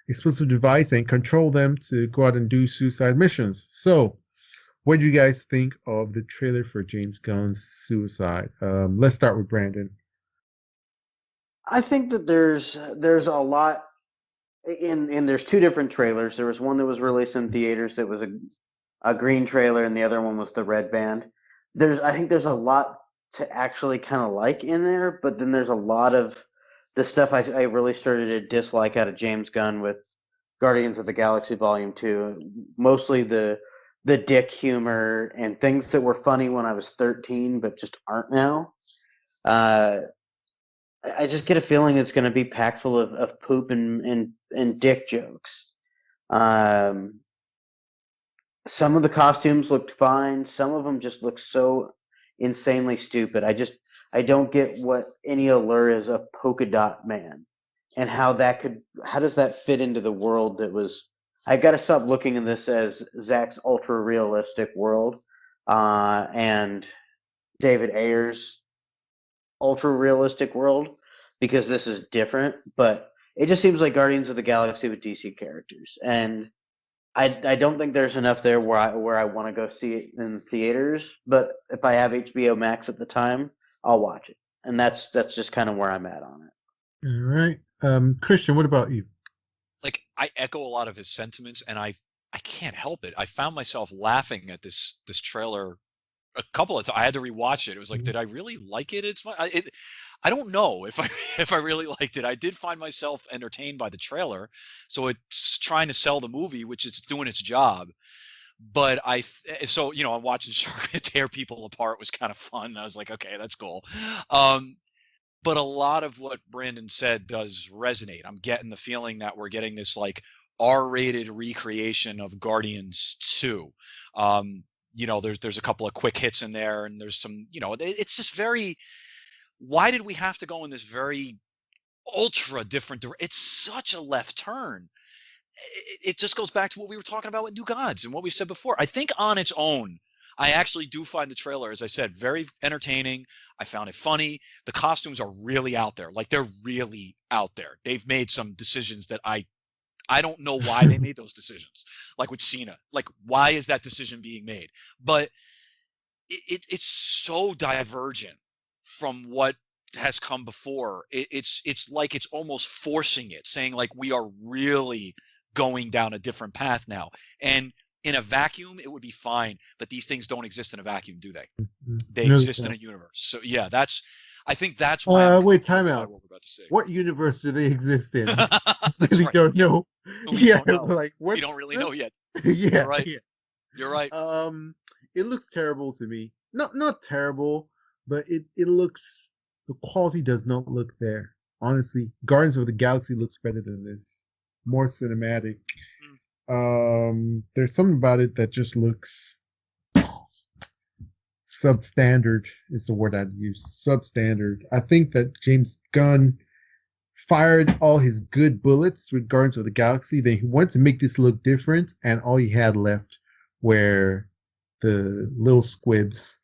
explosive device and control them to go out and do suicide missions. So, what do you guys think of the trailer for James Gunn's Suicide? Let's start with Brandon. I think that there's a lot in there's 2 different trailers. There was one that was released in theaters that was a green trailer, and the other one was the red band. I think there's a lot to actually kind of like in there, but then there's a lot of the stuff I really started to dislike out of James Gunn with Guardians of the Galaxy Volume 2. Mostly the dick humor and things that were funny when I was 13 but just aren't now. I just get a feeling it's going to be packed full of poop and dick jokes. Some of the costumes looked fine. Some of them just look so insanely stupid. I don't get what any allure is of Polka Dot Man, and how does that fit into the world that was. I got to stop looking at this as Zach's ultra realistic world, and David Ayer's ultra realistic world, because this is different. But it just seems like Guardians of the Galaxy with DC characters, and I don't think there's enough there where I want to go see it in theaters. But if I have HBO Max at the time, I'll watch it, and that's just kind of where I'm at on it. All right, Christian, what about you? Like, I echo a lot of his sentiments, and I can't help it. I found myself laughing at this trailer a couple of times. I had to rewatch it. It was like, did I really like it? I don't know if I really liked it. I did find myself entertained by the trailer, so it's trying to sell the movie, which it's doing its job. But I'm watching Shark tear people apart was kind of fun. I was like, okay, that's cool. But a lot of what Brandon said does resonate. I'm getting the feeling that we're getting this like R-rated recreation of Guardians 2. There's a couple of quick hits in there, and there's some, it's just very. Why did we have to go in this very ultra different? It's such a left turn. It just goes back to what we were talking about with New Gods and what we said before. I think on its own, I actually do find the trailer, as I said, very entertaining. I found it funny. The costumes are really out there. Like, they're really out there. They've made some decisions that I don't know why they made those decisions. Like with Cena, like, why is that decision being made? But it's so divergent from what has come before. It's like it's almost forcing it, saying like, we are really going down a different path now. And in a vacuum, it would be fine. But these things don't exist in a vacuum, do they? They exist in a universe. So yeah, I think that's why. Wait, time out. What we're about to say. What universe do they exist in? Really right. don't know. We don't know. Like, we don't really know yet. Yeah, you're right. Yeah. You're right. It looks terrible to me. Not terrible, but it looks. The quality does not look there. Honestly, Guardians of the Galaxy looks better than this. More cinematic. There's something about it that just looks substandard is the word I'd use. Substandard. I think that James Gunn fired all his good bullets with Guardians of the Galaxy. Then he wanted to make this look different, and all he had left were the little squibs.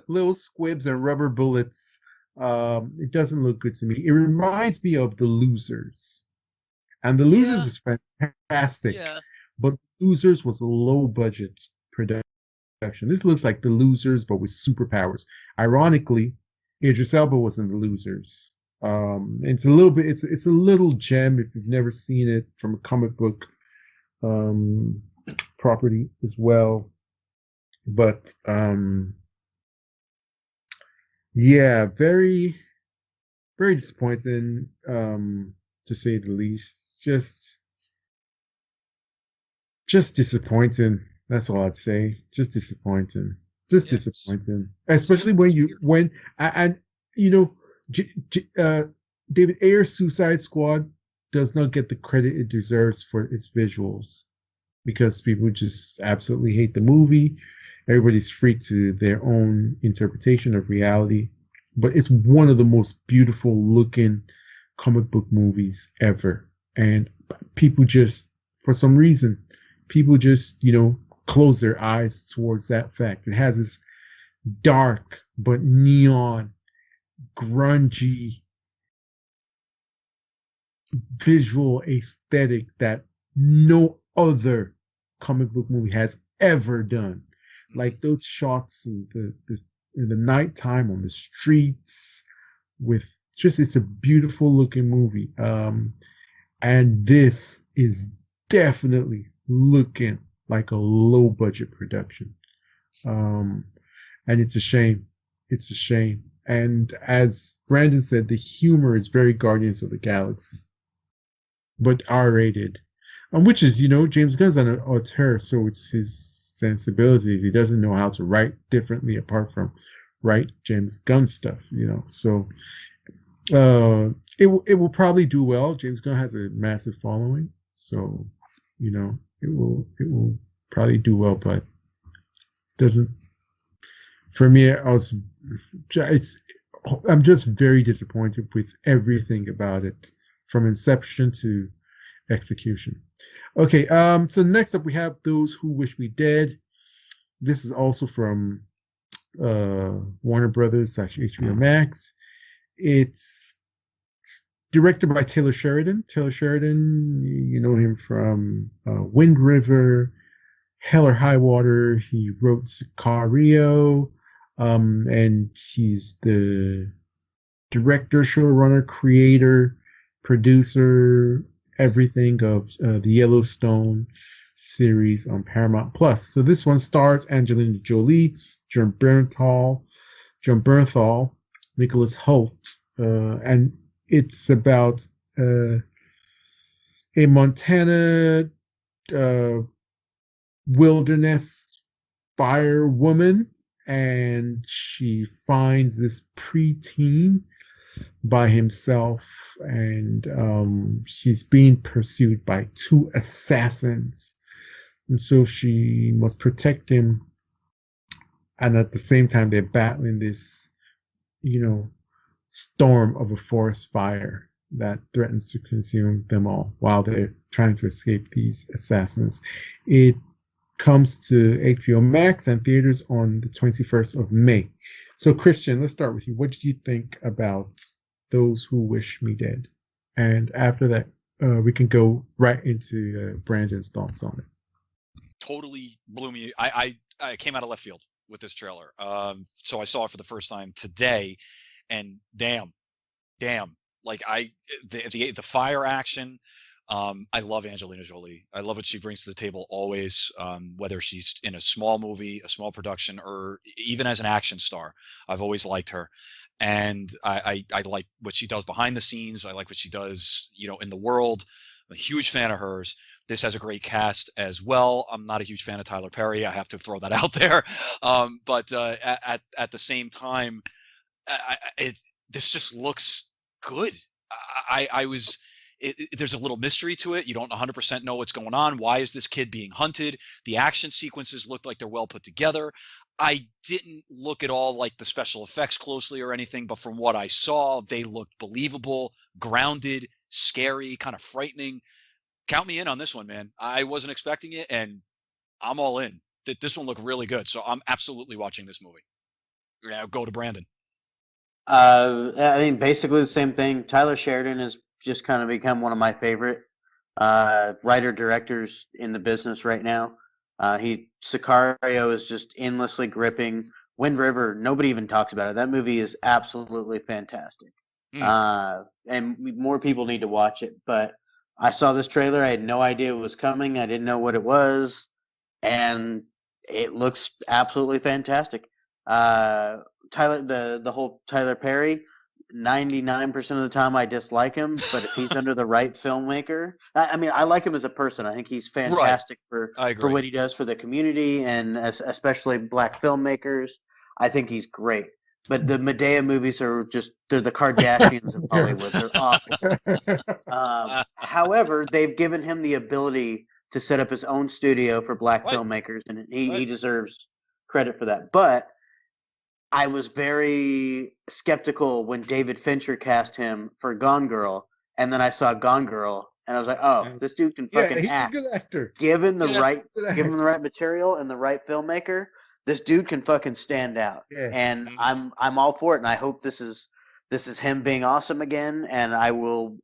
Little squibs and rubber bullets. It doesn't look good to me. It reminds me of The Losers. And The Losers is fantastic. Yeah. But Losers was a low budget production. This looks like The Losers, but with superpowers. Ironically, Idris Elba was in The Losers. It's a little bit. It's a little gem if you've never seen it from a comic book property as well. But yeah, very, very disappointing, to say the least. Just disappointing. That's all I'd say. Just disappointing. Disappointing. Especially when David Ayer's Suicide Squad does not get the credit it deserves for its visuals, because people just absolutely hate the movie. Everybody's free to their own interpretation of reality, but it's one of the most beautiful looking comic book movies ever. And people just, for some reason, close their eyes towards that fact. It has this dark but neon, grungy visual aesthetic that no other comic book movie has ever done. Like those shots in the nighttime on the streets, with just, it's a beautiful looking movie. And this is definitely looking like a low budget production. And it's a shame. It's a shame. And as Brandon said, the humor is very Guardians of the Galaxy, but R-rated. Which is, James Gunn's an auteur, so it's his sensibilities. He doesn't know how to write differently apart from write James Gunn stuff, So it will probably do well. James Gunn has a massive following, so it will probably do well, but doesn't. For me, I'm just very disappointed with everything about it, from inception to execution. Okay, so next up we have Those Who Wish Me Dead. This is also from Warner Brothers / HBO Max. It's directed by Taylor Sheridan. Taylor Sheridan, you know him from Wind River, Hell or High Water. He wrote Sicario, and he's the director, showrunner, creator, producer, everything of the Yellowstone series on Paramount Plus. So this one stars Angelina Jolie, John Bernthal, Nicholas Hoult, and it's about a Montana wilderness fire woman, and she finds this preteen by himself, and she's being pursued by two assassins, and so she must protect him. And at the same time, they're battling this, storm of a forest fire that threatens to consume them all while they're trying to escape these assassins. It comes to HBO Max and theaters on the 21st of May. So, Christian, let's start with you. What did you think about Those Who Wish Me Dead? And after that, we can go right into Brandon's thoughts on it. Totally blew me. I came out of left field with this trailer. So I saw it for the first time today, and damn, like the fire action. I love Angelina Jolie. I love what she brings to the table always, whether she's in a small movie, a small production, or even as an action star. I've always liked her. And I like what she does behind the scenes. I like what she does, in the world. I'm a huge fan of hers. This has a great cast as well. I'm not a huge fan of Tyler Perry. I have to throw that out there. But at the same time, this just looks good. There's a little mystery to it. You don't 100% know what's going on. Why is this kid being hunted? The action sequences look like they're well put together. I didn't look at all like the special effects closely or anything, but from what I saw, they looked believable, grounded, scary, kind of frightening. Count me in on this one, man. I wasn't expecting it, and I'm all in. This one looked really good, so I'm absolutely watching this movie. Yeah, go to Brandon. I mean, basically the same thing. Tyler Sheridan has just kind of become one of my favorite writer-directors in the business right now. Sicario is just endlessly gripping. Wind River, nobody even talks about it. That movie is absolutely fantastic. And more people need to watch it, but I saw this trailer. I had no idea it was coming. I didn't know what it was, and it looks absolutely fantastic. Tyler, the whole Tyler Perry, 99% of the time I dislike him, but if he's under the right filmmaker, I mean, I like him as a person. I think he's fantastic for what he does for the community and especially black filmmakers. I think he's great. But the Medea movies are they're the Kardashians of Hollywood. They're awful. However, they've given him the ability to set up his own studio for black filmmakers, and he deserves credit for that. But I was very skeptical when David Fincher cast him for Gone Girl, and then I saw Gone Girl, and I was like, "Oh, this dude can fucking act." He's a good actor. Given the right material and the right filmmaker, this dude can fucking stand out. Yeah. And I'm all for it, and I hope this is him being awesome again, and I'll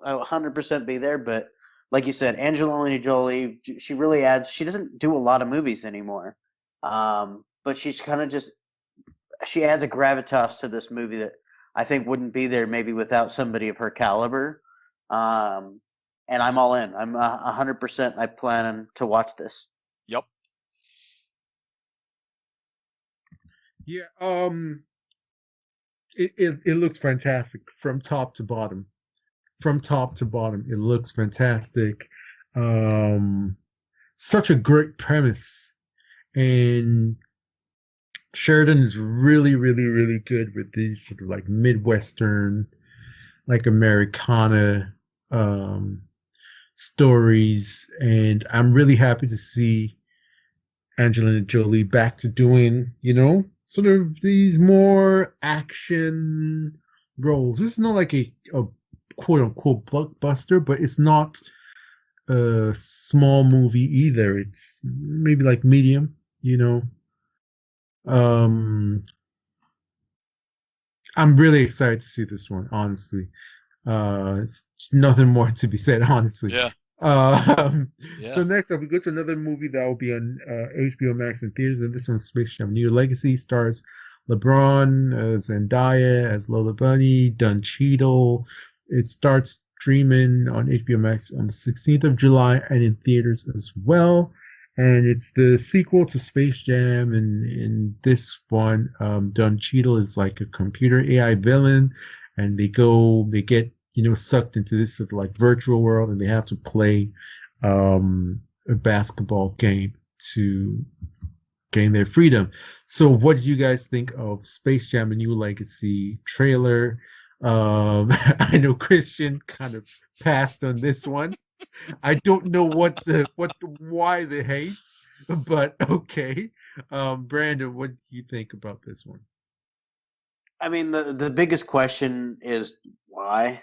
100% be there. But like you said, Angelina Jolie, she really adds. She doesn't do a lot of movies anymore, but she's kind of she adds a gravitas to this movie that I think wouldn't be there maybe without somebody of her caliber. And I'm all in. I'm 100%. I plan to watch this. Yep. Yeah. It looks fantastic from top to bottom. From top to bottom, it looks fantastic. Such a great premise, and Sheridan is really, really, really good with these sort of like Midwestern, like Americana stories, and I'm really happy to see Angelina Jolie back to doing, sort of these more action roles. This is not like a quote unquote blockbuster, but it's not a small movie either. It's maybe like medium, I'm really excited to see this one, honestly. It's nothing more to be said, honestly. Yeah. So next up, we go to another movie that will be on HBO Max and theaters, and this one's Space Jam: New Legacy. Stars LeBron, Zendaya as Lola Bunny, Don Cheadle. It starts streaming on HBO Max on the 16th of July and in theaters as well. And it's the sequel to Space Jam, and in this one, Don Cheadle is like a computer AI villain, and they get sucked into this sort of like virtual world, and they have to play a basketball game to gain their freedom. So what do you guys think of Space Jam: A New Legacy trailer? I know Christian kind of passed on this one. I don't know why the hate, but okay. Brandon, what do you think about this one? I mean, the biggest question is why.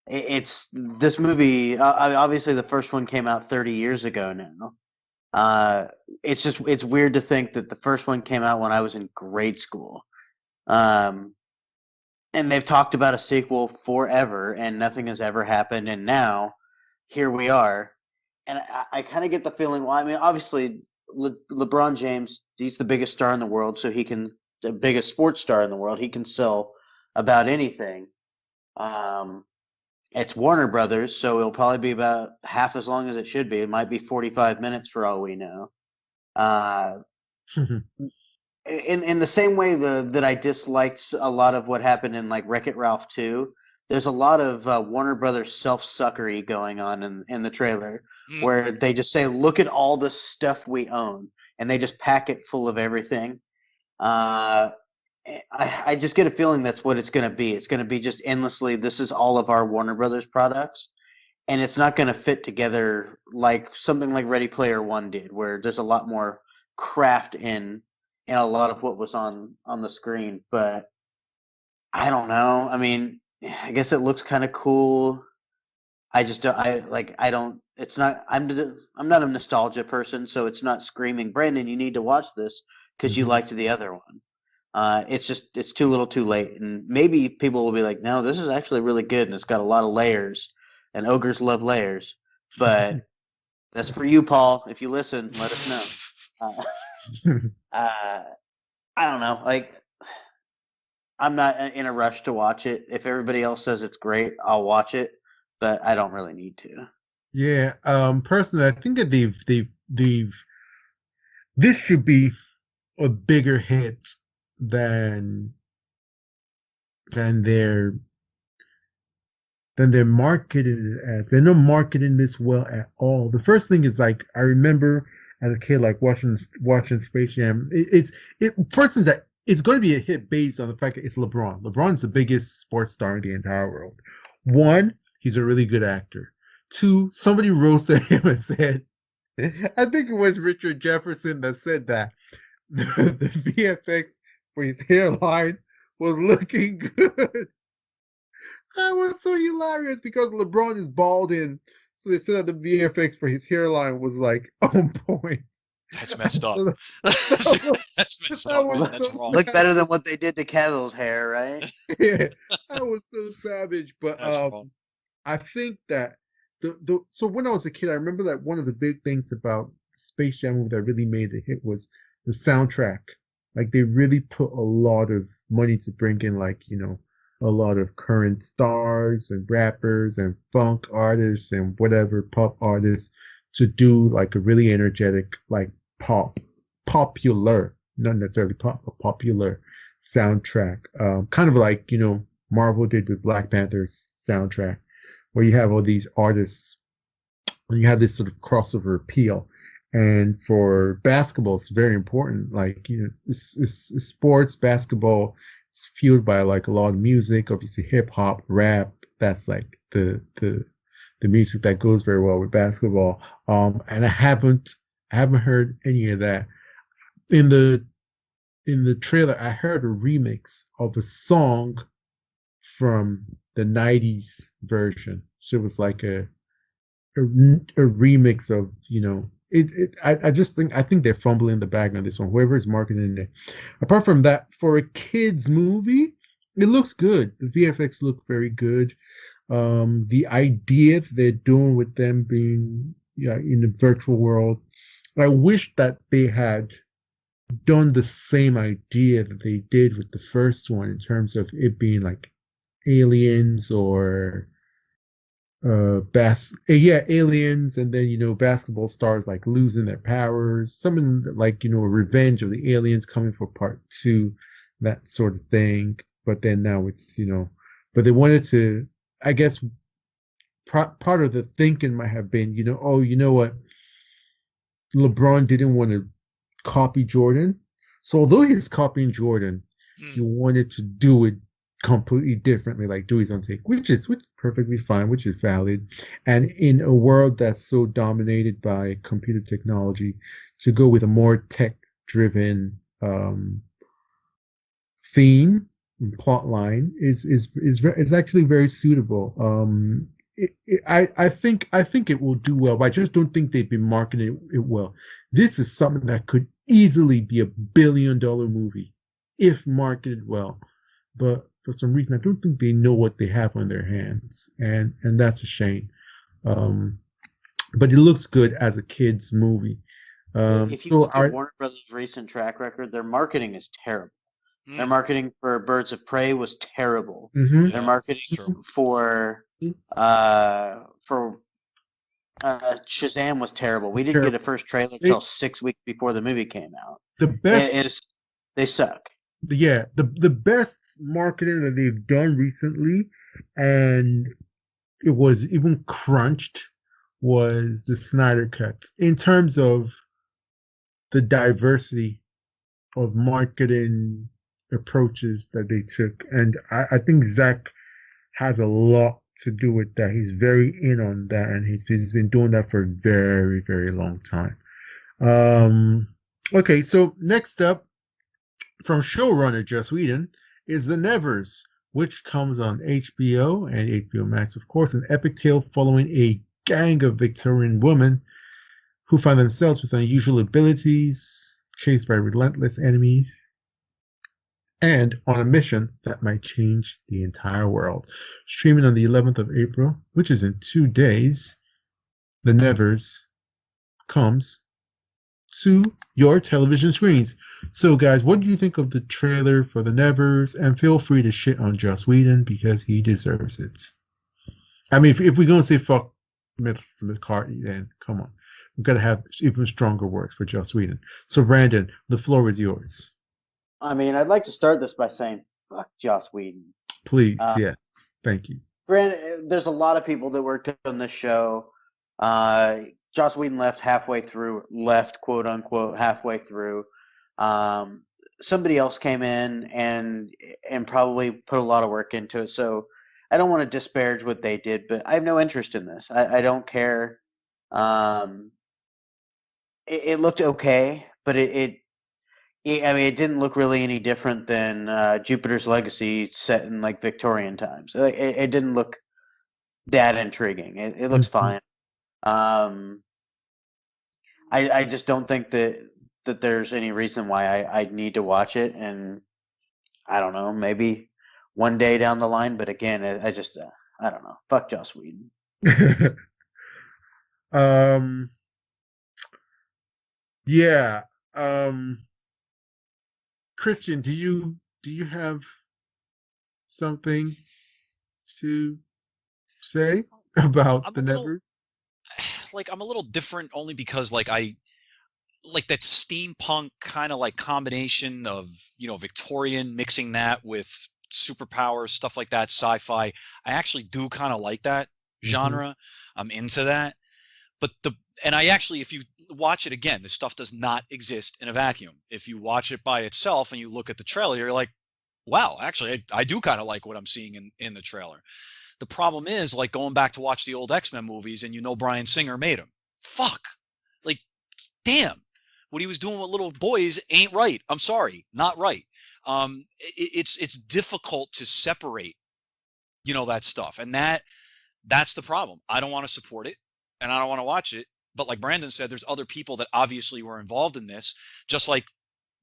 It's this movie. Obviously, the first one came out 30 years ago now. It's weird to think that the first one came out when I was in grade school. Um, and they've talked about a sequel forever, and nothing has ever happened. And now, here we are. And I kind of get the feeling. Well, I mean, obviously, LeBron James, he's the biggest star in the world, so he can the biggest sports star in the world. He can sell about anything. Um, it's Warner Brothers, so it'll probably be about half as long as it should be. It might be 45 minutes for all we know. Uh, in the same way that I disliked a lot of what happened in like Wreck-It Ralph 2, there's a lot of Warner Brothers self-suckery going on in the trailer where they just say, look at all the stuff we own, and they just pack it full of everything. I just get a feeling that's what it's going to be. It's going to be just endlessly, this is all of our Warner Brothers products, and it's not going to fit together like something like Ready Player One did, where there's a lot more craft in a lot of what was on the screen. But I don't know. I mean, I guess it looks kind of cool. I just don't. I don't. It's not. I'm not a nostalgia person, so it's not screaming, Brandon, you need to watch this because you liked the other one. It's too little, too late, and maybe people will be like, no, this is actually really good, and it's got a lot of layers, and ogres love layers. But that's for you, Paul. If you listen, let us know. I don't know. Like, I'm not in a rush to watch it. If everybody else says it's great, I'll watch it, but I don't really need to. Yeah. Personally, I think that this should be a bigger hit than they're marketed it as. They're not marketing this well at all. The first thing is, like, I remember as a kid, like watching Space Jam. First is that it's going to be a hit based on the fact that it's LeBron. LeBron's the biggest sports star in the entire world. One, he's a really good actor. Two, somebody roasted him and said, I think it was Richard Jefferson that said that the VFX for his hairline was looking good. That was so hilarious because LeBron is balding, so they said that the VFX for his hairline was like on point. That's messed up. That's messed up. That's wrong. Look better than what they did to Cavill's hair, right? Yeah, that was so savage. But I think that so when I was a kid, I remember that one of the big things about Space Jam movie that really made it hit was the soundtrack. Like, they really put a lot of money to bring in, like, a lot of current stars and rappers and funk artists and whatever pop artists to do like a really energetic, like popular, not necessarily pop, but popular soundtrack. Kind of like, Marvel did with Black Panther's soundtrack, where you have all these artists and you have this sort of crossover appeal. And for basketball, it's very important. Like, it's sports, basketball, it's fueled by like a lot of music, obviously hip hop, rap. That's like the music that goes very well with basketball. And I haven't heard any of that. In the trailer, I heard a remix of a song from the 90s version. So it was like a remix of, I think they're fumbling the bag on this one, whoever is marketing it. Apart from that, for a kids movie, it looks good. The VFX look very good. The idea that they're doing with them being in the virtual world, I wish that they had done the same idea that they did with the first one in terms of it being like aliens or aliens, and then basketball stars like losing their powers, something like a revenge of the aliens coming for part 2, that sort of thing. But then now it's but they wanted to, I guess, part of the thinking might have been what, LeBron didn't want to copy Jordan, so although he's copying Jordan, he wanted to do it completely differently, like Dewey's on take, which is perfectly fine, which is valid. And in a world that's so dominated by computer technology, to go with a more tech-driven theme and plot line is actually very suitable. I think it will do well, but I just don't think they've been marketing it well. This is something that could easily be a $1 billion movie if marketed well, but for some reason I don't think they know what they have on their hands, and that's a shame. Um, but it looks good as a kids movie. If you look at Warner Brothers' recent track record, their marketing is terrible. Their marketing for Birds of Prey was terrible. Mm-hmm. Their marketing for Shazam was terrible. We didn't get a first trailer until 6 weeks before the movie came out. The best they suck. Yeah, the best marketing that they've done recently, and it was even crunched, was the Snyder Cut in terms of the diversity of marketing approaches that they took. And I think Zach has a lot to do with that. He's very in on that, and he's been doing that for a very, very long time. Okay, so next up, from showrunner Joss Whedon, is The Nevers, which comes on HBO and HBO Max, of course, an epic tale following a gang of Victorian women who find themselves with unusual abilities, chased by relentless enemies, and on a mission that might change the entire world. Streaming on the 11th of April, which is in 2 days, The Nevers comes to your television screens. So, guys, what do you think of the trailer for The Nevers? And feel free to shit on Joss Whedon because he deserves it. I mean, if we're going to say fuck Melissa McCarthy, then come on. We've got to have even stronger words for Joss Whedon. So, Brandon, the floor is yours. I mean, I'd like to start this by saying, fuck Joss Whedon. Please, yes. Thank you. Granted, there's a lot of people that worked on this show. Joss Whedon left, quote unquote, halfway through. Somebody else came in and probably put a lot of work into it. So I don't want to disparage what they did, but I have no interest in this. I don't care. It looked okay, but it didn't look really any different than Jupiter's Legacy set in like Victorian times. It didn't look that intriguing. It looks fine. I just don't think that there's any reason why I need to watch it, and I don't know, maybe one day down the line. But again, I just I don't know. Fuck Joss Whedon. Yeah. Christian, do you have something to say about The Nevers? Like, I'm a little different only because like I like that steampunk kind of like combination of, Victorian, mixing that with superpowers, stuff like that, sci-fi. I actually do kind of like that genre. I'm into that. But and I actually, if you watch it again, this stuff does not exist in a vacuum. If you watch it by itself and you look at the trailer, you're like, wow, actually, I do kind of like what I'm seeing in the trailer. The problem is, like, going back to watch the old X-Men movies, and Bryan Singer made them. Fuck. Like, damn. What he was doing with little boys ain't right. I'm sorry, not right. It's difficult to separate, that stuff, and that's the problem. I don't want to support it, and I don't want to watch it. But like Brandon said, there's other people that obviously were involved in this, just like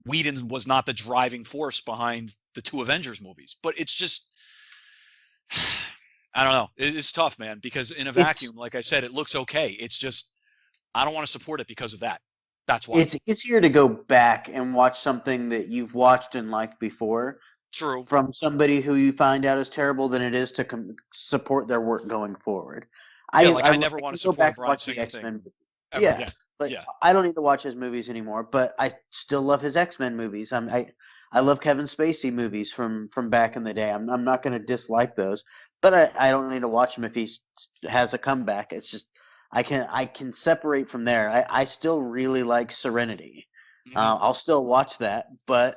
Whedon was not the driving force behind the 2 Avengers movies. But it's just, I don't know. It's tough, man, because in a vacuum, like I said, it looks okay. It's just, I don't want to support it because of that. That's why. It's easier to go back and watch something that you've watched and liked before. True. From somebody who you find out is terrible than it is to support their work going forward. I never want to support a Bryan Singer thing. Yeah. I don't need to watch his movies anymore, but I still love his X-Men movies. I love Kevin Spacey movies from back in the day. I'm not going to dislike those, but I don't need to watch him if he has a comeback. It's just I can separate from there. I still really like Serenity. I'll still watch that, but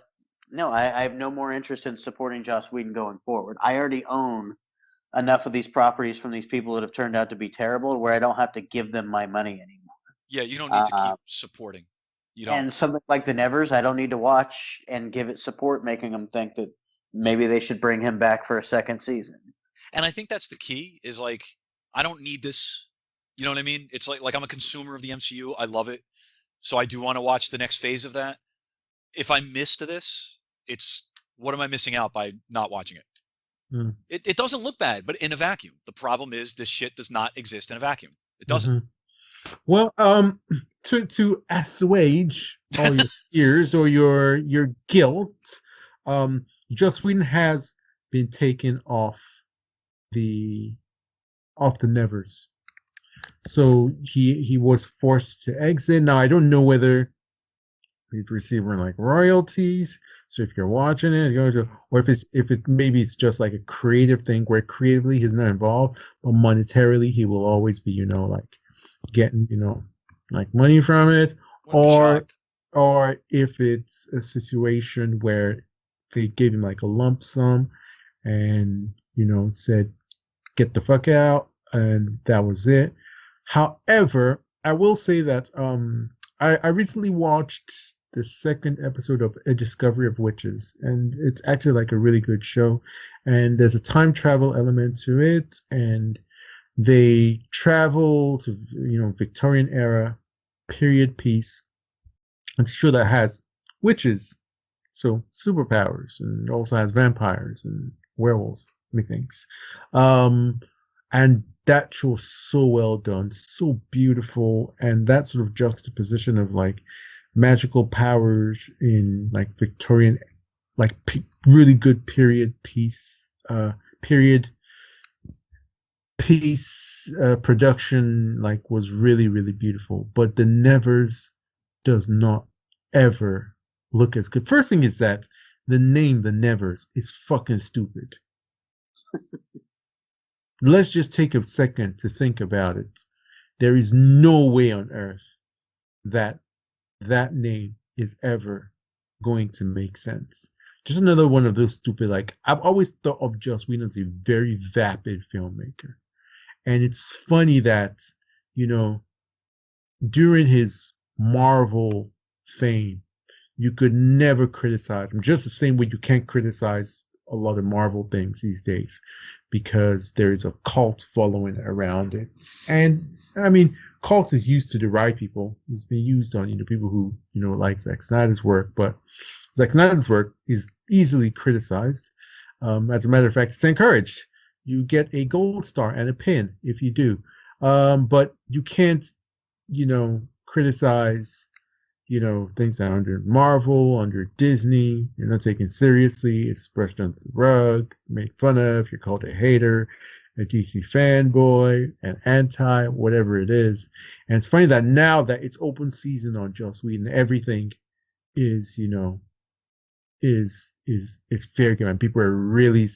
No, I have no more interest in supporting Joss Whedon going forward. I already own enough of these properties from these people that have turned out to be terrible where I don't have to give them my money anymore. Yeah, you don't need to keep supporting. You don't. And something like The Nevers, I don't need to watch and give it support, making them think that maybe they should bring him back for a second season. And I think that's the key is like, I don't need this. You know what I mean? It's like I'm a consumer of the MCU. I love it. So I do want to watch the next phase of that. If I missed this, it's what am I missing out by not watching it? It doesn't look bad, but in a vacuum. The problem is this shit does not exist in a vacuum. It doesn't. Well, to assuage all your fears or your guilt, Joss Whedon has been taken off the Nevers. So he was forced to exit. Now I don't know whether he's receiving like royalties. So if you're watching it, or if it maybe it's just like a creative thing where creatively he's not involved, but monetarily he will always be, like getting, like money from it. Or if it's a situation where they gave him like a lump sum and, said, get the fuck out, and that was it. However, I will say that I recently watched the second episode of A Discovery of Witches, and it's actually like a really good show. And there's a time travel element to it, and they travel to Victorian era period piece. I'm sure that has witches, so superpowers, and also has vampires and werewolves, methinks. And that show was so well done, so beautiful, and that sort of juxtaposition of like magical powers in like Victorian, like really good period piece production, like was really, really beautiful. But The Nevers does not ever look as good. First thing is that the name The Nevers is fucking stupid. Let's just take a second to think about it. There is no way on earth that name is ever going to make sense. Just another one of those stupid, like, I've always thought of Joss Whedon as a very vapid filmmaker. And it's funny that, during his Marvel fame, you could never criticize him, just the same way you can't criticize a lot of Marvel things these days, because there is a cult following around it. And I mean, cult is used to deride people. It's been used on people who like Zack Snyder's work, but Zack Snyder's work is easily criticized. As a matter of fact, it's encouraged. You get a gold star and a pin if you do, but you can't criticize things that are under Marvel, under Disney. You're not taken seriously. It's brushed under the rug, made fun of. You're called a hater, a DC fanboy, an anti, whatever it is. And it's funny that now that it's open season on Joss Whedon, everything is, is fair game. And people are really,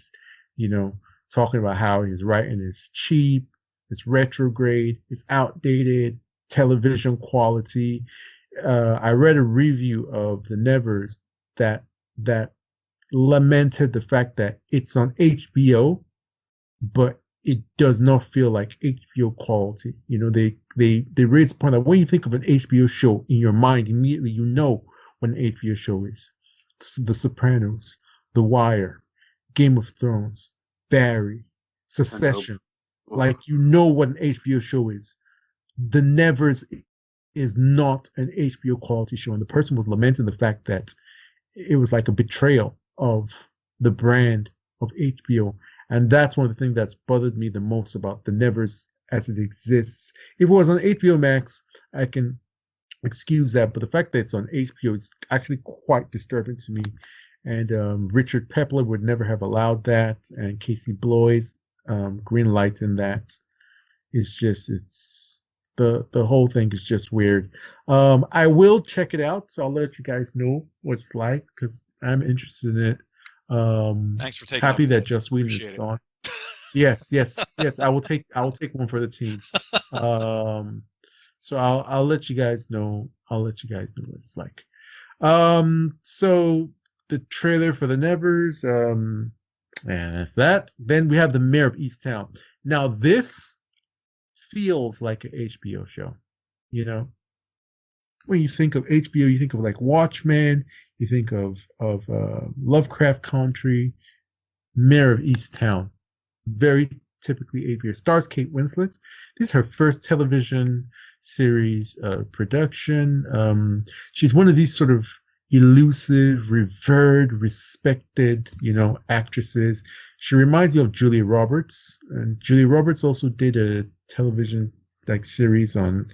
talking about how his writing is cheap, it's retrograde, it's outdated, television quality. I read a review of The Nevers that lamented the fact that it's on HBO, but it does not feel like HBO quality. They raise the point that when you think of an HBO show in your mind, immediately you know what an HBO show is. It's The Sopranos, The Wire, Game of Thrones, Barry, Succession. Like what an HBO show is. The Nevers is not an HBO quality show, and the person was lamenting the fact that it was like a betrayal of the brand of HBO, and that's one of the things that's bothered me the most about The Nevers as it exists. If it was on HBO Max, I can excuse that, but the fact that it's on HBO is actually quite disturbing to me. And Richard Pepler would never have allowed that, and Casey Bloys green light in that. It's the whole thing is just weird. I will check it out, so I'll let you guys know what it's like because I'm interested in it. Thanks for taking. Happy that Joss Whedon is gone. Yes. I will take one for the team. So I'll let you guys know. I'll let you guys know what it's like. So the trailer for the Nevers. And that's that. Then we have the Mare of Easttown. Now this feels like an HBO show. You know, when you think of HBO, you think of like Watchmen. You think of Lovecraft Country, Mare of Easttown. Very typically HBO. Stars Kate Winslet. This is her first television series production. She's one of these sort of elusive, revered, respected, actresses. She reminds you of Julia Roberts, and Julia Roberts also did a television series on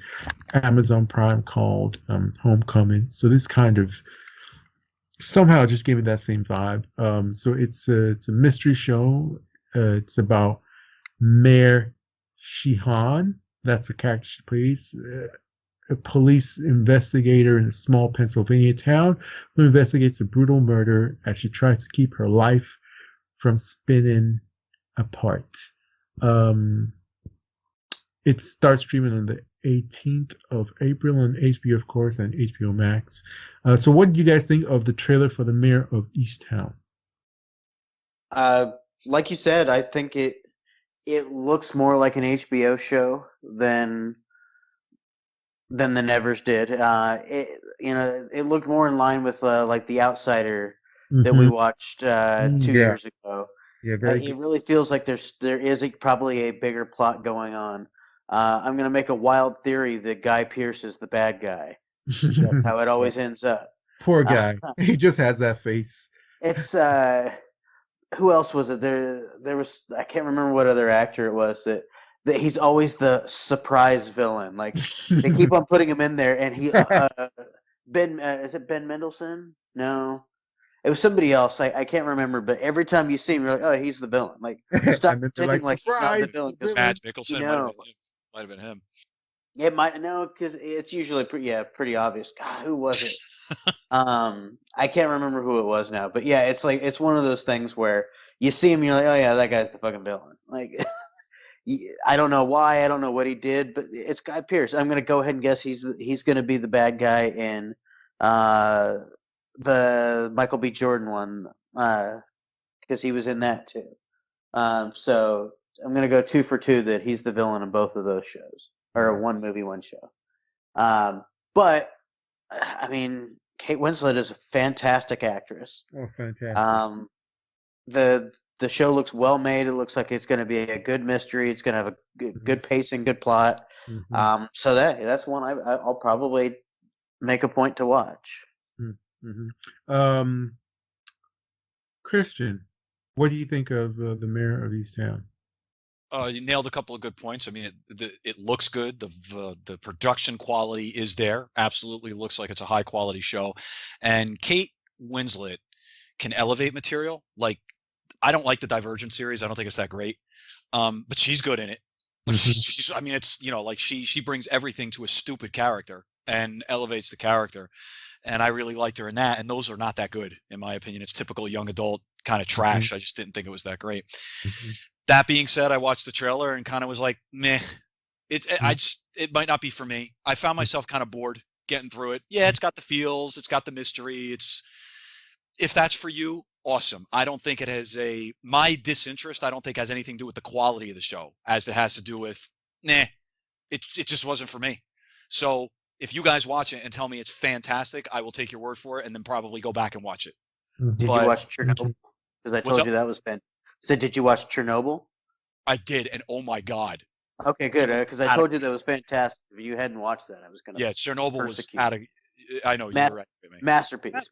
Amazon Prime called Homecoming. So this kind of somehow just gave me that same vibe. So it's a mystery show. It's about Mayor Sheehan. That's the character she plays. A police investigator in a small Pennsylvania town who investigates a brutal murder as she tries to keep her life from spinning apart. It starts streaming on the 18th of April on HBO, of course, and HBO Max. So what do you guys think of the trailer for the Mare of Easttown? Like you said, I think it looks more like an HBO show than the Nevers did. It looked more in line with like The Outsider that we watched 2 years ago. Yeah, very. It really feels like there is probably a bigger plot going on. I'm gonna make a wild theory that Guy Pearce is the bad guy. That's how it always ends up. Poor guy. He just has that face. It's who else was it? There was, I can't remember what other actor it was that he's always the surprise villain. Like they keep on putting him in there, and he is it Ben Mendelsohn? No, it was somebody else. I can't remember, but every time you see him, you're like, oh, he's the villain. Like stop pretending like he's not the villain. Mads Mikkelsen might have been him. It might because it's usually pretty obvious. God, who was it? I can't remember who it was now, but yeah, it's one of those things where you see him, you're like, oh yeah, that guy's the fucking villain. Like, I don't know why, I don't know what he did, but it's Guy Pearce. I'm gonna go ahead and guess he's gonna be the bad guy in the Michael B. Jordan one because he was in that too. So I'm gonna go 2 for 2 that he's the villain in both of those shows. Or one movie, one show. But, I mean, Kate Winslet is a fantastic actress. Oh, fantastic. The show looks well made. It looks like it's going to be a good mystery. It's going to have a good pacing, good plot. Mm-hmm. So that's one I'll probably make a point to watch. Mm-hmm. Christian, what do you think of the Mare of Easttown? You nailed a couple of good points. I mean, it looks good. The production quality is there. Absolutely looks like it's a high quality show. And Kate Winslet can elevate material. Like, I don't like the Divergent series. I don't think it's that great. But she's good in it. I mean, it's, like she brings everything to a stupid character and elevates the character. And I really liked her in that. And those are not that good, in my opinion. It's typical young adult kind of trash. Mm-hmm. I just didn't think it was that great. Mm-hmm. That being said, I watched the trailer and kind of was like, meh. It might not be for me. I found myself kind of bored getting through it. Yeah, it's got the feels, it's got the mystery. If that's for you, awesome. I don't think it has my disinterest. I don't think has anything to do with the quality of the show, as it has to do with, it just wasn't for me. So if you guys watch it and tell me it's fantastic, I will take your word for it and then probably go back and watch it. Did you watch Chernobyl? Because I told you that was fantastic. So did you watch Chernobyl? I did, and oh my god. Okay, good. Because I told you that was fantastic. If you hadn't watched that, I was going to. Yeah, Chernobyl was out of. I know you're right. Masterpiece.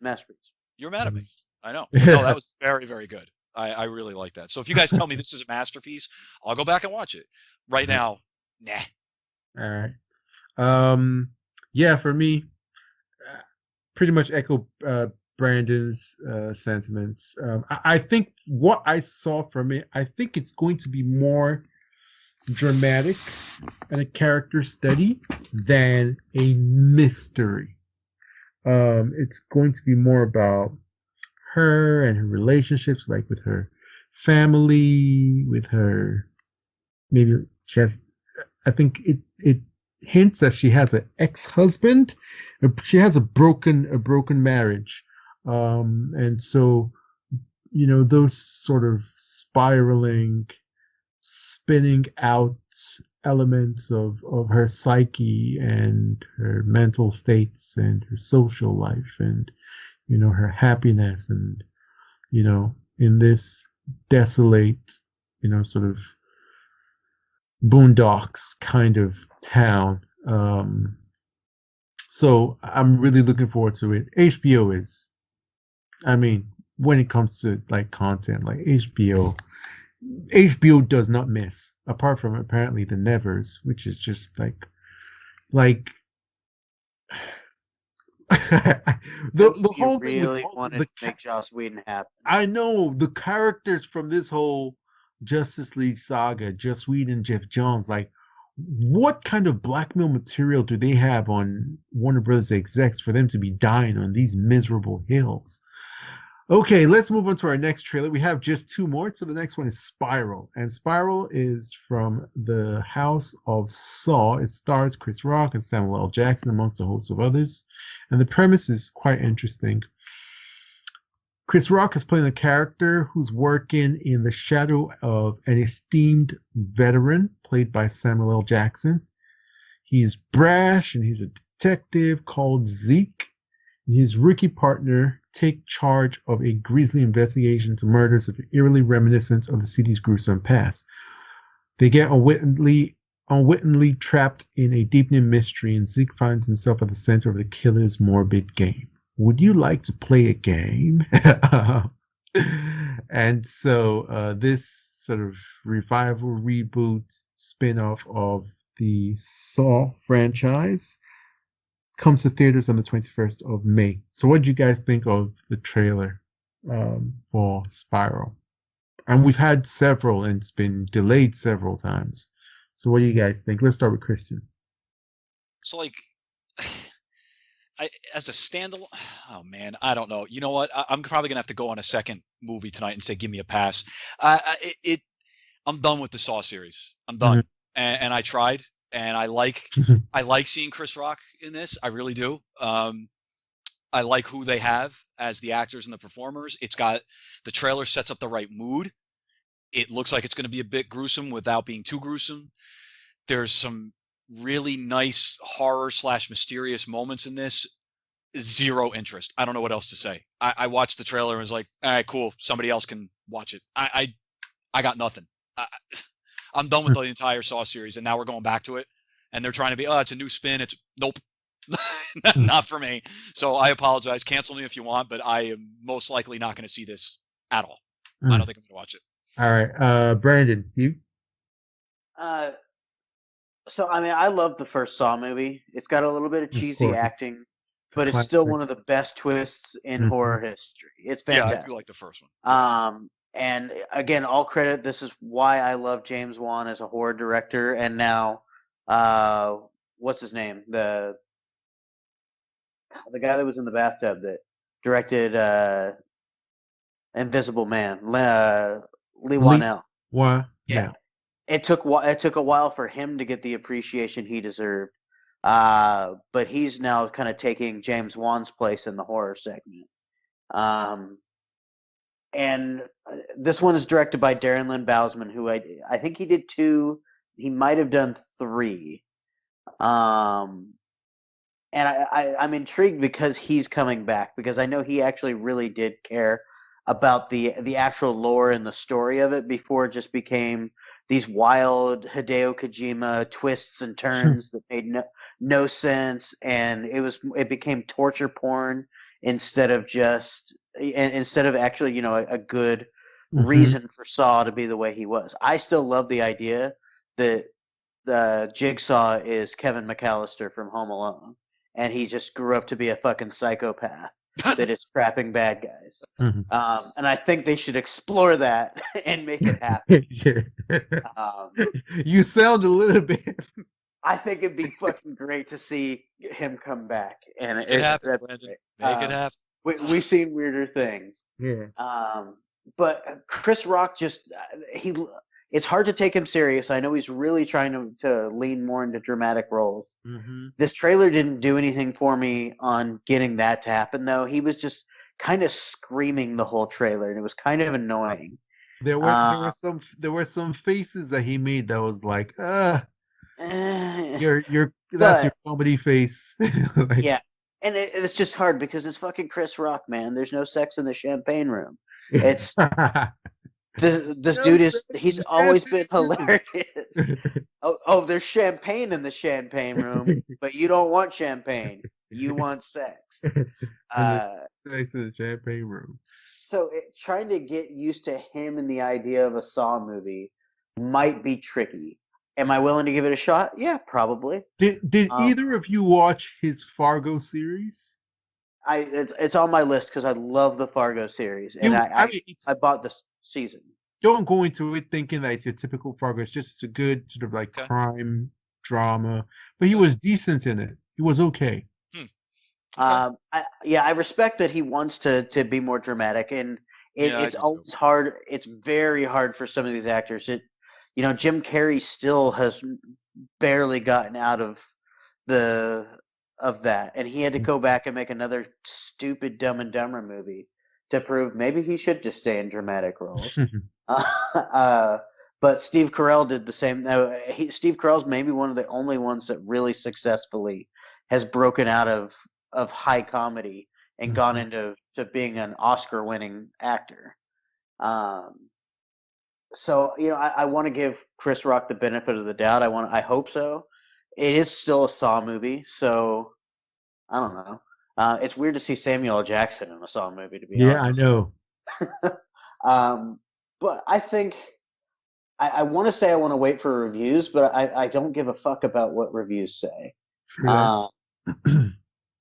You're mad at me. I know. No, that was very, very good. I really like that. So if you guys tell me this is a masterpiece, I'll go back and watch it. Right now, nah. All right. Yeah, for me, pretty much echo Brandon's sentiments. I think what I saw from it, I think it's going to be more dramatic and a character study than a mystery. It's going to be more about her and her relationships, like with her family, with her, maybe she has, I think it hints that she has an ex-husband. She has a broken marriage. And so, those sort of spiraling, spinning out elements of her psyche and her mental states and her social life and, her happiness and, in this desolate, sort of boondocks kind of town. So I'm really looking forward to it. HBO is, I mean, when it comes to like content, like HBO does not miss. Apart from apparently the Nevers, which is just like the You whole thing with really wanted to make Joss Whedon happen. I know the characters from this whole Justice League saga, Joss Whedon, Jeff Johns, like what kind of blackmail material do they have on Warner Brothers execs for them to be dying on these miserable hills? Okay, let's move on to our next trailer. We have just two more. So the next one is Spiral. And Spiral is from the House of Saw. It stars Chris Rock and Samuel L. Jackson, amongst a host of others. And the premise is quite interesting. Chris Rock is playing a character who's working in the shadow of an esteemed veteran, played by Samuel L. Jackson. He's brash and he's a detective called Zeke. And his rookie partner take charge of a grisly investigation into murders of eerily reminiscent of the city's gruesome past. They get unwittingly trapped in a deepening mystery, and Zeke finds himself at the center of the killer's morbid game. Would you like to play a game? And so this sort of revival, reboot, spin-off of the Saw franchise comes to theaters on the 21st of May. So what did you guys think of the trailer for Spiral? And we've had several, and it's been delayed several times. So what do you guys think? Let's start with Christian. So, like, as a standalone, oh man, I don't know. You know what? I'm probably gonna have to go on a second movie tonight and say, give me a pass. I'm done with the Saw series. I'm done, and I tried. And I like seeing Chris Rock in this. I really do. I like who they have as the actors and the performers. The trailer sets up the right mood. It looks like it's going to be a bit gruesome without being too gruesome. There's some really nice horror / mysterious moments in this. Zero interest. I don't know what else to say. I watched the trailer and was like, all right, cool. Somebody else can watch it. I got nothing. I'm done with the entire Saw series, and now we're going back to it. And they're trying to be, it's a new spin. It's nope, not for me. So I apologize. Cancel me if you want, but I am most likely not going to see this at all. I don't think I'm going to watch it. All right, Brandon, you? So I mean, I love the first Saw movie. It's got a little bit of cheesy acting, but it's still one of the best twists in horror history. It's fantastic. Yeah, I do like the first one. And again, all credit. This is why I love James Wan as a horror director. And now, what's his name? The guy that was in the bathtub that directed Invisible Man, Lee Wanell. Yeah. It took a while for him to get the appreciation he deserved. But he's now kind of taking James Wan's place in the horror segment. And this one is directed by Darren Lynn Bousman, who I think he did 2. He might have done 3. And I'm intrigued because he's coming back, because I know he actually really did care about the actual lore and the story of it before it just became these wild Hideo Kojima twists and turns that made no sense, and it became torture porn instead of actually, a good reason for Saw to be the way he was. I still love the idea that the Jigsaw is Kevin McAllister from Home Alone, and he just grew up to be a fucking psychopath that is trapping bad guys. And I think they should explore that and make it happen. You sound a little bit. I think it'd be fucking great to see him come back, and make it happen. Make it happen. We've seen weirder things. Yeah. But Chris Rock it's hard to take him serious. I know he's really trying to lean more into dramatic roles. Mm-hmm. This trailer didn't do anything for me on getting that to happen, though. He was just kind of screaming the whole trailer, and it was kind of annoying. There were some faces that he made that was like, that's your comedy face. Like, yeah, and it's just hard because it's fucking Chris Rock, man. There's no sex in the champagne room. It's this dude he's always been hilarious. There's champagne in the champagne room, but you don't want champagne. You want sex. Sex in the champagne room. So trying to get used to him and the idea of a Saw movie might be tricky. Am I willing to give it a shot? Yeah, probably. Did either of you watch his Fargo series? It's on my list because I love the Fargo series, and I bought this season. Don't go into it thinking that it's your typical Fargo. It's a good sort of like crime drama, but he was decent in it. He was okay. I respect that he wants to be more dramatic, and it's always hard. It's very hard for some of these actors. Jim Carrey still has barely gotten out of that, and he had to go back and make another stupid Dumb and Dumber movie to prove maybe he should just stay in dramatic roles. But Steve Carell did the same. Steve Carell's maybe one of the only ones that really successfully has broken out of high comedy and gone into being an Oscar-winning actor. So I want to give Chris Rock the benefit of the doubt. I hope so. It is still a Saw movie, so I don't know. It's weird to see Samuel L. Jackson in a Saw movie, to be honest. Yeah, I know. But I think I want to say I want to wait for reviews, but I don't give a fuck about what reviews say.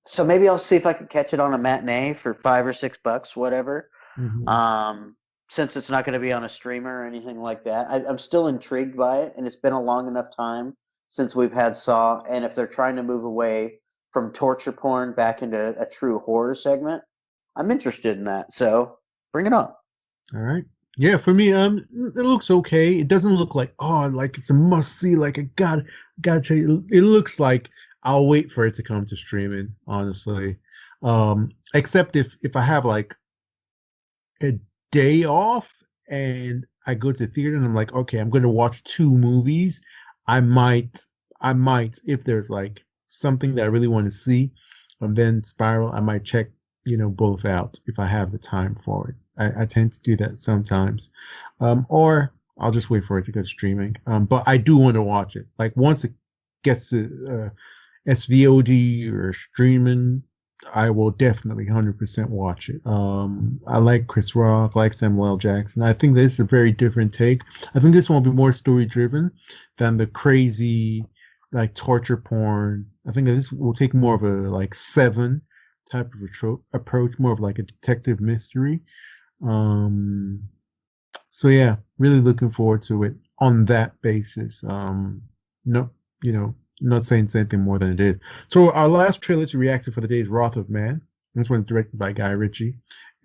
So maybe I'll see if I can catch it on a matinee for $5 or $6, whatever. Mm-hmm. Since it's not going to be on a streamer or anything like that. I'm still intrigued by it, and it's been a long enough time since we've had Saw, and if they're trying to move away from torture porn back into a true horror segment, I'm interested in that. So bring it on. All right. Yeah, for me, it looks okay. It doesn't look like it's a must see. Like I gotta check. It looks like I'll wait for it to come to streaming. Honestly, except if I have like a day off and I go to the theater and I'm like, okay, I'm going to watch 2 movies. I might, if there's like something that I really want to see, and then Spiral, I might check, both out if I have the time for it. I tend to do that sometimes, or I'll just wait for it to go streaming. But I do want to watch it. Like once it gets to SVOD or streaming, I will definitely 100% watch it. I like Chris Rock, I like Samuel L. Jackson. I think this is a very different take. I think this one will be more story driven than the crazy like torture porn. I think this will take more of a like Seven type of approach, more of like a detective mystery. So yeah, really looking forward to it on that basis. Not saying anything more than it is. So our last trailer to react to for the day is Wrath of Man. This one's directed by Guy Ritchie,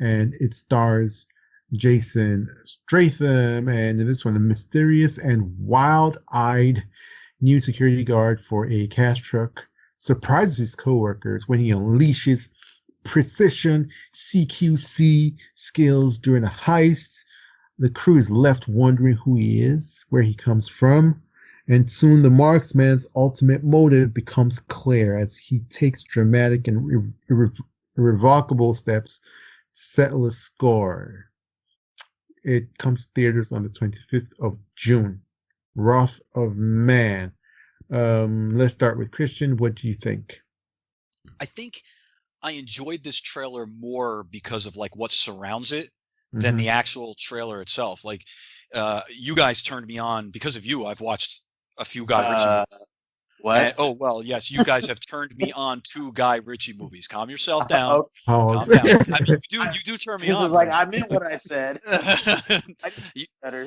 and it stars Jason Statham, and in this one, a mysterious and wild-eyed new security guard for a cash truck surprises his coworkers when he unleashes precision CQC skills during a heist. The crew is left wondering who he is, where he comes from, and soon the marksman's ultimate motive becomes clear as he takes dramatic and irrevocable steps to settle a score. It comes to theaters on the 25th of June. Wrath of Man. Let's start with Christian. What do you think? I think I enjoyed this trailer more because of like what surrounds it than the actual trailer itself. Like, you guys turned me on because of you. I've watched a few Guy Ritchie movies. What? Oh, well, yes, you guys have turned me on to Guy Ritchie movies. Calm yourself down. Calm down. I mean, you do turn me on. This is like, I meant what I said.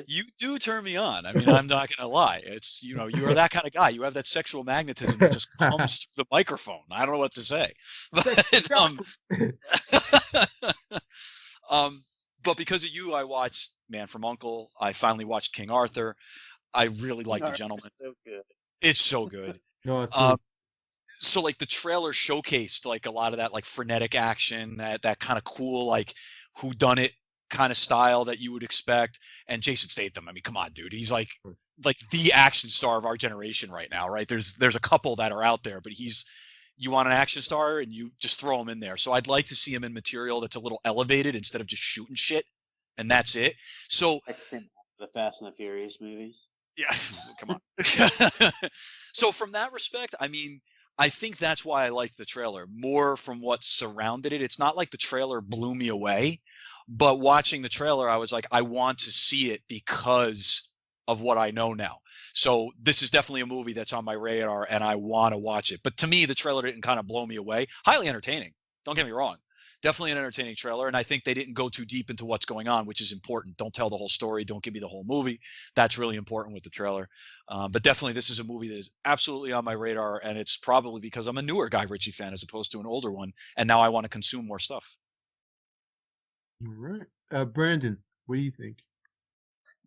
You do turn me on. I mean, I'm not going to lie. It's, you are that kind of guy. You have that sexual magnetism that just comes through the microphone. I don't know what to say. But, But because of you, I watched Man from U.N.C.L.E. I finally watched King Arthur. I really like The Gentleman. So good. It's so good. No, it's So like the trailer showcased like a lot of that like frenetic action, that kind of cool like whodunit kind of style that you would expect. And Jason Statham, I mean, come on, dude, he's like the action star of our generation right now, right? There's a couple that are out there, but you want an action star and you just throw him in there. So I'd like to see him in material that's a little elevated instead of just shooting shit, and that's it. So the Fast and the Furious movies. Yeah, come on. So from that respect, I mean, I think that's why I liked the trailer more from what surrounded it. It's not like the trailer blew me away, but watching the trailer, I was like, I want to see it because of what I know now. So this is definitely a movie that's on my radar and I want to watch it. But to me, the trailer didn't kind of blow me away. Highly entertaining. Don't get me wrong. Definitely an entertaining trailer. And I think they didn't go too deep into what's going on, which is important. Don't tell the whole story. Don't give me the whole movie. That's really important with the trailer. But definitely this is a movie that is absolutely on my radar. And it's probably because I'm a newer Guy Ritchie fan as opposed to an older one. And now I want to consume more stuff. all right. Brandon, what do you think?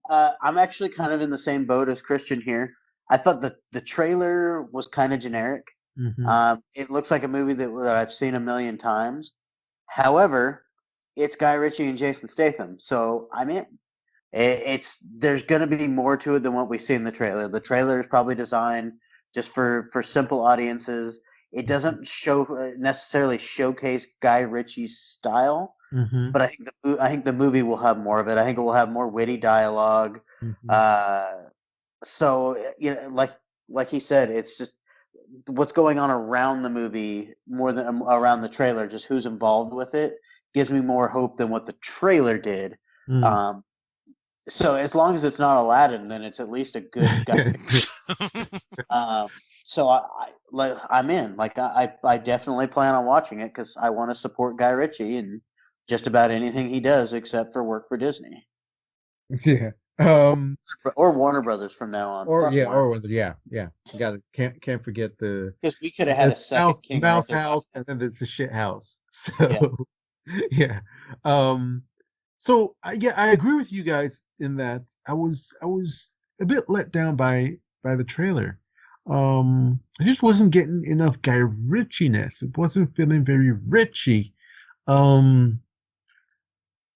I'm actually kind of in the same boat as Christian here. I thought the trailer was kind of generic. Mm-hmm. It looks like a movie that I've seen a million times. However, it's Guy Ritchie and Jason Statham, so I'm in. There's going to be more to it than what we see in the trailer. The trailer is probably designed just for simple audiences. It doesn't necessarily showcase Guy Ritchie's style, Mm-hmm. but I think the movie will have more of it. I think it will have more witty dialogue. Mm-hmm. So you know, like he said, it's just what's going on around the movie more than around the trailer. Just who's involved with it gives me more hope than what the trailer did. Mm. So as long as it's not Aladdin, then it's at least a good guy. So I'm in. Like I definitely plan on watching it because I want to support Guy Ritchie and just about anything he does except for work for Disney. Yeah. Or Warner Brothers from now on. Or Fuck yeah, Warner. or yeah, yeah. You got to can't forget the Because we could have had a second King mouse Arthur. house, and then there's the shit house. So Yeah. yeah. So yeah, I agree with you guys in that I was a bit let down by the trailer. I just wasn't getting enough Guy Ritchie-ness. It wasn't feeling very Ritchie. Um,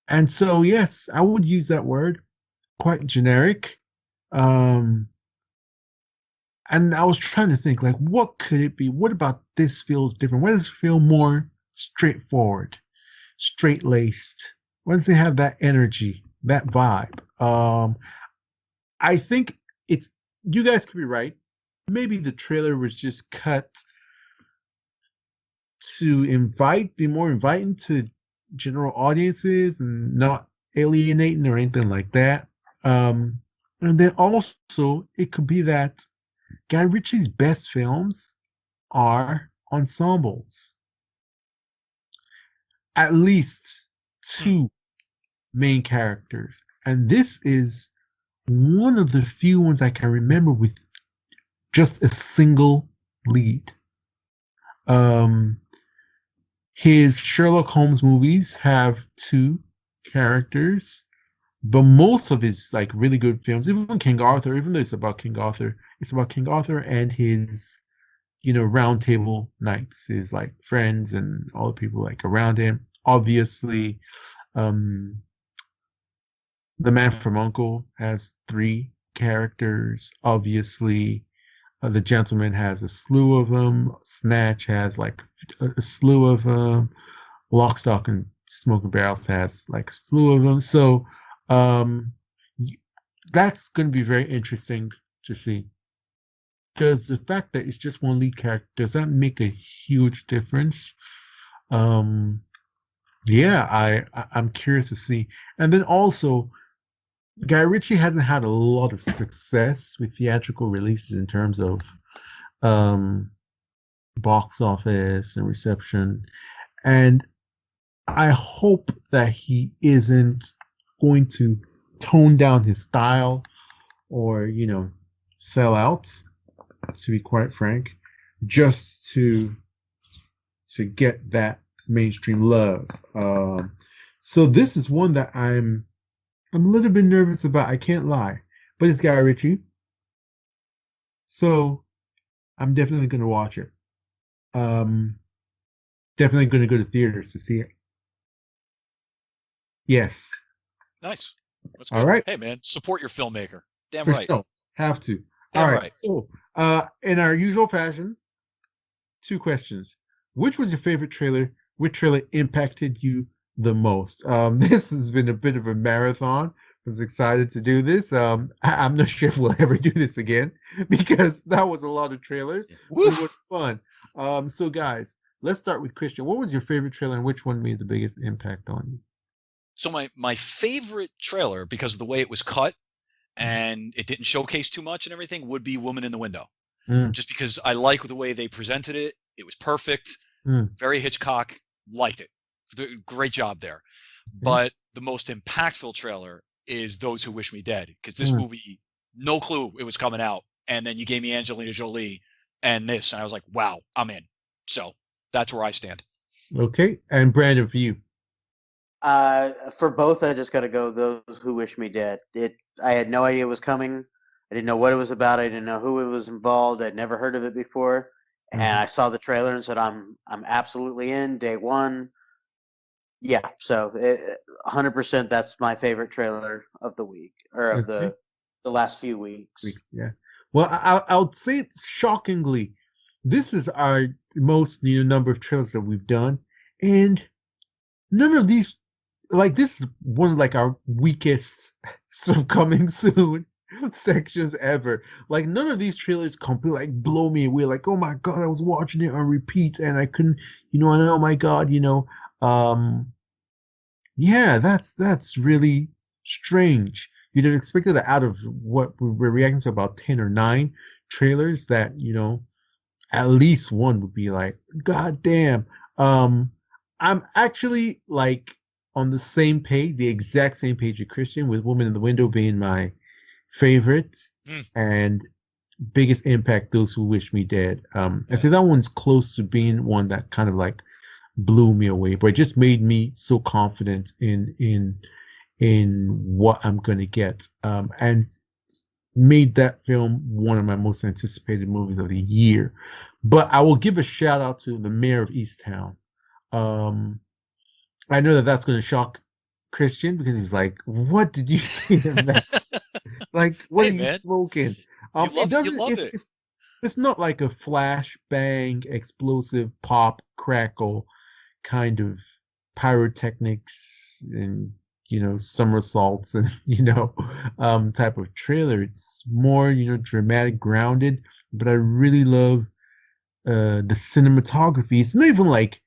and so yes, I would use that word, quite generic. Um, and I was trying to think, like, what could it be? What about this feels different? Why does it feel more straightforward, straight laced? Why does it have that energy, that vibe? I think it's, you guys could be right. Maybe the trailer was just cut to be more inviting to general audiences and not alienating or anything like that. And then also, it could be that Guy Ritchie's best films are ensembles. At least two main characters. And this is one of the few ones I can remember with just a single lead. His Sherlock Holmes movies have two characters, but most of his like really good films, even King Arthur, even though it's about King Arthur, it's about King Arthur and his, round table knights, his like friends and all the people like around him. Obviously, the Man from U.N.C.L.E. has three characters. Obviously, the Gentleman has a slew of them. Snatch has like a slew of them. Lock, Stock, and Smoking Barrels has like a slew of them. So that's going to be very interesting to see. Because the fact that it's just one lead character, does that make a huge difference? Yeah, I'm curious to see. And then also, Guy Ritchie hasn't had a lot of success with theatrical releases in terms of box office and reception. And I hope that he isn't going to tone down his style or, sell out, to be quite frank, just to get that mainstream love. So this is one that I'm a little bit nervous about. I can't lie, but it's Guy Ritchie, so I'm definitely going to watch it. Um, Definitely going to go to theaters to see it. Yes. Nice. That's All good. right. Hey, man, support your filmmaker. Damn For right. sure. Have to. Damn All right. right. So, in our usual fashion, 2 questions. Which was your favorite trailer? Which trailer impacted you the most? This has been a bit of a marathon. I was excited to do this. I'm not sure if we'll ever do this again because that was a lot of trailers. But it was fun. So guys, let's start with Christian. What was your favorite trailer and which one made the biggest impact on you? So my favorite trailer, because of the way it was cut and it didn't showcase too much and everything, would be Woman in the Window. Just because I like the way they presented it. It was perfect. Very Hitchcock. Liked it. Great job there. But the most impactful trailer is Those Who Wish Me Dead, because this movie, no clue it was coming out. And then you gave me Angelina Jolie and this, and I was like, wow, I'm in. So that's where I stand. Okay. And Brandon, for you? For both, I just got to go Those Who Wish Me Dead. I had no idea it was coming. I didn't know what it was about. I didn't know who it was involved. I'd never heard of it before. And I saw the trailer and said, I'm absolutely in day one. Yeah, so 100%. That's my favorite trailer of the week, or of the last few weeks. Yeah. Well, I'll say it shockingly, this is our most number of trailers that we've done, and none of these, like, this is one of like our weakest sort of coming soon sections ever. Like, none of these trailers completely like blow me away. Like, oh my god, I was watching it on repeat and I couldn't, and oh my god, yeah, that's really strange. You'd have expected that out of what we're reacting to, about 10 or 9 trailers, that, at least one would be like, God damn. I'm actually like on the same page, the exact same page as Christian, with Woman in the Window being my favorite and biggest impact, Those Who Wish Me Dead. I'd say that one's close to being one that kind of like blew me away, but it just made me so confident in what I'm gonna get, and made that film one of my most anticipated movies of the year. But I will give a shout out to the Mare of Easttown. I know that that's going to shock Christian because he's like, "What did you see in that? Like, what are you smoking?" You love it. It's not like a flash bang, explosive pop crackle kind of pyrotechnics and somersaults and type of trailer. It's more dramatic, grounded. But I really love the cinematography. It's not even like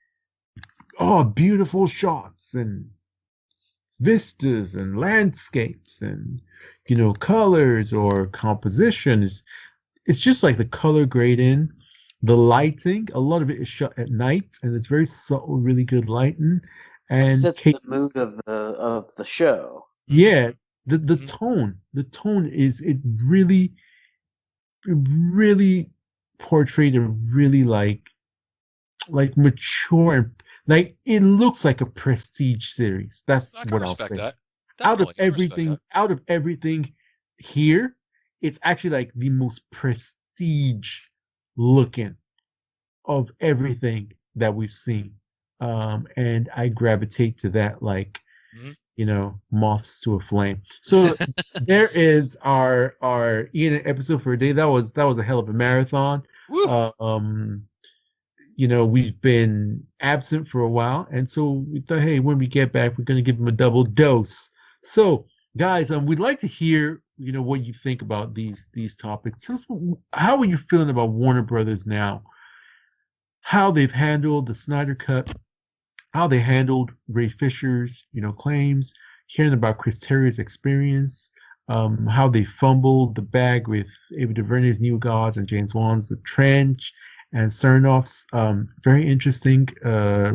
beautiful shots and vistas and landscapes and colors or composition. It's just like the color grading, the lighting. A lot of it is shot at night, and it's very subtle, really good lighting. And that's the mood of the show. Yeah, the tone is, it really portrayed a really like mature, and like it looks like a prestige series. That's what I'll say. That. Out of everything here, it's actually like the most prestige looking of everything that we've seen. And I gravitate to that like moths to a flame. So there is our ENN episode for a day. That was a hell of a marathon. We've been absent for a while, and so we thought, hey, when we get back, we're going to give them a double dose. So guys, we'd like to hear what you think about these topics. How are you feeling about Warner Brothers now? How they've handled the Snyder Cut, how they handled Ray Fisher's claims, hearing about Chris Terry's experience, how they fumbled the bag with Ava DuVernay's New Gods and James Wan's The Trench, and Sarnoff's very interesting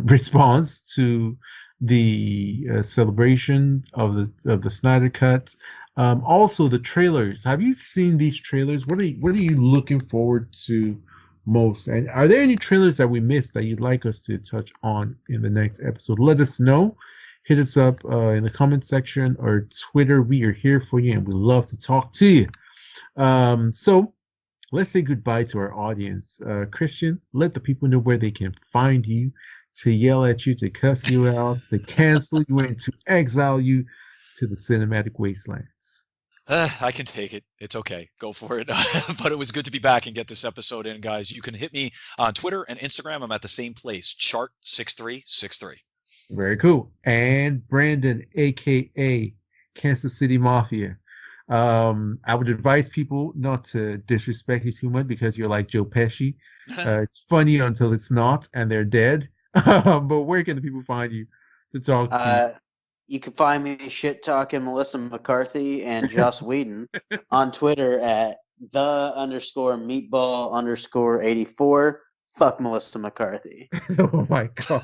response to the celebration of the Snyder Cut. Also, the trailers. Have you seen these trailers? What are you looking forward to most? And are there any trailers that we missed that you'd like us to touch on in the next episode? Let us know. hit us up in the comment section or Twitter. We are here for you, and we love to talk to you. So let's say goodbye to our audience. Christian, let the people know where they can find you, to yell at you, to cuss you out, to cancel you, and to exile you to the cinematic wastelands. I can take it. It's okay. Go for it. But it was good to be back and get this episode in, guys. You can hit me on Twitter and Instagram. I'm at the same place, chart6363. Very cool. And Brandon, aka Kansas City Mafia. I would advise people not to disrespect you too much because you're like Joe Pesci. It's funny until it's not, and they're dead. But where can the people find you to talk to you? You can find me shit talking Melissa McCarthy and Joss Whedon on Twitter at _meatball_84. Fuck Melissa McCarthy. Oh my god.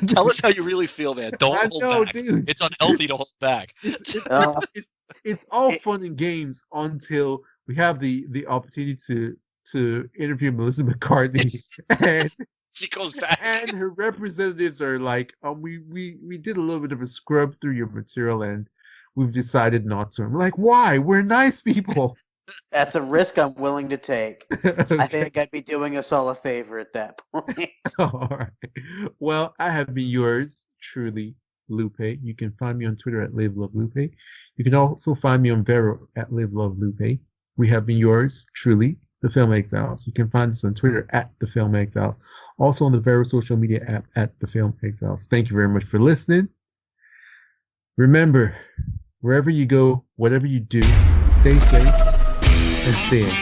Tell us how you really feel, man. Don't hold back. Dude. It's unhealthy to hold back. It's all fun and games until we have the opportunity to interview Melissa McCarthy. And she goes back, and her representatives are like, we did a little bit of a scrub through your material, and we've decided not to. I'm like, why? We're nice people. That's a risk I'm willing to take. Okay. I think I'd be doing us all a favor at that point. All right. Well, I have been yours truly, Lupe. You can find me on Twitter at LiveLoveLupe. You can also find me on Vero at LiveLoveLupe. We have been yours truly, The Film Exiles. You can find us on Twitter at The Film Exiles. Also on the Vero social media app at The Film Exiles. Thank you very much for listening. Remember, wherever you go, whatever you do, stay safe and stay in.